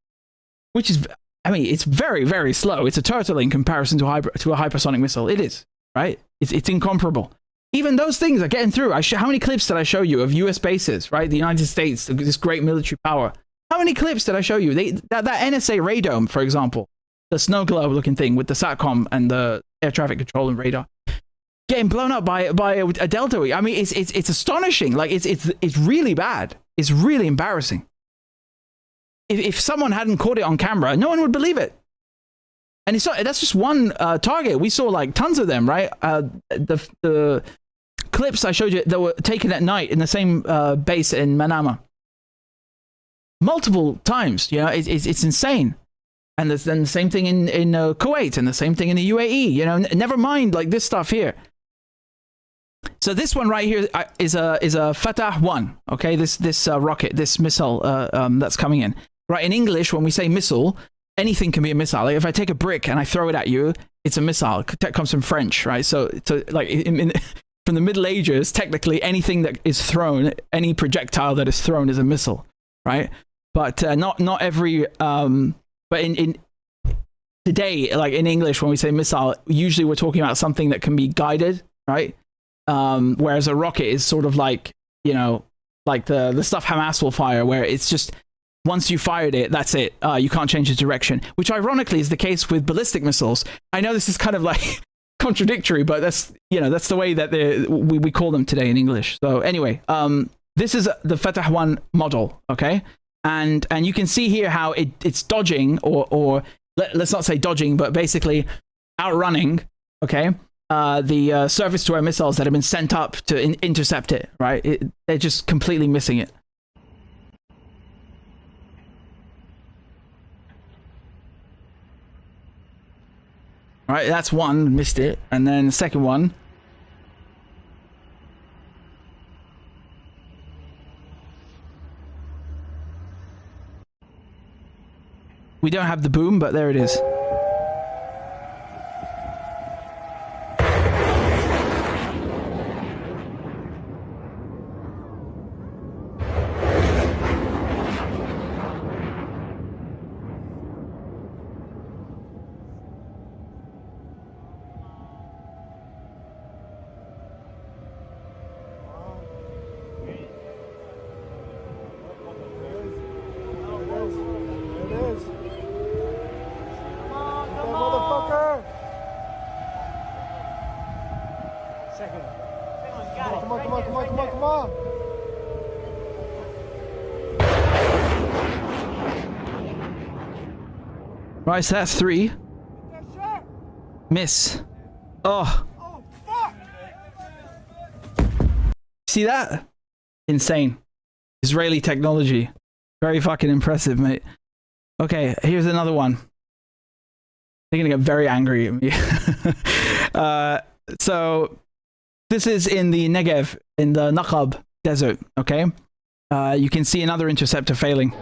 which is... I mean, it's very, very slow. It's a turtle in comparison to a hypersonic missile. It is, right? It's incomparable. Even those things are getting through. How many clips did I show you of US bases, right? The United States, this great military power. How many clips did I show you? That NSA radome, for example, the snow globe looking thing with the SATCOM and the air traffic control and radar, getting blown up by a Delta Wing. I mean, it's astonishing. Like it's really bad. It's really embarrassing. If someone hadn't caught it on camera, no one would believe it. And that's just one target. We saw like tons of them, right? The clips I showed you that were taken at night in the same base in Manama. Multiple times, you know, it's insane. And then the same thing in Kuwait, and the same thing in the UAE, you know, never mind like this stuff here. So this one right here is a Fatah 1, okay? This rocket, this missile that's coming in. Right, in English, when we say missile, anything can be a missile. Like if I take a brick and I throw it at you, it's a missile. That comes from French, right? So like from the Middle Ages, technically anything that is thrown, any projectile that is thrown is a missile, right? But not every. But in today, like in English, when we say missile, usually we're talking about something that can be guided, right? Whereas a rocket is sort of like, you know, like the stuff Hamas will fire, where it's just once you fired it, that's it. You can't change the direction, which ironically is the case with ballistic missiles. I know this is kind of like contradictory, but that's the way that we call them today in English. So anyway, this is the Fatah 1 model, okay? And you can see here how it's dodging, or let's not say dodging, but basically outrunning, okay, the surface-to-air missiles that have been sent up to intercept it, right? They're just completely missing it. All right, that's one, missed it. And then the second one. We don't have the boom, but there it is. Right, so that's 3. Miss. Oh. See that? Insane. Israeli technology. Very fucking impressive, mate. Okay, here's another one. They're gonna get very angry at me. So This is in the Negev, in the Naqab desert, okay? You can see another interceptor failing.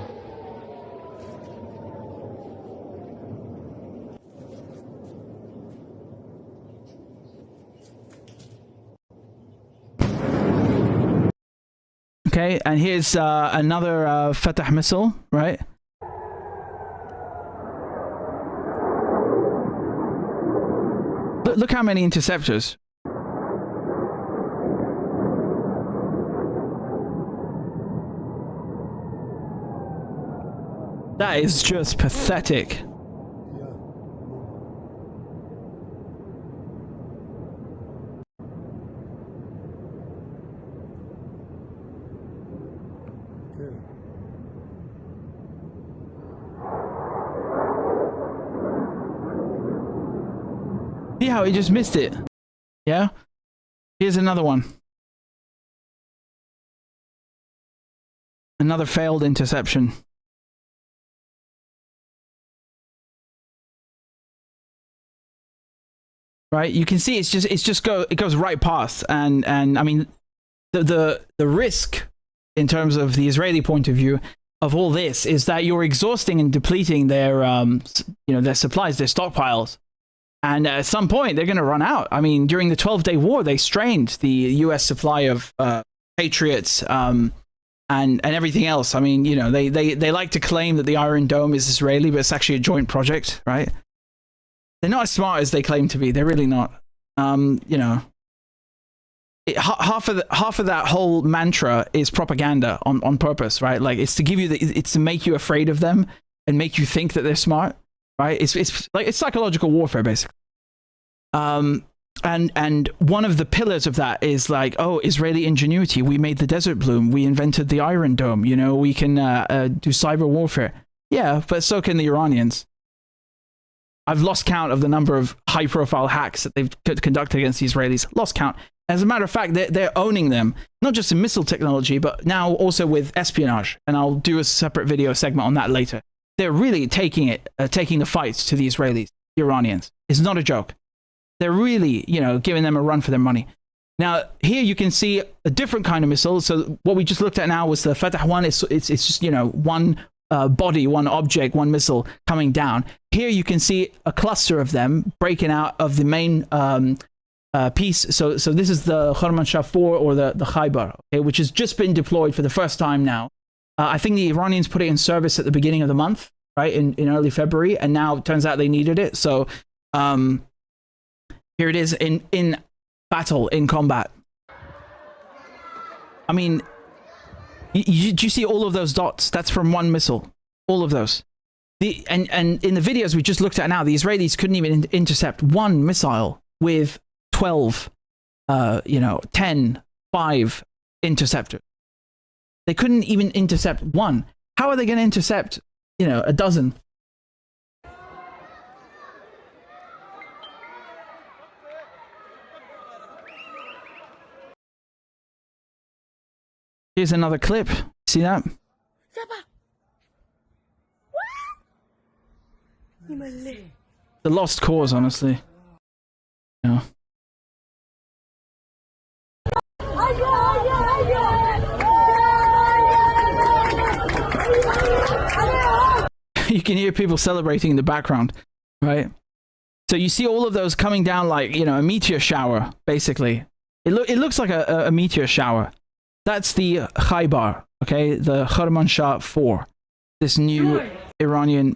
Okay, and here's another Fatah missile, right? Look how many interceptors. That is just pathetic. See how he just missed it? Yeah? Here's another one. Another failed interception. Right? You can see it goes right past, and I mean the risk in terms of the Israeli point of view of all this is that you're exhausting and depleting their their supplies, their stockpiles. And at some point, they're going to run out. I mean, during the 12-day war, they strained the U.S. supply of Patriots and everything else. I mean, they like to claim that the Iron Dome is Israeli, but it's actually a joint project, right? They're not as smart as they claim to be. They're really not. Half of that whole mantra is propaganda on purpose, right? Like it's to make you afraid of them and make you think that they're smart. Right, it's psychological warfare basically, and one of the pillars of that is like, oh, Israeli ingenuity. We made the desert bloom. We invented the Iron Dome. We can do cyber warfare. Yeah, but so can the Iranians. I've lost count of the number of high-profile hacks that they've conducted against the Israelis. Lost count. As a matter of fact, they're owning them, not just in missile technology, but now also with espionage. And I'll do a separate video segment on that later. They're really taking the fights to the Israelis, the Iranians. It's not a joke. They're really, giving them a run for their money. Now, here you can see a different kind of missile. So what we just looked at now was the Fatah one. It's just, one body, one object, one missile coming down. Here you can see a cluster of them breaking out of the main piece. So this is the Khormanshah 4 or the Khaybar, okay, which has just been deployed for the first time now. I think the Iranians put it in service at the beginning of the month, right, in early February, and now it turns out they needed it. So here it is in battle, in combat. I mean, do you see all of those dots? That's from one missile, all of those. And in the videos we just looked at now, the Israelis couldn't even intercept one missile with 12, 10, 5 interceptors. They couldn't even intercept one. How are they going to intercept, a dozen? Here's another clip. See that? The lost cause, honestly. You can hear people celebrating in the background, right? So you see all of those coming down like, a meteor shower, basically. It looks like a meteor shower. That's the Khaybar, okay? The Khormanshah 4, this new Iranian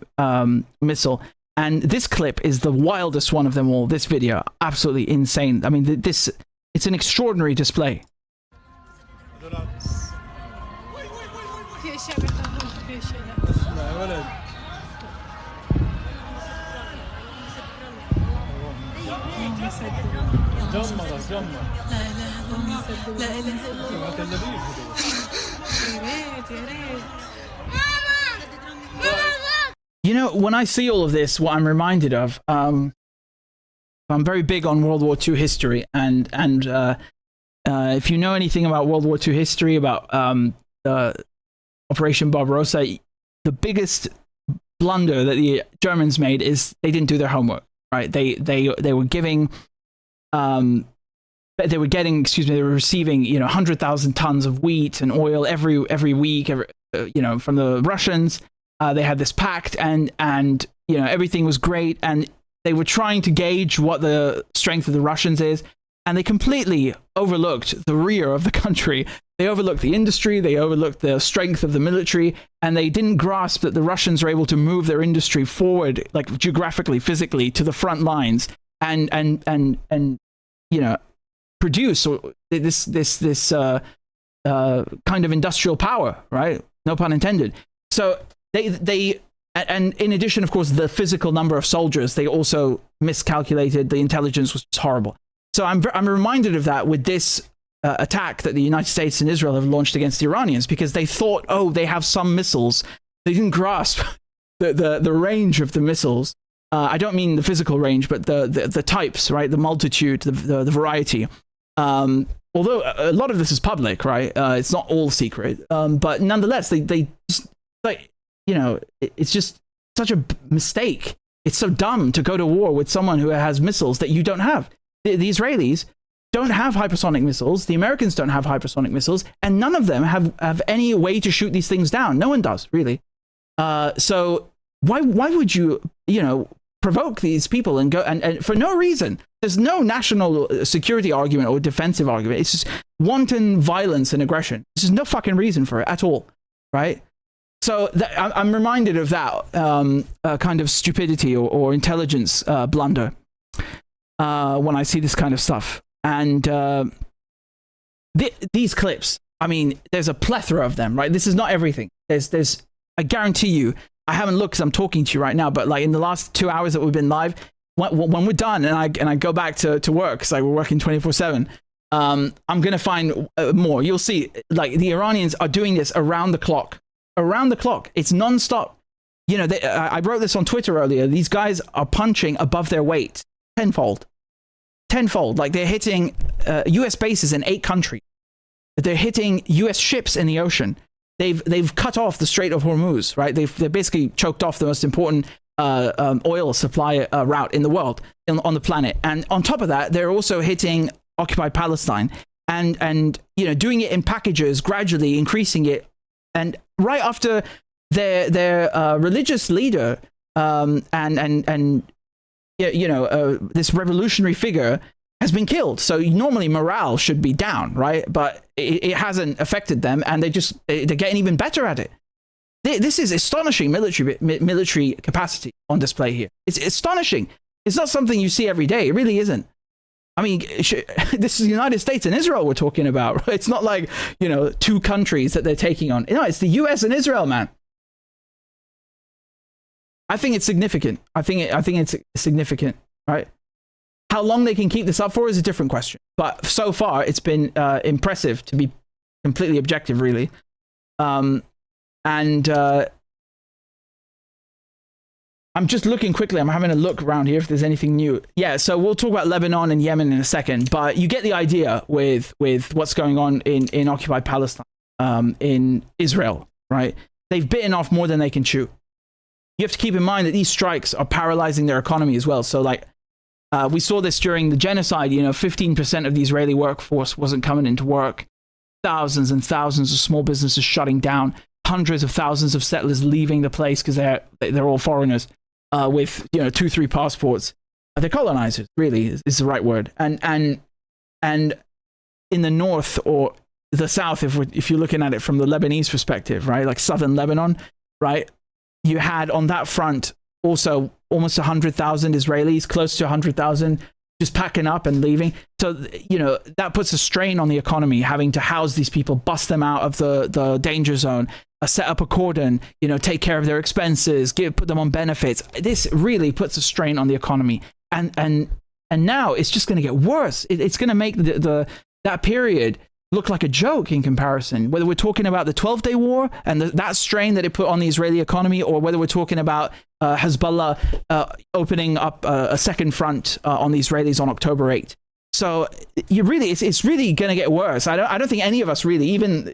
missile. And this clip is the wildest one of them all, this video. Absolutely insane. I mean, it's an extraordinary display. When I see all of this, what I'm reminded of, I'm very big on World War II history, and if you know anything about World War II history, about Operation Barbarossa, the biggest blunder that the Germans made is they didn't do their homework. Right? They were giving they were getting, excuse me, they were receiving, 100,000 tons of wheat and oil every week, from the Russians. They had this pact, and everything was great, and they were trying to gauge what the strength of the Russians is, and they completely overlooked the rear of the country. They overlooked the industry, they overlooked the strength of the military, and they didn't grasp that the Russians are able to move their industry forward, like geographically, physically, to the front lines, and produce this kind of industrial power, right? No pun intended. So they and in addition, of course, the physical number of soldiers, they also miscalculated. The intelligence was horrible. So I'm reminded of that with this attack that the United States and Israel have launched against the Iranians, because they thought, oh, they have some missiles. They didn't grasp the range of the missiles. I don't mean the physical range, but the types, right? The multitude, the variety. Although a lot of this is public, right? It's not all secret, but nonetheless, they just, it's just such a mistake. It's so dumb to go to war with someone who has missiles that you don't have. The Israelis don't have hypersonic missiles. The Americans don't have hypersonic missiles, and none of them have any way to shoot these things down. No one does, really. So why would you, provoke these people and go and for no reason? There's no national security argument or defensive argument. It's just wanton violence and aggression. There's no fucking reason for it at all, right? So I'm reminded of that kind of stupidity or intelligence blunder when I see this kind of stuff. And these clips, I mean, there's a plethora of them, right? This is not everything. There's I guarantee you, I haven't looked because I'm talking to you right now, but like in the last 2 hours that we've been live, when we're done and I go back to work, because like we're working 24/7, I'm gonna find more. You'll see, like the Iranians are doing this around the clock. It's non-stop. I wrote this on Twitter earlier. These guys are punching above their weight tenfold. Like they're hitting US bases in 8 countries. They're hitting US ships in the ocean. They've cut off the Strait of Hormuz, right? They've basically choked off the most important oil supply route in the world, on the planet. And on top of that, they're also hitting occupied Palestine and doing it in packages, gradually increasing it. And right after their religious leader this revolutionary figure has been killed. So normally morale should be down, right? But it hasn't affected them, and they're getting even better at it. This is astonishing military capacity on display here. It's astonishing. It's not something you see every day. It really isn't. I mean, this is the United States and Israel we're talking about. Right? It's not like, 2 countries that they're taking on. No, it's the US and Israel, man. I think it's significant. I think it's significant, right? How long they can keep this up for is a different question. But so far, it's been impressive, to be completely objective, really. I'm just looking quickly. I'm having a look around here if there's anything new. Yeah, so we'll talk about Lebanon and Yemen in a second. But you get the idea with what's going on in occupied Palestine, in Israel, right? They've bitten off more than they can chew. You have to keep in mind that these strikes are paralyzing their economy as well. So, like, we saw this during the genocide. 15% of the Israeli workforce wasn't coming into work. Thousands and thousands of small businesses shutting down. Hundreds of thousands of settlers leaving the place because they're all foreigners with 2-3 passports. They're colonizers, really, is the right word. And in the north or the south, if you're looking at it from the Lebanese perspective, right, like southern Lebanon, right, you had on that front also almost 100,000 Israelis, close to 100,000, just packing up and leaving. So, that puts a strain on the economy, having to house these people, bust them out of the danger zone, set up a cordon, take care of their expenses, put them on benefits. This really puts a strain on the economy. And now it's just going to get worse. It's going to make that period look like a joke in comparison, whether we're talking about the 12-day war and that strain that it put on the Israeli economy, or whether we're talking about Hezbollah opening up a second front on the Israelis on October 8th. So it's really going to get worse. I don't think any of us really, even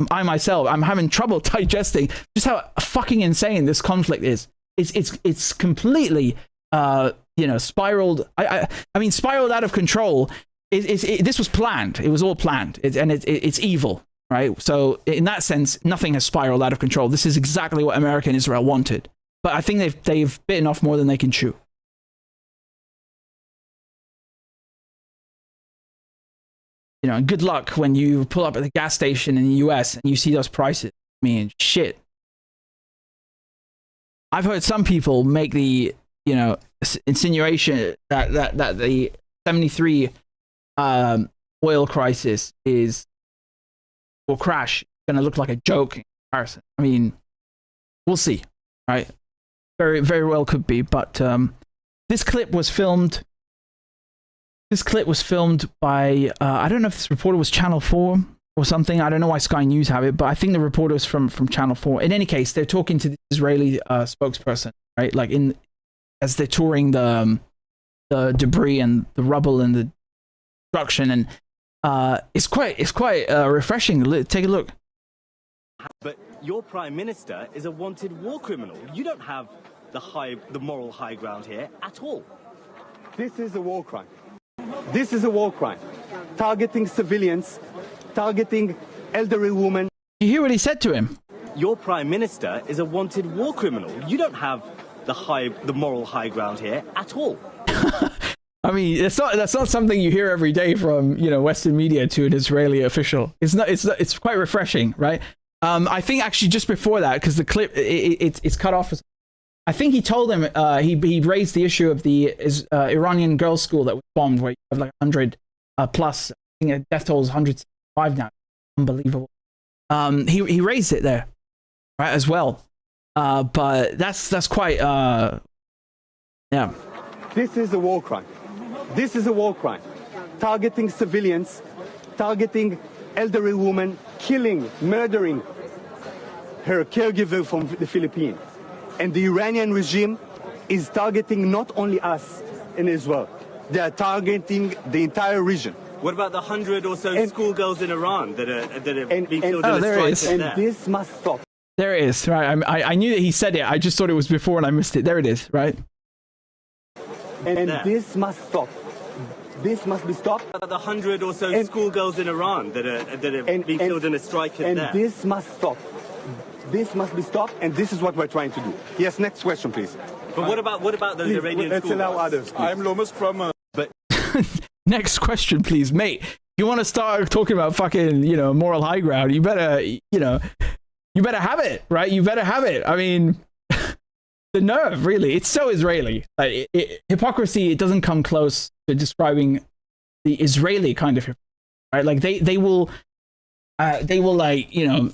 I myself, I'm having trouble digesting just how fucking insane this conflict is. It's completely spiraled. I mean, spiraled out of control this was planned. It was all planned, it's evil, right? So in that sense, nothing has spiraled out of control. This is exactly what America and Israel wanted. But I think they've bitten off more than they can chew. You know, and good luck when you pull up at the gas station in the US and you see those prices. I mean, shit. I've heard some people make the, you know, insinuation that the 73 oil crisis will crash. It's going to look like a joke in comparison. I mean, we'll see, right? Very, very well could be. But this clip was filmed. This clip was filmed by, I don't know if this reporter was Channel 4 or something. I don't know why Sky News have it, but I think the reporter was from Channel 4. In any case, they're talking to the Israeli spokesperson, right? Like as they're touring the debris and the rubble and the destruction, and it's quite refreshing. Take a look. But your prime minister is a wanted war criminal. You don't have the moral high ground here at all. This is a war crime. This is a war crime. Targeting civilians, targeting elderly women. You hear what he said to him? Your prime minister is a wanted war criminal. You don't have the moral high ground here at all. I mean, that's not something you hear every day from, you know, Western media to an Israeli official. It's quite refreshing, right? I think actually just before that, because the clip it's cut off. I think he told him he raised the issue of the Iranian girls' school that was bombed, where you have like 100 plus. I think death toll is 105 now. Unbelievable. He raised it there, right, as well. But that's quite yeah. This is a war crime. This is a war crime. Targeting civilians, targeting elderly women, killing, murdering her caregiver from the Philippines. And the Iranian regime is targeting not only us in Israel, they are targeting the entire region. What about the 100 or so schoolgirls in Iran that are being killed in a strike? And this must stop. There it is, right? I knew that he said it. I just thought it was before and I missed it. There it is, right? And this must stop. This must be stopped. The 100 or so schoolgirls in Iran that are being killed in a strike. And this must stop. This must be stopped, and this is what we're trying to do. Yes, next question, please. But what about those Iranian let's allow others. Please. I'm Lomas from... But next question, please, mate. If you want to start talking about fucking, you know, moral high ground, you better, you know, you better have it, right? You better have it. I mean, the nerve, really. It's so Israeli. Like, hypocrisy, it doesn't come close to describing the Israeli kind of hypocrisy, right? Like, they will like, you know,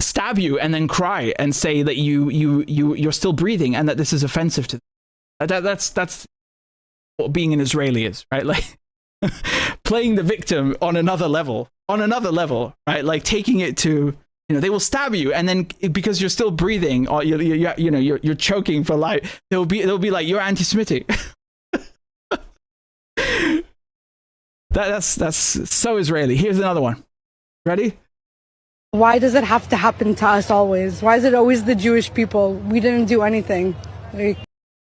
stab you and then cry and say that you're still breathing and that this is offensive to them. That's what being an Israeli is, right? Like playing the victim on another level, right? Like taking it to, you know, they will stab you and then because you're still breathing or you're choking for life, they'll be like, you're anti-Semitic. that's so Israeli. Here's another one. Ready? Why does it have to happen to us always? Why is it always the Jewish people? We didn't do anything. Like,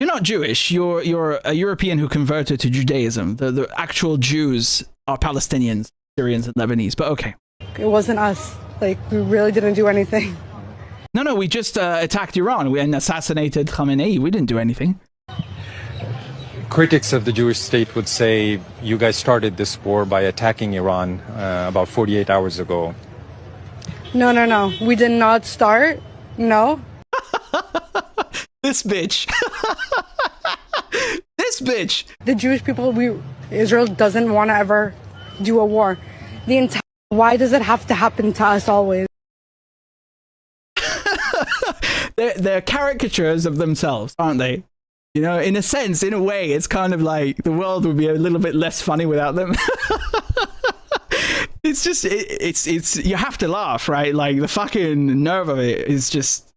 you're not Jewish. You're a European who converted to Judaism. The actual Jews are Palestinians, Syrians, and Lebanese. But okay. it wasn't us. Like, we really didn't do anything. No, we just attacked Iran and assassinated Khamenei. We didn't do anything. Critics of the Jewish state would say you guys started this war by attacking Iran about 48 hours ago. No. We did not start. No. This bitch. This bitch. The Jewish people, Israel doesn't want to ever do a war. Why does it have to happen to us always? They're caricatures of themselves, aren't they? You know, in a sense, in a way, it's kind of like the world would be a little bit less funny without them. It's just, it's you have to laugh, right? Like the fucking nerve of it is just.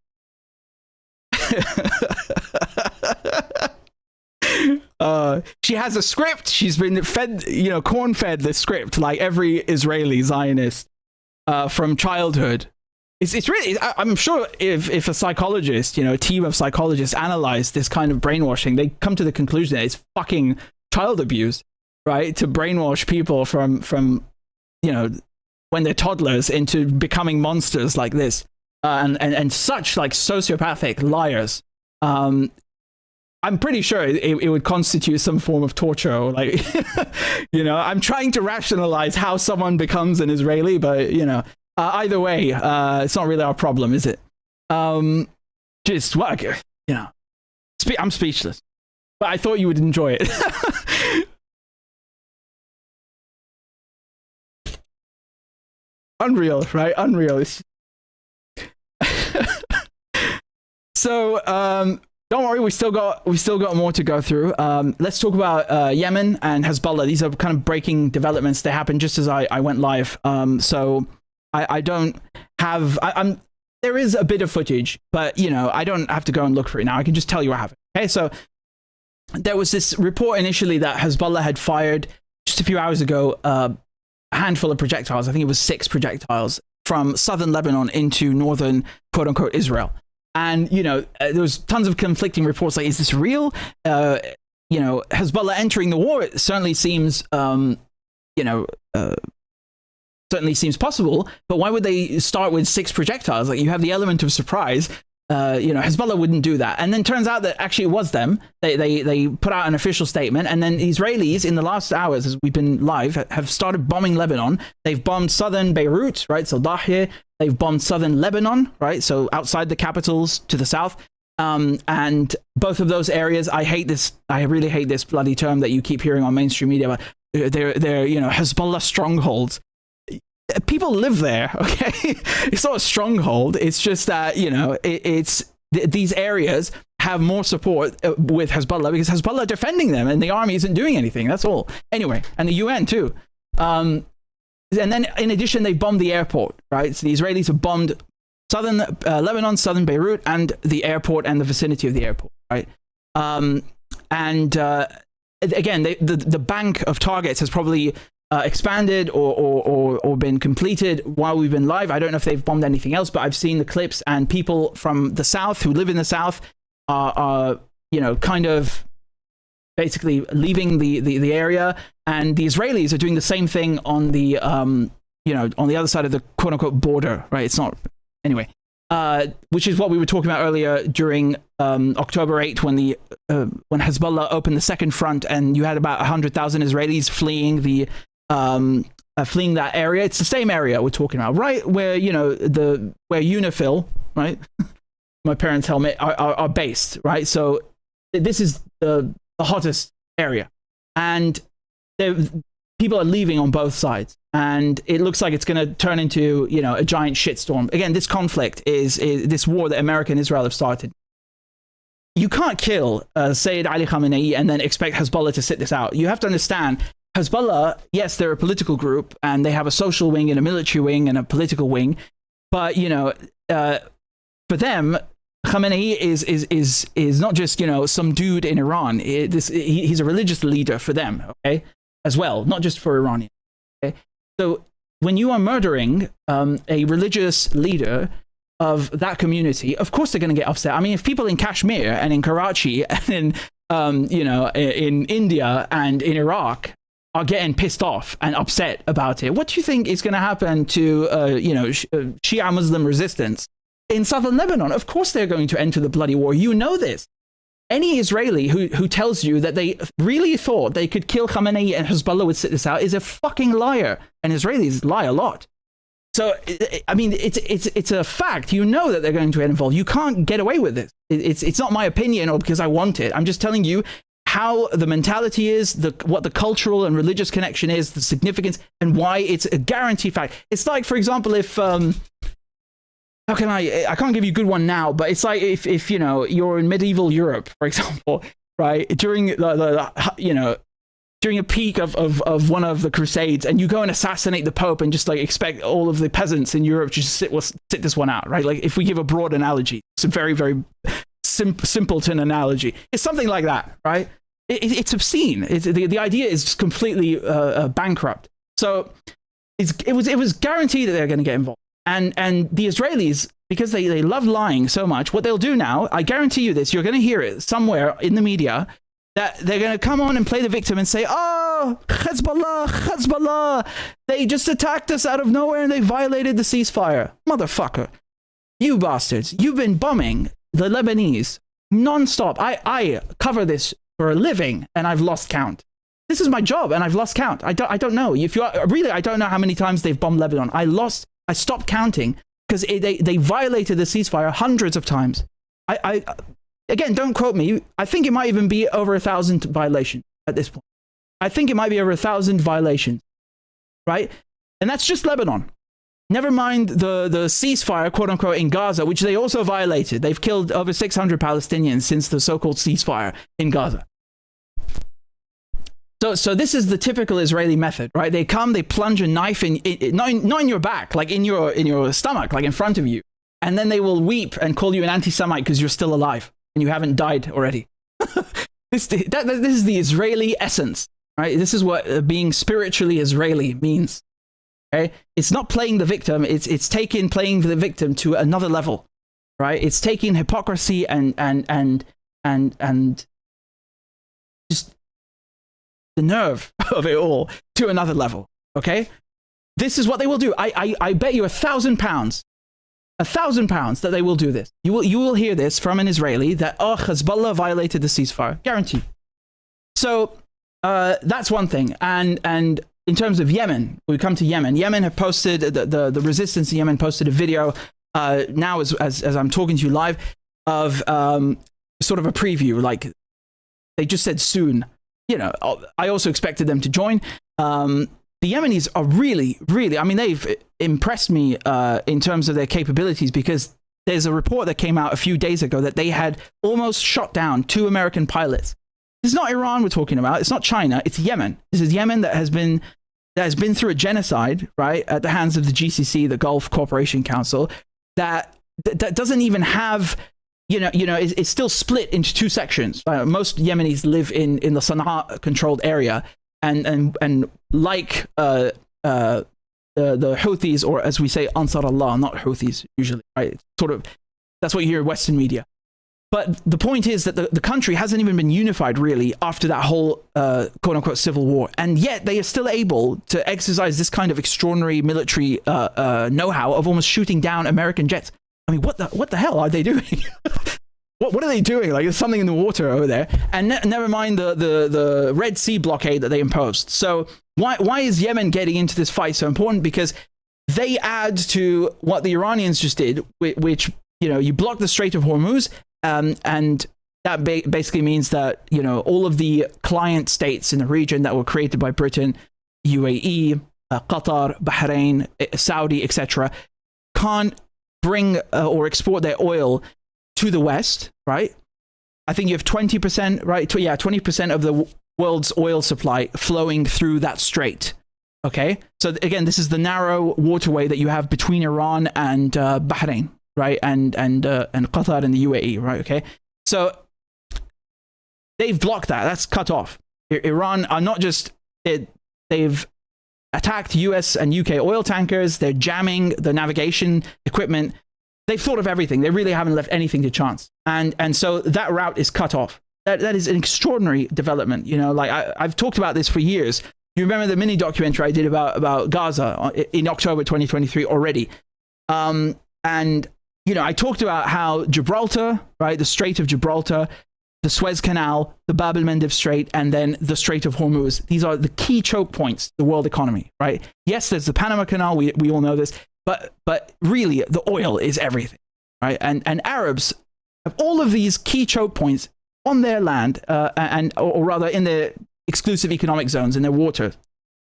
She has a script. She's been fed, corn-fed the script like every Israeli Zionist from childhood. It's really. I'm sure if a psychologist, a team of psychologists analyze this kind of brainwashing, they come to the conclusion that it's fucking child abuse. right? To brainwash people from when they're toddlers into becoming monsters like this, and such like sociopathic liars. I'm pretty sure it would constitute some form of torture, or like, I'm trying to rationalize how someone becomes an Israeli, but either way, it's not really our problem, is it? Just what, I'm speechless, but I thought you would enjoy it. Unreal, right? Unreal. So, don't worry, we still got more to go through. Let's talk about Yemen and Hezbollah. These are kind of breaking developments. They happened just as I went live. So I don't have. There is a bit of footage, but I don't have to go and look for it now. I can just tell you what happened. Okay, so there was this report initially that Hezbollah had fired just a few hours ago a handful of projectiles. I think it was 6 projectiles from southern Lebanon into northern quote unquote Israel. And, there was tons of conflicting reports like, is this real? Hezbollah entering the war, it certainly seems, certainly seems possible. But why would they start with 6 projectiles? Like, you have the element of surprise. Hezbollah wouldn't do that. And then turns out that actually it was them. They put out an official statement. And then the Israelis, in the last hours, as we've been live, have started bombing Lebanon. They've bombed southern Beirut, right? So Dahir. They've bombed southern Lebanon, right? So outside the capitals to the south. And both of those areas, I really hate this bloody term that you keep hearing on mainstream media. But they're Hezbollah strongholds. People live there, okay? It's not a stronghold. It's just that, these areas have more support with Hezbollah because Hezbollah are defending them and the army isn't doing anything. That's all. Anyway, and the UN too. And then, in addition, they bombed the airport, right? So the Israelis have bombed southern Lebanon, southern Beirut, and the airport and the vicinity of the airport, right? Again, the bank of targets has probably expanded or been completed while we've been live. I don't know if they've bombed anything else, but I've seen the clips, and people from the south who live in the south are kind of basically leaving the area, and the Israelis are doing the same thing on the on the other side of the quote unquote border, right? It's not anyway, which is what we were talking about earlier during October 8th when Hezbollah opened the second front, and you had about 100,000 Israelis fleeing fleeing that area. It's the same area we're talking about, right? Where where UNIFIL, right? My parents' helmet are based, right? So this is the hottest area, and people are leaving on both sides, and it looks like it's going to turn into a giant shitstorm. Again, this conflict is this war that America and Israel have started. You can't kill Sayyid Ali Khamenei and then expect Hezbollah to sit this out. You have to understand, Hezbollah, yes, they're a political group and they have a social wing and a military wing and a political wing, but for them, Khamenei is not just some dude in Iran. He's a religious leader for them, okay, as well, not just for Iranians. Okay, so when you are murdering a religious leader of that community, of course they're going to get upset. I mean, if people in Kashmir and in Karachi and in India and in Iraq are getting pissed off and upset about it, what do you think is going to happen to Shia Muslim resistance in southern Lebanon? Of course they're going to enter the bloody war. You know this. Any Israeli who tells you that they really thought they could kill Khamenei and Hezbollah would sit this out is a fucking liar. And Israelis lie a lot. So, I mean, it's a fact. You know that they're going to get involved. You can't get away with this. It's not my opinion or because I want it. I'm just telling you how the mentality is, what the cultural and religious connection is, the significance, and why it's a guaranteed fact. It's like, for example, if how can I can't give you a good one now, but it's like if you're in medieval Europe, for example, right, during during a peak of one of the Crusades, and you go and assassinate the Pope and just like expect all of the peasants in Europe to just sit this one out, right? Like, if we give a broad analogy, it's a very, very simpleton analogy. It's something like that, right? It's obscene. The idea is just completely bankrupt. So it was guaranteed that they're going to get involved. And the Israelis, because they love lying so much, what they'll do now, I guarantee you this, you're going to hear it somewhere in the media, that they're going to come on and play the victim and say, oh, Hezbollah, they just attacked us out of nowhere and they violated the ceasefire. Motherfucker. You bastards. You've been bombing the Lebanese non-stop. I cover this for a living and I've lost count. This is my job and I've lost count. I don't know. If you are, really, I don't know how many times they've bombed Lebanon. I stopped counting because they violated the ceasefire hundreds of times. Again, don't quote me. I think it might even be over 1,000 violations at this point. I think it might be over 1,000 violations, right? And that's just Lebanon. Never mind the ceasefire, quote unquote, in Gaza, which they also violated. They've killed over 600 Palestinians since the so-called ceasefire in Gaza. So this is the typical Israeli method, right? They come, they plunge a knife not in your back, like in your stomach, like in front of you, and then they will weep and call you an anti-Semite because you're still alive and you haven't died already. This is the Israeli essence, right? This is what being spiritually Israeli means. Okay, it's not playing the victim. It's taking playing the victim to another level, right? It's taking hypocrisy and just the nerve of it all to another level. Okay, this is what they will do. I bet you £1,000. £1,000 that they will do this. You will hear this from an Israeli that Hezbollah violated the ceasefire, guaranteed. So that's one thing. And in terms of Yemen, we come to Yemen. Yemen have posted the resistance in Yemen posted a video now as I'm talking to you live of sort of a preview. Like they just said soon. You know, I also expected them to join. The Yemenis are really, really, I mean, they've impressed me in terms of their capabilities because there's a report that came out a few days ago that they had almost shot down 2 American pilots. This is not Iran we're talking about. It's not China. It's Yemen. This is Yemen that has been through a genocide, right, at the hands of the GCC, the Gulf Cooperation Council, that doesn't even have, it's still split into 2 sections. Most Yemenis live in the Sana'a controlled area. And like the Houthis, or as we say, Ansar Allah, not Houthis usually, right? Sort of, that's what you hear in Western media. But the point is that the country hasn't even been unified really after that whole quote unquote civil war, and yet they are still able to exercise this kind of extraordinary military know-how of almost shooting down American jets. I mean, what the hell are they doing? What are they doing? Like, there's something in the water over there. And never mind the Red Sea blockade that they imposed. So why is Yemen getting into this fight so important? Because they add to what the Iranians just did, which, you block the Strait of Hormuz, and that basically means that, all of the client states in the region that were created by Britain, UAE, Qatar, Bahrain, Saudi, etc., can't bring or export their oil to the West, right? I think you have 20%, right? 20% of the world's oil supply flowing through that strait. Okay, so again, this is the narrow waterway that you have between Iran and Bahrain, right? And Qatar and the UAE, right? Okay, so they've blocked that. That's cut off. Iran are not just they've attacked US and UK oil tankers. They're jamming the navigation equipment. They've thought of everything. They really haven't left anything to chance. And so that route is cut off. That is an extraordinary development. Like I've talked about this for years. You remember the mini documentary I did about Gaza in October 2023 already. And, I talked about how Gibraltar, right, the Strait of Gibraltar, the Suez Canal, the Bab el-Mandeb Strait, and then the Strait of Hormuz. These are the key choke points, the world economy, right? Yes, there's the Panama Canal. We all know this. But really, the oil is everything, right? And Arabs have all of these key choke points on their land, or rather in their exclusive economic zones, in their water,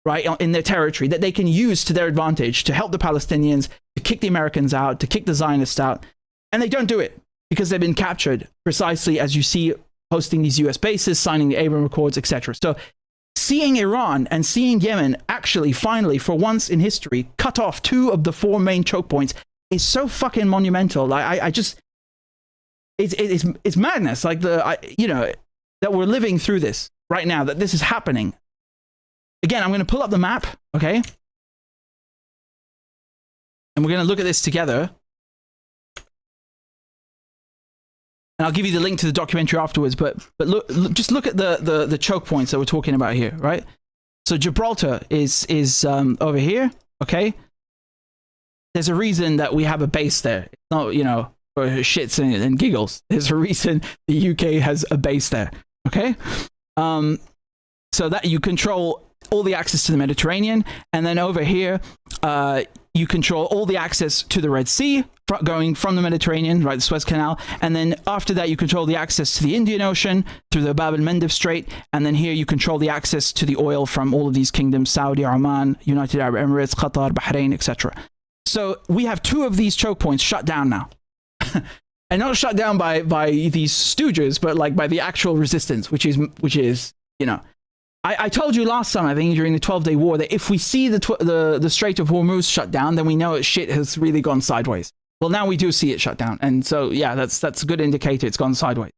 right, in their territory, that they can use to their advantage to help the Palestinians, to kick the Americans out, to kick the Zionists out. And they don't do it because they've been captured, precisely as you see, hosting these US bases, signing the Abraham Accords, etc. So seeing Iran and seeing Yemen actually finally, for once in history, cut off 2 of the 4 main choke points is so fucking monumental. Like I just, it's madness. Like that we're living through this right now, that this is happening. Again, I'm going to pull up the map, okay? And we're going to look at this together. And I'll give you the link to the documentary afterwards. But look, just look at the choke points that we're talking about here, right? So Gibraltar is over here, okay? There's a reason that we have a base there. It's not, you know, for shits and giggles. There's a reason the UK has a base there, okay? So that you control all the access to the Mediterranean, and then over here, you control all the access to the Red Sea, going from the Mediterranean, right, the Suez Canal, and then after that, you control the access to the Indian Ocean through the Bab el-Mandeb Strait, and then here you control the access to the oil from all of these kingdoms: Saudi, Oman, United Arab Emirates, Qatar, Bahrain, etc. So we have 2 of these choke points shut down now. And not shut down by these stooges, but like by the actual resistance, which is, you know, I told you last time, I think during the 12-day war, that if we see the Strait of Hormuz shut down, then we know shit has really gone sideways. Well, now we do see it shut down, and so yeah, that's a good indicator it's gone sideways.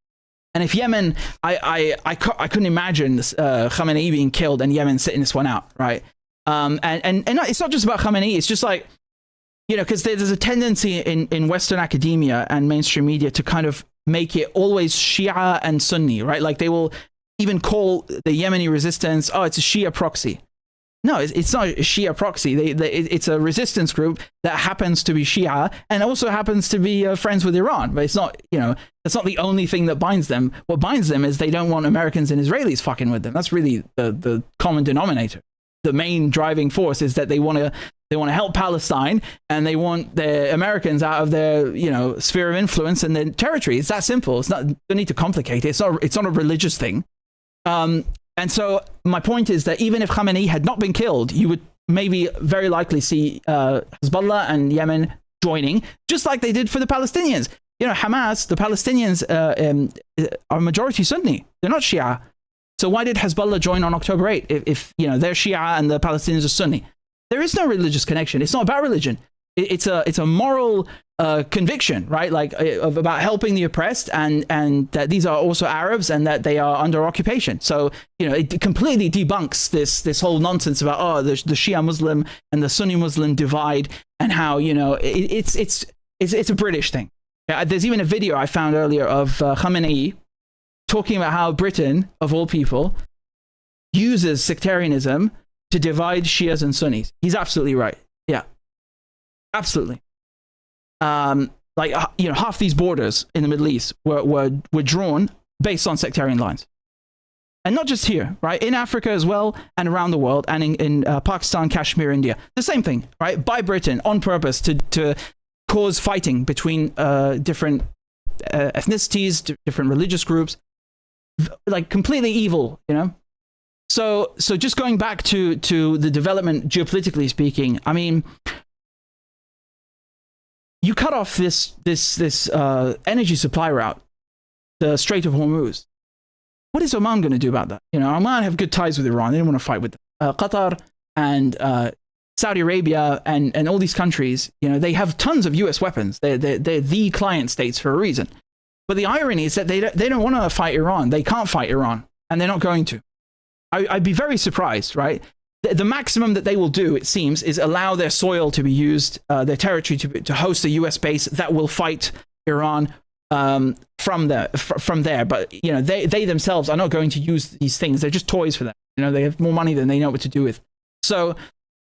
And if Yemen, I couldn't imagine Khamenei being killed and Yemen sitting this one out, right? And it's not just about Khamenei, it's just like, you know, because there's a tendency in Western academia and mainstream media to kind of make it always Shia and Sunni, right? Like they will even call the Yemeni resistance, oh, it's a Shia proxy. No, it's not a Shia proxy. It's a resistance group that happens to be Shia and also happens to be friends with Iran. But it's not, you know, that's not the only thing that binds them. What binds them is they don't want Americans and Israelis fucking with them. That's really the common denominator. The main driving force is that they want to help Palestine, and they want the Americans out of their, you know, sphere of influence and their territory. It's that simple. It's not, don't need to complicate it. It's not a religious thing. And so my point is that even if Khamenei had not been killed, you would maybe very likely see Hezbollah and Yemen joining, just like they did for the Palestinians. You know, Hamas, the Palestinians are majority Sunni. They're not Shia. So why did Hezbollah join on October 8 if you know, they're Shia and the Palestinians are Sunni? There is no religious connection. It's not about religion. It's a moral conviction, right? Like about helping the oppressed, and that these are also Arabs and that they are under occupation. So, you know, it completely debunks this whole nonsense about the Shia Muslim and the Sunni Muslim divide, and how, you know, it's a British thing. There's even a video I found earlier of Khamenei talking about how Britain, of all people, uses sectarianism to divide Shias and Sunnis. He's absolutely right. Yeah, absolutely. Like, you know, half these borders in the Middle East were drawn based on sectarian lines. And not just here, right? In Africa as well, and around the world, and in Pakistan, Kashmir, India. The same thing, right? By Britain, on purpose, to cause fighting between different ethnicities, different religious groups. Like, completely evil, you know? So just going back to the development, geopolitically speaking, I mean, you cut off this energy supply route, the Strait of Hormuz. What is Oman going to do about that? You know, Oman have good ties with Iran. They don't want to fight with them. Qatar and Saudi Arabia and all these countries, you know, they have tons of US weapons. They're the client states for a reason. But the irony is that they don't want to fight Iran. They can't fight Iran, and they're not going to. I'd be very surprised, right? The maximum that they will do, it seems, is allow their soil to be used, their territory to host a US base that will fight Iran from there. But, you know, they themselves are not going to use these things. They're just toys for them. You know, they have more money than they know what to do with. So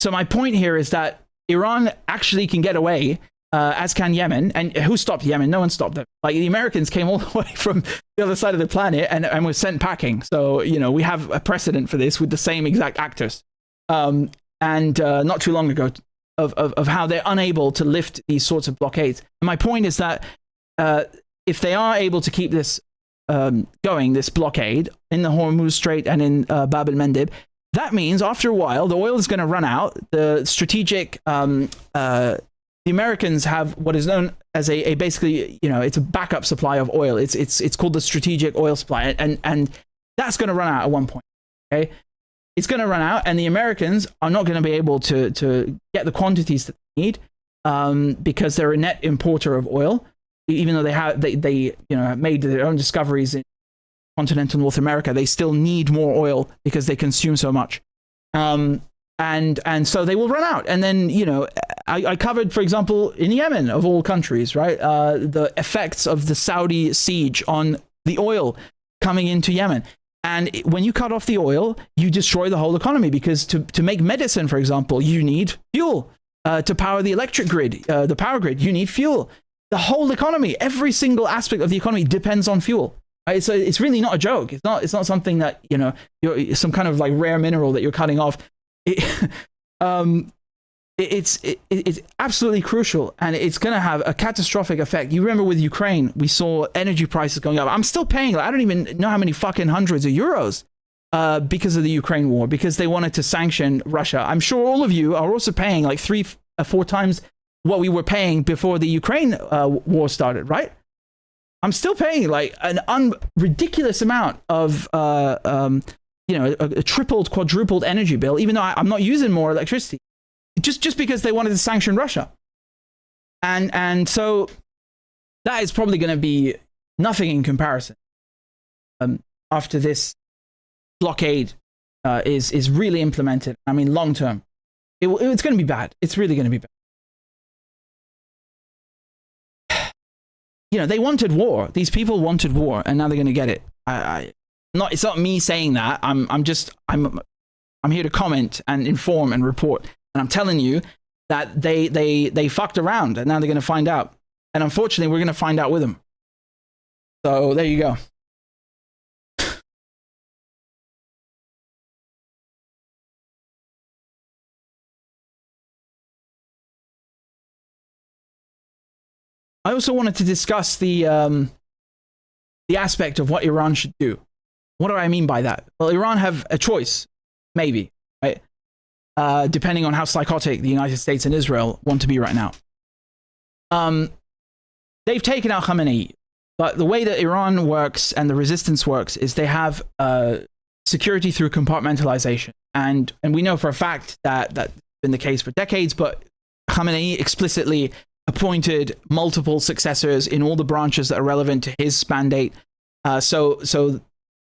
my point here is that Iran actually can get away, as can Yemen. And who stopped Yemen? No one stopped them. Like, the Americans came all the way from the other side of the planet and were sent packing. So, you know, we have a precedent for this with the same exact actors. And not too long ago, of how they're unable to lift these sorts of blockades. And my point is that if they are able to keep this going, this blockade in the Hormuz Strait and in Bab el-Mandeb, that means after a while the oil is going to run out. The strategic the Americans have what is known as a basically, you know, it's a backup supply of oil. It's called the strategic oil supply, and that's going to run out at one point. Okay, it's going to run out, and the Americans are not going to be able to get the quantities that they need because they're a net importer of oil, even though they you know, have made their own discoveries in continental North America. They still need more oil because they consume so much. And so they will run out, and then, you know, I covered, for example, in Yemen, of all countries, right, the effects of the Saudi siege on the oil coming into Yemen. And when you cut off the oil, you destroy the whole economy, because to make medicine, for example, you need fuel. To power the electric grid, the power grid, you need fuel. The whole economy, every single aspect of the economy depends on fuel. Right? So it's really not a joke. It's not something that, you know, you're some kind of like rare mineral that you're cutting off. It's absolutely crucial, and it's going to have a catastrophic effect. You remember with Ukraine, we saw energy prices going up. I'm still paying, like, I don't even know how many fucking hundreds of euros because of the Ukraine war, because they wanted to sanction Russia. I'm sure all of you are also paying like 3-4 times what we were paying before the Ukraine war started, right? I'm still paying like an ridiculous amount of, you know, a tripled, quadrupled energy bill, even though I'm not using more electricity, just because they wanted to sanction Russia. And so that is probably going to be nothing in comparison after this blockade is really implemented. I mean, long term, it's going to be bad. It's really going to be bad. You know, they wanted war. These people wanted war, and now they're going to get it. It's not me saying that. I'm here to comment and inform and report. And I'm telling you that they fucked around, and now they're going to find out. And unfortunately, we're going to find out with them. So there you go. I also wanted to discuss the aspect of what Iran should do. What do I mean by that? Well, Iran have a choice, maybe, right? Depending on how psychotic the United States and Israel want to be right now. They've taken out Khamenei, but the way that Iran works and the resistance works is they have security through compartmentalization. And we know for a fact that that's been the case for decades, but Khamenei explicitly appointed multiple successors in all the branches that are relevant to his mandate. So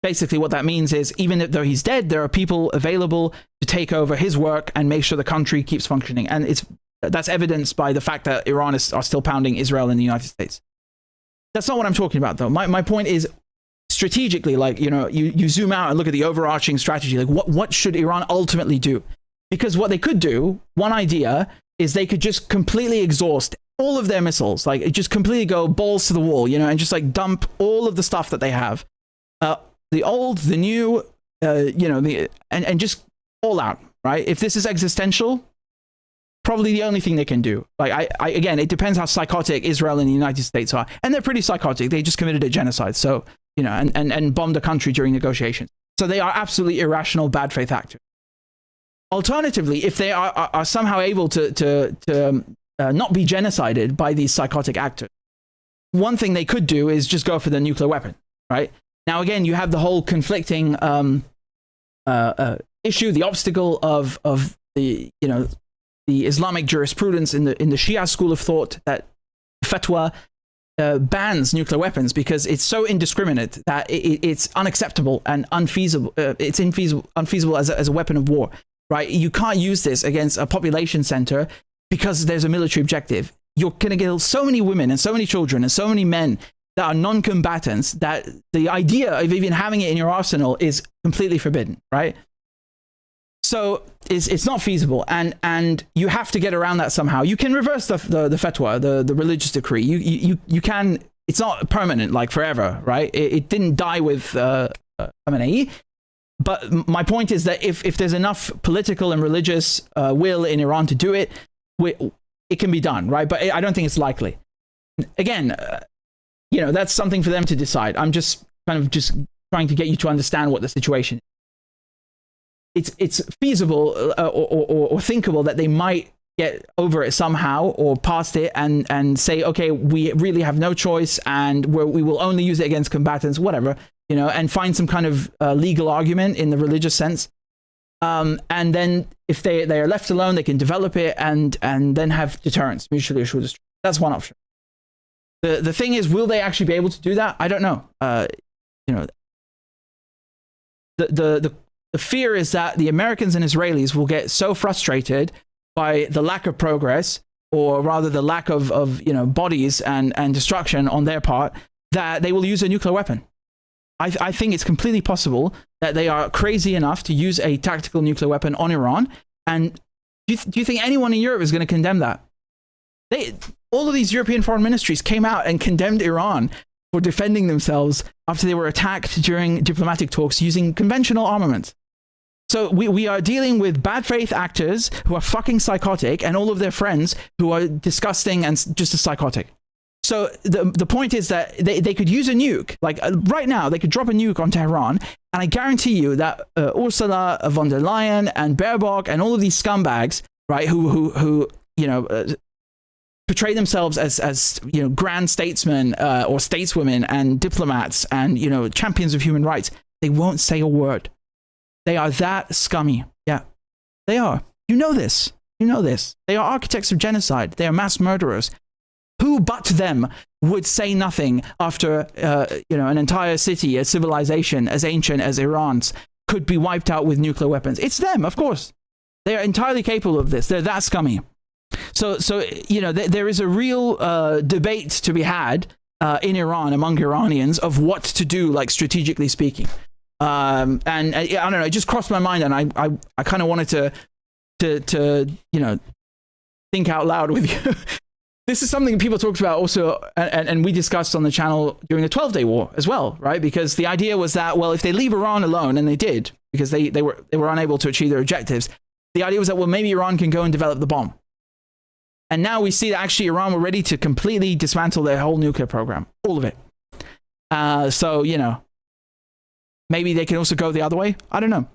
basically what that means is, even though he's dead, there are people available to take over his work and make sure the country keeps functioning. And that's evidenced by the fact that Iran are still pounding Israel and the United States. That's not what I'm talking about, though. My point is, strategically, like, you know, you zoom out and look at the overarching strategy. Like, what should Iran ultimately do? Because what they could do, one idea, is they could just completely exhaust all of their missiles, like just completely go balls to the wall, you know, and just like dump all of the stuff that they have, the old, the new, you know, and just all out, right? If this is existential, probably the only thing they can do. Like, again, it depends how psychotic Israel and the United States are, and they're pretty psychotic. They just committed a genocide, so, you know, and bombed a country during negotiations. So they are absolutely irrational, bad faith actors. Alternatively, if they are somehow able to not be genocided by these psychotic actors, one thing they could do is just go for the nuclear weapon, right? Now, again, you have the whole conflicting issue, the obstacle of the, you know, the Islamic jurisprudence in the Shia school of thought that fatwa bans nuclear weapons because it's so indiscriminate that it's unacceptable and unfeasible. It's unfeasible as a weapon of war. Right, you can't use this against a population center because there's a military objective. You're going to kill so many women and so many children and so many men that are non-combatants that the idea of even having it in your arsenal is completely forbidden, right? So it's not feasible, and you have to get around that somehow. You can reverse the fatwa, the religious decree. You can. It's not permanent, like forever, right? It didn't die with Khamenei. But my point is that if there's enough political and religious will in Iran to do it, it can be done, right? But I don't think it's likely. Again, you know, that's something for them to decide. I'm just trying to get you to understand what the situation is. It's feasible or thinkable that they might get over it somehow or past it and say, okay, we really have no choice and we will only use it against combatants, whatever. You know, and find some kind of legal argument in the religious sense. And then if they are left alone, they can develop it and then have deterrence, mutually assured destruction. That's one option. The thing is, will they actually be able to do that? I don't know. You know, the fear is that the Americans and Israelis will get so frustrated by the lack of progress, or rather the lack of bodies and destruction on their part, that they will use a nuclear weapon. I think it's completely possible that they are crazy enough to use a tactical nuclear weapon on Iran. And do you think anyone in Europe is going to condemn that? All of these European foreign ministries came out and condemned Iran for defending themselves after they were attacked during diplomatic talks using conventional armaments. So we are dealing with bad faith actors who are fucking psychotic, and all of their friends who are disgusting and just as psychotic. So the point is that they could use a nuke. Like right now, they could drop a nuke on Tehran, and I guarantee you that Ursula von der Leyen and Baerbock and all of these scumbags, right, who portray themselves as grand statesmen or stateswomen and diplomats and champions of human rights, they won't say a word. They are that scummy. Yeah, they are. You know this. You know this. They are architects of genocide. They are mass murderers. Who but them would say nothing after an entire city, a civilization as ancient as Iran's, could be wiped out with nuclear weapons? It's them, of course. They are entirely capable of this. They're that scummy. So there is a real debate to be had in Iran among Iranians of what to do, like strategically speaking. And I don't know, it just crossed my mind, and I kind of wanted to think out loud with you. This is something people talked about also, and we discussed on the channel during the 12-day war as well, right? Because the idea was that, well, if they leave Iran alone, and they did, because they were unable to achieve their objectives, the idea was that, well, maybe Iran can go and develop the bomb. And now we see that actually Iran were ready to completely dismantle their whole nuclear program, all of it. So maybe they can also go the other way. I don't know.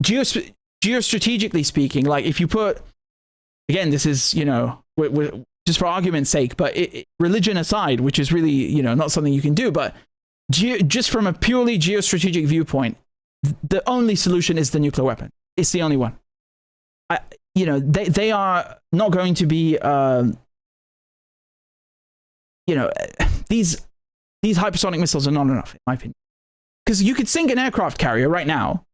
Geostrategically speaking, like if you put, again, this is, we're just for argument's sake, but religion aside, which is really, not something you can do, but just from a purely geostrategic viewpoint, the only solution is the nuclear weapon. It's the only one. They are not going to be, these hypersonic missiles are not enough, in my opinion. Because you could sink an aircraft carrier right now,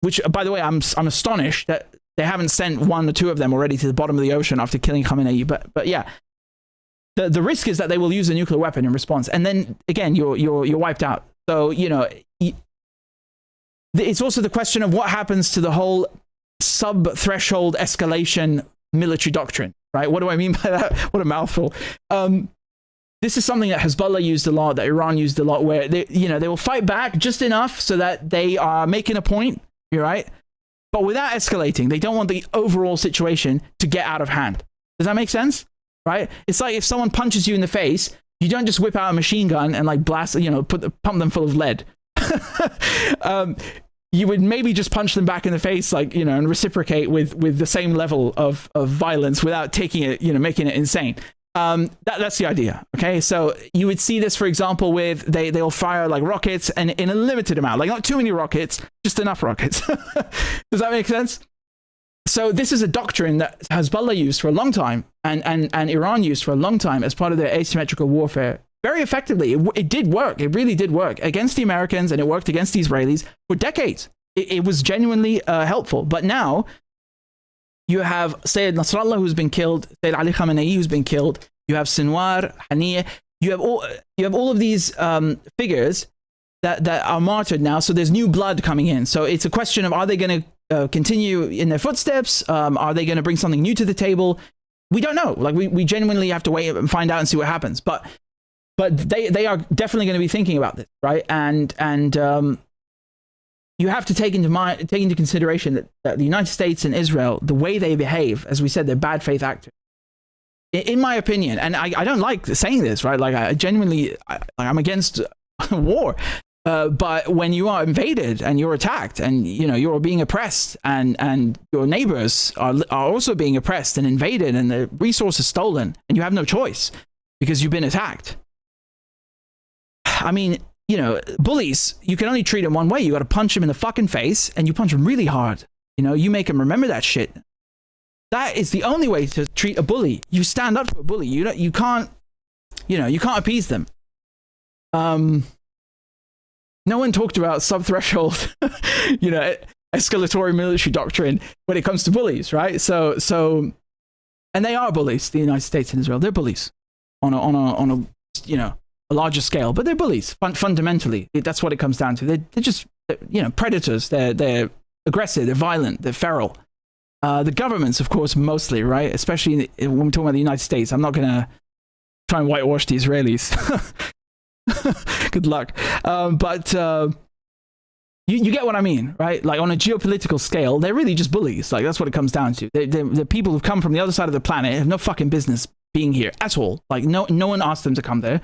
which, by the way, I'm astonished that they haven't sent one or two of them already to the bottom of the ocean after killing Khamenei. But yeah, the risk is that they will use a nuclear weapon in response, and then again you're wiped out. So it's also the question of what happens to the whole sub-threshold escalation military doctrine, right? What do I mean by that? What a mouthful. This is something that Hezbollah used a lot, that Iran used a lot, where they will fight back just enough so that they are making a point, you're right, but without escalating. They don't want the overall situation to get out of hand. Does that make sense? Right? It's like if someone punches you in the face, you don't just whip out a machine gun and like blast, pump them full of lead. You would maybe just punch them back in the face, like, and reciprocate with the same level of violence without taking it, making it insane. That's the idea. Okay, so you would see this, for example, with they'll fire like rockets and in a limited amount, like not too many rockets, just enough rockets. Does that make sense? So this is a doctrine that Hezbollah used for a long time, and Iran used for a long time as part of their asymmetrical warfare. Very effectively, it did work. It really did work against the Americans, and it worked against the Israelis for decades. It was genuinely helpful. But now you have Sayyid Nasrallah, who's been killed, Sayyid Ali Khamenei, who's been killed. You have Sinwar, Haniyeh. You have all of these figures that are martyred now. So there's new blood coming in. So it's a question of, are they going to continue in their footsteps? Are they going to bring something new to the table? We don't know. Like we genuinely have to wait and find out and see what happens. But they are definitely going to be thinking about this, right? And you have to take into consideration that the United States and Israel, the way they behave, as we said, they're bad faith actors. In my opinion, and I don't like saying this, right? Like I genuinely, I'm against war. But when you are invaded and you're attacked and you're being oppressed and your neighbors are also being oppressed and invaded and the resources stolen and you have no choice because you've been attacked. I mean, bullies, you can only treat them one way. You got to punch them in the fucking face, and you punch them really hard. You make them remember that shit. That is the only way to treat a bully. You stand up to a bully. You can't appease them. No one talked about sub-threshold, escalatory military doctrine when it comes to bullies, right? So, and they are bullies. The United States and Israel, they're bullies on a a larger scale, but they're bullies fundamentally. That's what it comes down to. They're just predators. They're aggressive. They're violent. They're feral. The governments, of course, mostly, right? Especially when we're talking about the United States. I'm not gonna try and whitewash the Israelis. Good luck. But you get what I mean, right? Like on a geopolitical scale, they're really just bullies. Like that's what it comes down to. They're people who've come from the other side of the planet, have no fucking business being here at all. Like no one asked them to come there.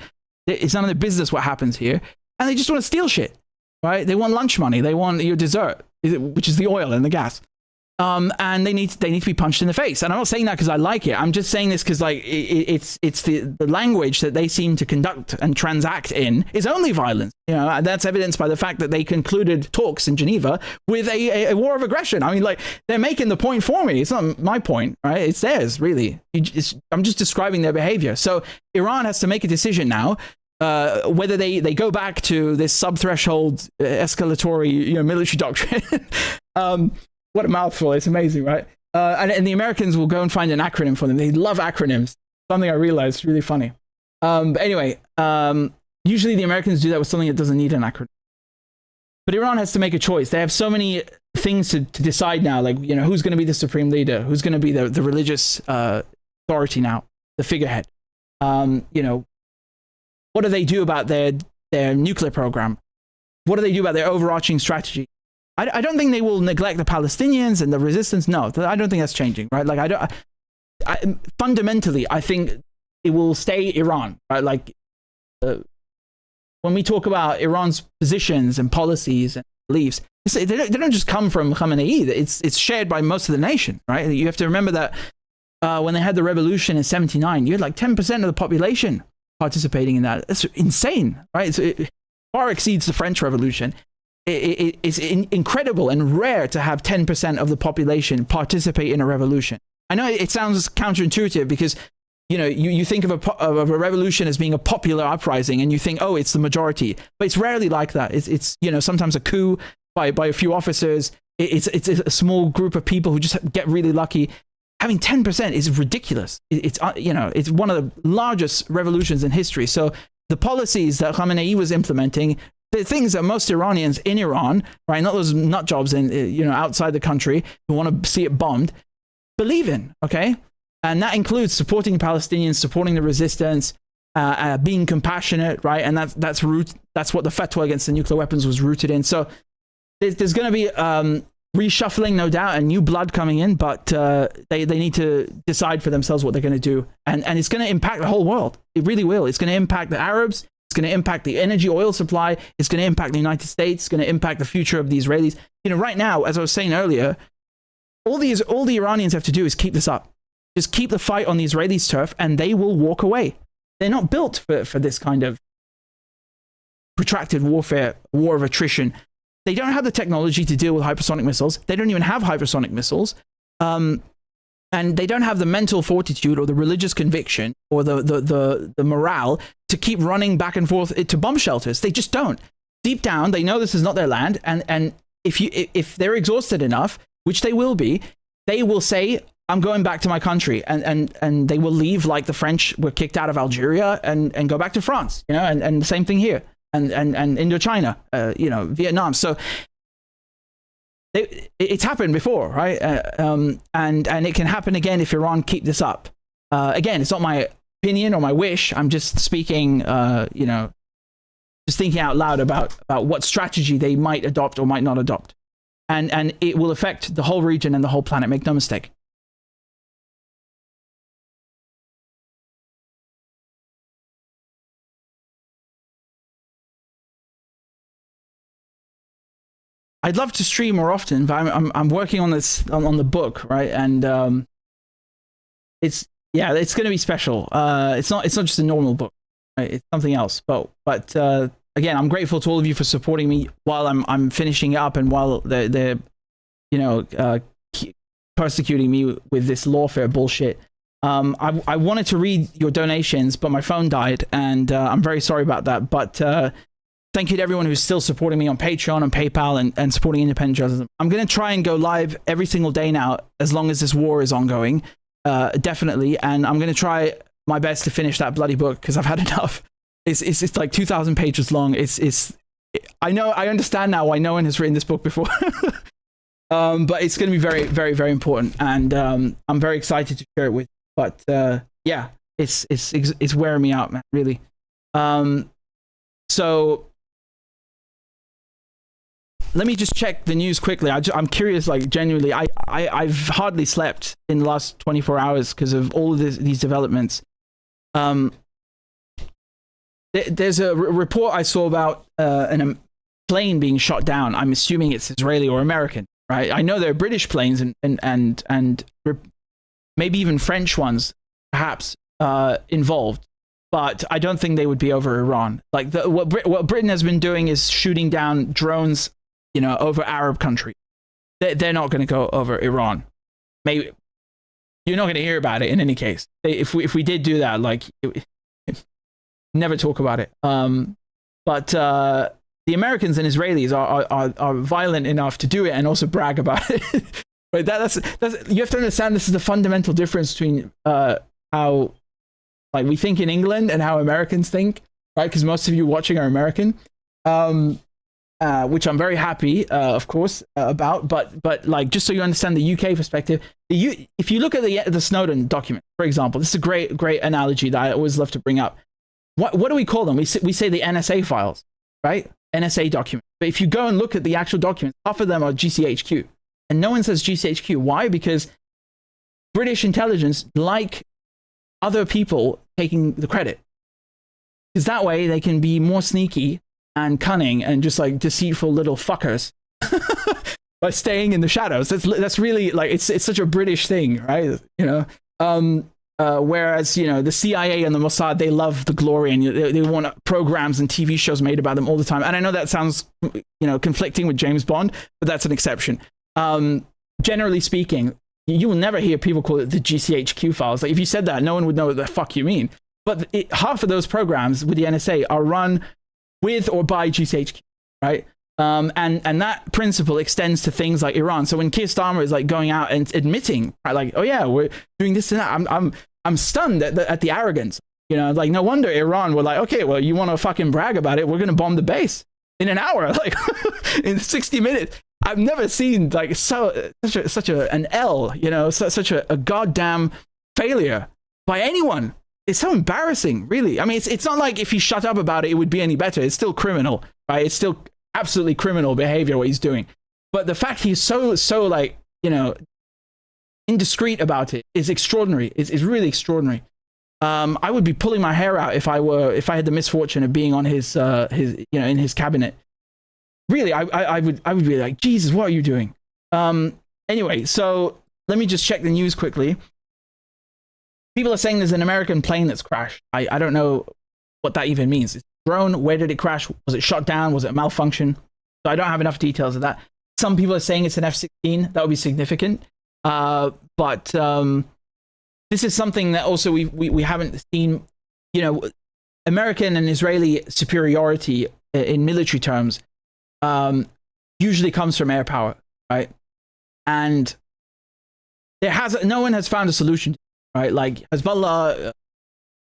It's none of their business what happens here, and they just want to steal shit, right? They want lunch money. They want your dessert, which is the oil and the gas. And they need to be punched in the face. And I'm not saying that because I like it. I'm just saying this because like it's the language that they seem to conduct and transact in is only violence. And that's evidenced by the fact that they concluded talks in Geneva with a war of aggression. I mean, like they're making the point for me. It's not my point, right? It's theirs, really. I'm just describing their behavior. So Iran has to make a decision now. Whether they go back to this sub-threshold escalatory military doctrine. What a mouthful. It's amazing, right? And the Americans will go and find an acronym for them. They love acronyms. Something I realized, really funny. But anyway, usually the Americans do that with something that doesn't need an acronym. But Iran has to make a choice. They have so many things to decide now, like, who's going to be the supreme leader? Who's going to be the religious authority now, the figurehead? What do they do about their nuclear program? What do they do about their overarching strategy? I don't think they will neglect the Palestinians and the resistance. No, I don't think that's changing, right? Like fundamentally, I think it will stay Iran, right? Like when we talk about Iran's positions and policies and beliefs, they don't just come from Khamenei. It's shared by most of the nation, right? You have to remember that when they had the revolution in '79, you had like 10% of the population participating in that. That's insane, right? It far exceeds the French Revolution. It's incredible and rare to have 10% of the population participate in a revolution. I know it sounds counterintuitive because, you think of a revolution as being a popular uprising and you think, oh, it's the majority, but it's rarely like that. It's sometimes a coup by a few officers. It's a small group of people who just get really lucky. Having 10% is ridiculous. It's one of the largest revolutions in history. So the policies that Khamenei was implementing, the things that most Iranians in Iran, right, not those nut jobs in outside the country who want to see it bombed, believe in, okay? And that includes supporting the Palestinians, supporting the resistance, being compassionate, right? And that's what the fatwa against the nuclear weapons was rooted in. So there's going to be reshuffling, no doubt, and new blood coming in, but they need to decide for themselves what they're going to do. And it's going to impact the whole world. It really will. It's going to impact the Arabs. It's going to impact the energy oil supply. It's going to impact the United States. It's going to impact the future of the Israelis. Right now, as I was saying earlier, all the Iranians have to do is keep this up. Just keep the fight on the Israelis' turf, and they will walk away. They're not built for this kind of protracted warfare, war of attrition. They don't have the technology to deal with hypersonic missiles. They don't even have hypersonic missiles. And they don't have the mental fortitude or the religious conviction or the morale to keep running back and forth to bomb shelters. They just don't. Deep down, they know this is not their land. And if they're exhausted enough, which they will be, they will say, I'm going back to my country. And they will leave like the French were kicked out of Algeria and go back to France, and the same thing here. And Indochina, Vietnam. So it's happened before, right? And it can happen again if Iran keep this up. Again, it's not my opinion or my wish. I'm just speaking, just thinking out loud about what strategy they might adopt or might not adopt. And it will affect the whole region and the whole planet. Make no mistake. I'd love to stream more often, but I'm working on this on the book, right? And it's going to be special. It's not just a normal book, right? It's something else. But again, I'm grateful to all of you for supporting me while I'm finishing it up and while they're persecuting me with this lawfare bullshit. I wanted to read your donations, but my phone died, and I'm very sorry about that. But thank you to everyone who's still supporting me on Patreon and PayPal and supporting independent journalism. I'm going to try and go live every single day now, as long as this war is ongoing, definitely. And I'm going to try my best to finish that bloody book, because I've had enough. It's like 2,000 pages long. I understand now why no one has written this book before. But it's going to be very, very, very important, and I'm very excited to share it with you. But yeah, it's wearing me out, man, really. So let me just check the news quickly. I'm curious, like, genuinely. I've hardly slept in the last 24 hours because of all of these developments. There's a report I saw about a plane being shot down. I'm assuming it's Israeli or American, right? I know there are British planes and maybe even French ones, perhaps, involved. But I don't think they would be over Iran. Like, what Britain has been doing is shooting down drones, over Arab countries. They're not going to go over Iran. Maybe you're not going to hear about it in any case. If we did do that, like, never talk about it. But the Americans and Israelis are violent enough to do it and also brag about it. Right? That's you have to understand. This is the fundamental difference between how, like, we think in England and how Americans think, right? Because most of you watching are American, which I'm very happy, of course, about. But like, just so you understand the UK perspective, if you look at the Snowden document, for example, this is a great analogy that I always love to bring up. What do we call them? We say the NSA files, right? NSA documents. But if you go and look at the actual documents, half of them are GCHQ, and no one says GCHQ. Why? Because British intelligence like other people taking the credit, because that way they can be more sneaky and cunning and just like deceitful little fuckers by staying in the shadows. That's really, like, it's such a British thing, right? Whereas the CIA and the Mossad, they love the glory, and they want programs and TV shows made about them all the time. And I know that sounds conflicting with James Bond, but that's an exception. Generally speaking, you will never hear people call it the GCHQ files. Like, if you said that, no one would know what the fuck you mean. But half of those programs with the NSA are run with or by GCHQ, right? And that principle extends to things like Iran. So when Keir Starmer is like going out and admitting, right, like, oh yeah, we're doing this and that, I'm stunned at the arrogance. Like, no wonder Iran were like, okay, well, you want to fucking brag about it, we're going to bomb the base in an hour, like in 60 minutes. I've never seen like such an L, such a goddamn failure by anyone. It's so embarrassing, really. I mean, it's not like if he shut up about it, it would be any better. It's still criminal, right? It's still absolutely criminal behavior what he's doing. But the fact he's so like, indiscreet about it is extraordinary. It's really extraordinary. I would be pulling my hair out if I had the misfortune of being on his in his cabinet. Really, I would be like, Jesus, what are you doing? Anyway, so let me just check the news quickly. People are saying there's an American plane that's crashed. I don't know what that even means. It's a drone. Where did it crash? Was it shot down? Was it a malfunction? So I don't have enough details of that. Some people are saying it's an F-16. That would be significant. But this is something that also we haven't seen. American and Israeli superiority in military terms usually comes from air power, right? And no one has found a solution, right? Like Hezbollah,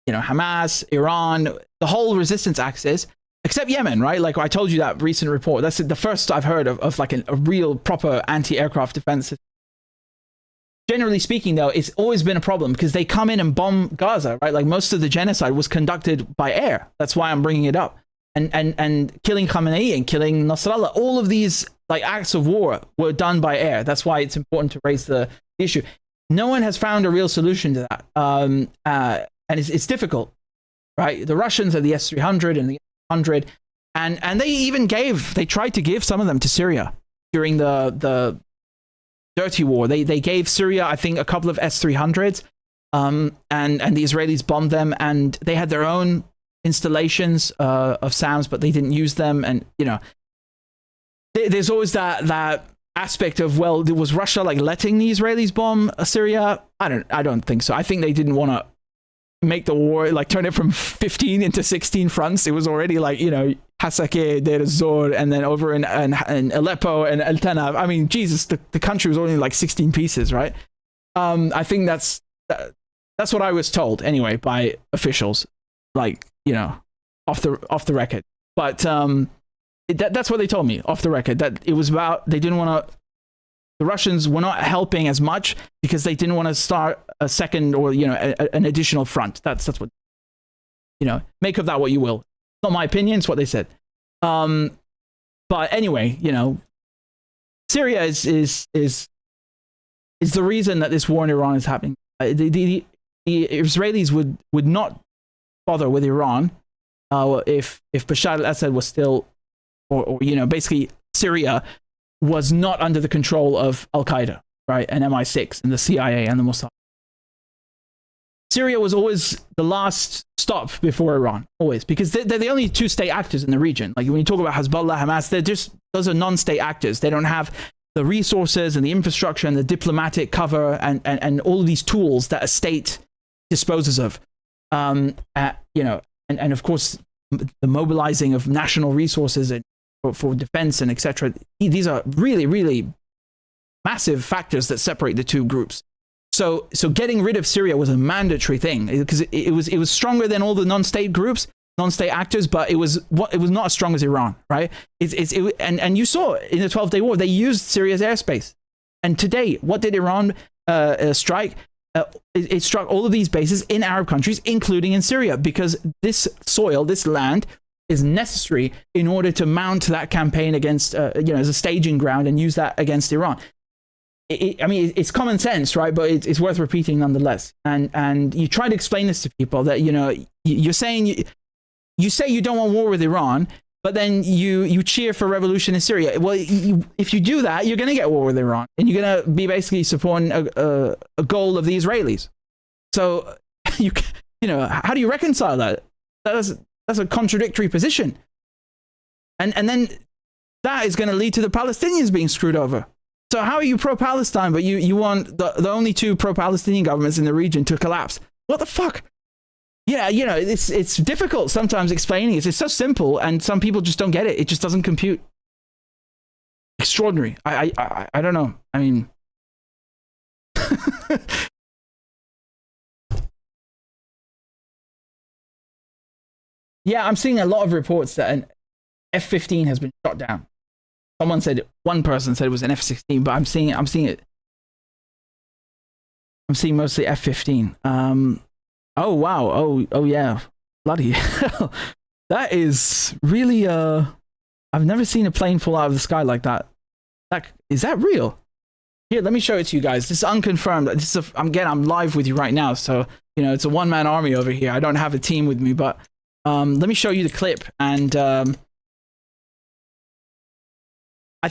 Hamas, Iran, the whole resistance axis, except Yemen, right? Like I told you that recent report. That's the first I've heard of like a real proper anti-aircraft defense system. Generally speaking, though, it's always been a problem because they come in and bomb Gaza, right? Like most of the genocide was conducted by air. That's why I'm bringing it up. And killing Khamenei and killing Nasrallah, all of these like acts of war were done by air. That's why it's important to raise the issue. No one has found a real solution to that. And it's difficult, right? The Russians have the S-300 and the S-100, and they tried to give some of them to Syria during the dirty war. They gave Syria, I think, a couple of S-300s, and the Israelis bombed them, and they had their own installations of SAMs, but they didn't use them. And there's always that aspect of, well, was Russia like letting the Israelis bomb Syria? I don't think so. I think they didn't want to make the war, like turn it from 15 into 16 fronts. It was already like, you know, Hasakeh, Deir ez-Zor, and then over in Aleppo and El Tanab. I mean, Jesus, the country was only like 16 pieces, right? I think that's what I was told anyway by officials, like, you know, off the record. But that's what they told me off the record, that it was about, they didn't want to, the Russians were not helping as much because they didn't want to start a second or, you know, an additional front. That's what, you know, make of that what you will. It's not my opinion, it's what they said. But anyway, you know, Syria is the reason that this war in Iran is happening. The Israelis would not bother with Iran if Bashar al-Assad was still, or you know, basically Syria was not under the control of Al-Qaeda, right, and MI6 and the CIA and the Mossad. Syria was always the last stop before Iran, always, because they're the only two state actors in the region. Like when you talk about Hezbollah, Hamas, those are non-state actors. They don't have the resources and the infrastructure and the diplomatic cover and all of these tools that a state disposes of. You know, and of course, the mobilizing of national resources and for defense and etc. These are really, really massive factors that separate the two groups. So getting rid of Syria was a mandatory thing because it was stronger than all the non-state groups, non-state actors, but it was not as strong as Iran, right? And you saw in the 12-day war they used Syria's airspace. And today, what did Iran strike? It struck all of these bases in Arab countries, including in Syria, because this soil, this land, is necessary in order to mount that campaign against, you know, as a staging ground and use that against Iran. I mean, it's common sense, right? But it's worth repeating nonetheless. And you try to explain this to people that, you know, you're saying you say you don't want war with Iran, but then you cheer for revolution in Syria. Well, if you do that, you're going to get war with Iran, and you're going to be basically supporting a goal of the Israelis. So you know, how do you reconcile that? That's a contradictory position. And then that is going to lead to the Palestinians being screwed over. So how are you pro-Palestine, but you want the only two pro-Palestinian governments in the region to collapse? What the fuck? Yeah, you know, it's difficult sometimes explaining it. It's so simple, and some people just don't get it. It just doesn't compute. Extraordinary. I don't know. I mean... Yeah, I'm seeing a lot of reports that an F-15 has been shot down. One person said it was an F-16, but I'm seeing it. I'm seeing mostly F-15. Oh wow. Oh yeah. Bloody hell. That is really I've never seen a plane fall out of the sky like that. Is that real? Here, let me show it to you guys. This is unconfirmed. I'm live with you right now, so you know it's a one-man army over here. I don't have a team with me, but let me show you the clip, and I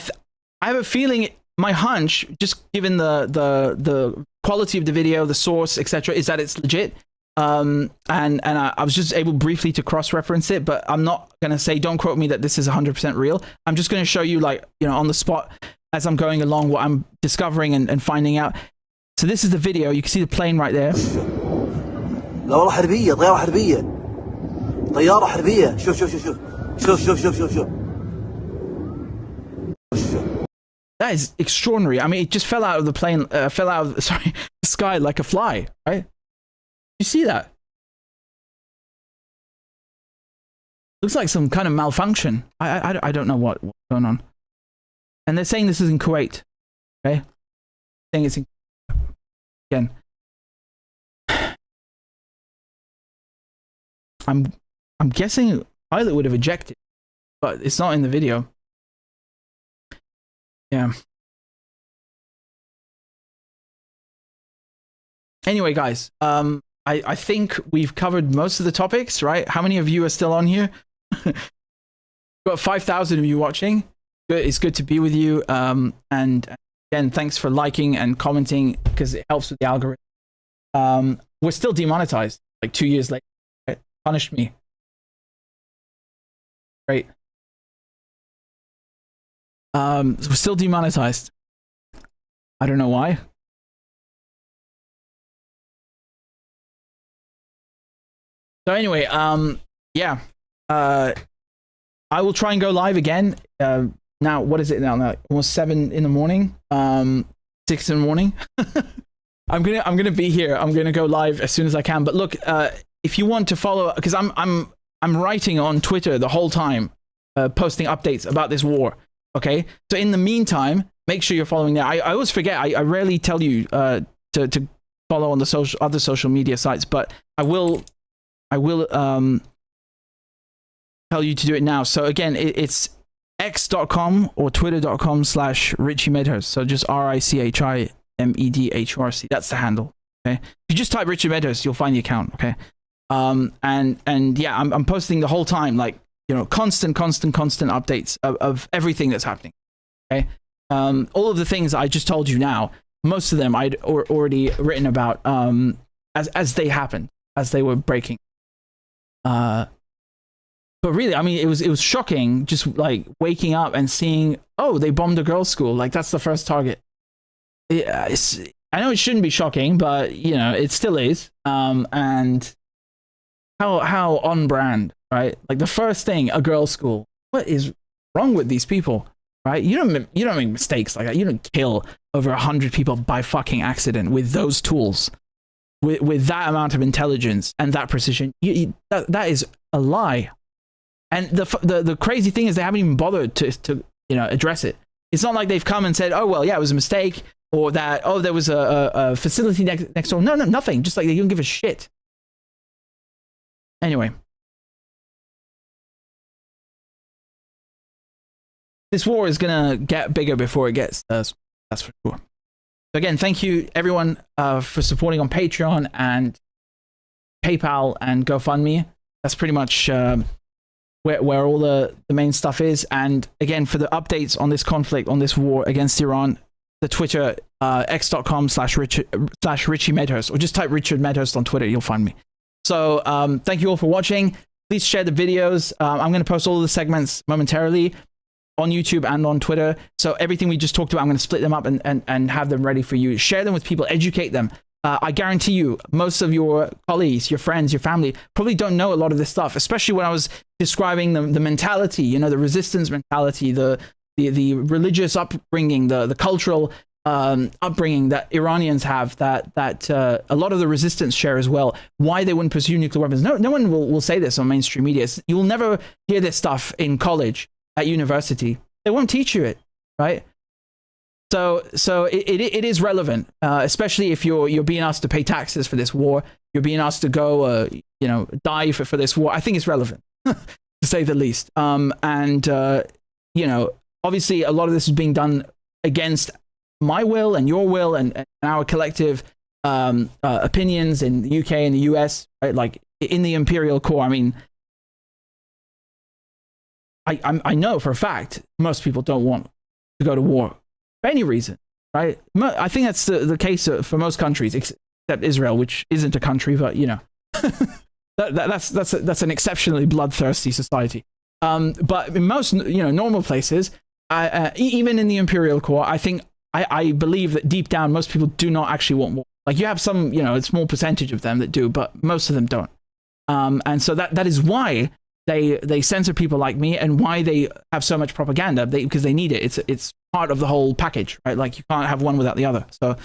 have a feeling, my hunch, just given the quality of the video, the source, etc., is that it's legit. And I was just able briefly to cross-reference it, but I'm not gonna say, don't quote me that this is 100% real. I'm just gonna show you, like, you know, on the spot as I'm going along what I'm discovering and finding out. So this is the video. You can see the plane right there. لا والله حربية طيارة حربية طيارة حربية شوف شوف شوف شوف شوف شوف شوف شوف That is extraordinary. I mean, it just fell out of the plane, fell out of the sky like a fly, right? You see that? Looks like some kind of malfunction. I don't know what's going on. And they're saying this is in Kuwait. Okay? Saying it's in again. I'm guessing pilot would have ejected, but it's not in the video. Yeah. Anyway, guys, I think we've covered most of the topics, right? How many of you are still on here? Got 5,000 of you watching. It's good to be with you. And again, thanks for liking and commenting because it helps with the algorithm. We're still demonetized, like 2 years later. Right? Punished me. Great. We're still demonetized. I don't know why. So anyway, yeah, I will try and go live again. Now, what is it now? Now, almost 7 in the morning, 6 in the morning. I'm gonna be here. I'm gonna go live as soon as I can. But look, if you want to follow, because I'm writing on Twitter the whole time, posting updates about this war. Okay, so in the meantime, make sure you're following there. I always forget. I rarely tell you to follow on the other social media sites, but I will tell you to do it now. So again, it's x.com or twitter.com/Richie Medhurst. So just RICHIMEDHURC. That's the handle. Okay. If you just type Richard Medhurst, you'll find the account. Okay. And yeah, I'm posting the whole time, like, you know, constant updates of everything that's happening. Okay. All of the things I just told you now, most of them I'd already written about as they happened, as they were breaking. But really, I mean, it was shocking, just like waking up and seeing, oh, they bombed a girls' school. Like, that's the first target. I know it shouldn't be shocking, but you know, it still is. And how on brand, right? Like, the first thing, a girls' school. What is wrong with these people, right? You don't make mistakes like that. You don't kill over 100 people by fucking accident with those tools, with that amount of intelligence and that precision. That is a lie. And the crazy thing is they haven't even bothered to you know, address it. It's not like they've come and said, oh, well, yeah, it was a mistake, or that, oh, there was a facility next door. No, nothing. Just like they don't give a shit. Anyway. This war is going to get bigger before it gets us. That's for sure. So again, thank you, everyone, for supporting on Patreon and PayPal and GoFundMe. That's pretty much where all the main stuff is. And again, for the updates on this conflict, on this war against Iran, the Twitter, x.com/Richie Medhurst, or just type Richard Medhurst on Twitter, you'll find me. So thank you all for watching. Please share the videos. I'm going to post all of the segments momentarily on YouTube and on Twitter. So everything we just talked about, I'm going to split them up and have them ready for you. Share them with people, educate them. I guarantee you, most of your colleagues, your friends, your family probably don't know a lot of this stuff, especially when I was describing the mentality, you know, the resistance mentality, the religious upbringing, the cultural upbringing that Iranians have, that a lot of the resistance share as well, why they wouldn't pursue nuclear weapons. No one will say this on mainstream media. You will never hear this stuff in college, at university. They won't teach you it, right? So it is relevant, especially if you're being asked to pay taxes for this war. You're being asked to go, you know, die for this war. I think it's relevant, to say the least. You know, obviously a lot of this is being done against my will and your will and our collective opinions in the UK and the US, right? Like in the imperial core. I mean, I know for a fact most people don't want to go to war for any reason, right? I think that's the case for most countries except Israel, which isn't a country, but you know, that's an exceptionally bloodthirsty society. But in most, you know, normal places, even in the imperial core, I think I believe that deep down most people do not actually want war. Like, you have some, you know, a small percentage of them that do, but most of them don't. And so that is why they censor people like me, and why they have so much propaganda, because they need it. It's part of the whole package, right? Like, you can't have one without the other. So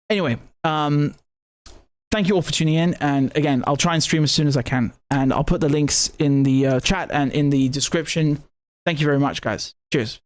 anyway, thank you all for tuning in. And again, I'll try and stream as soon as I can, and I'll put the links in the chat and in the description. Thank you very much, guys. Cheers.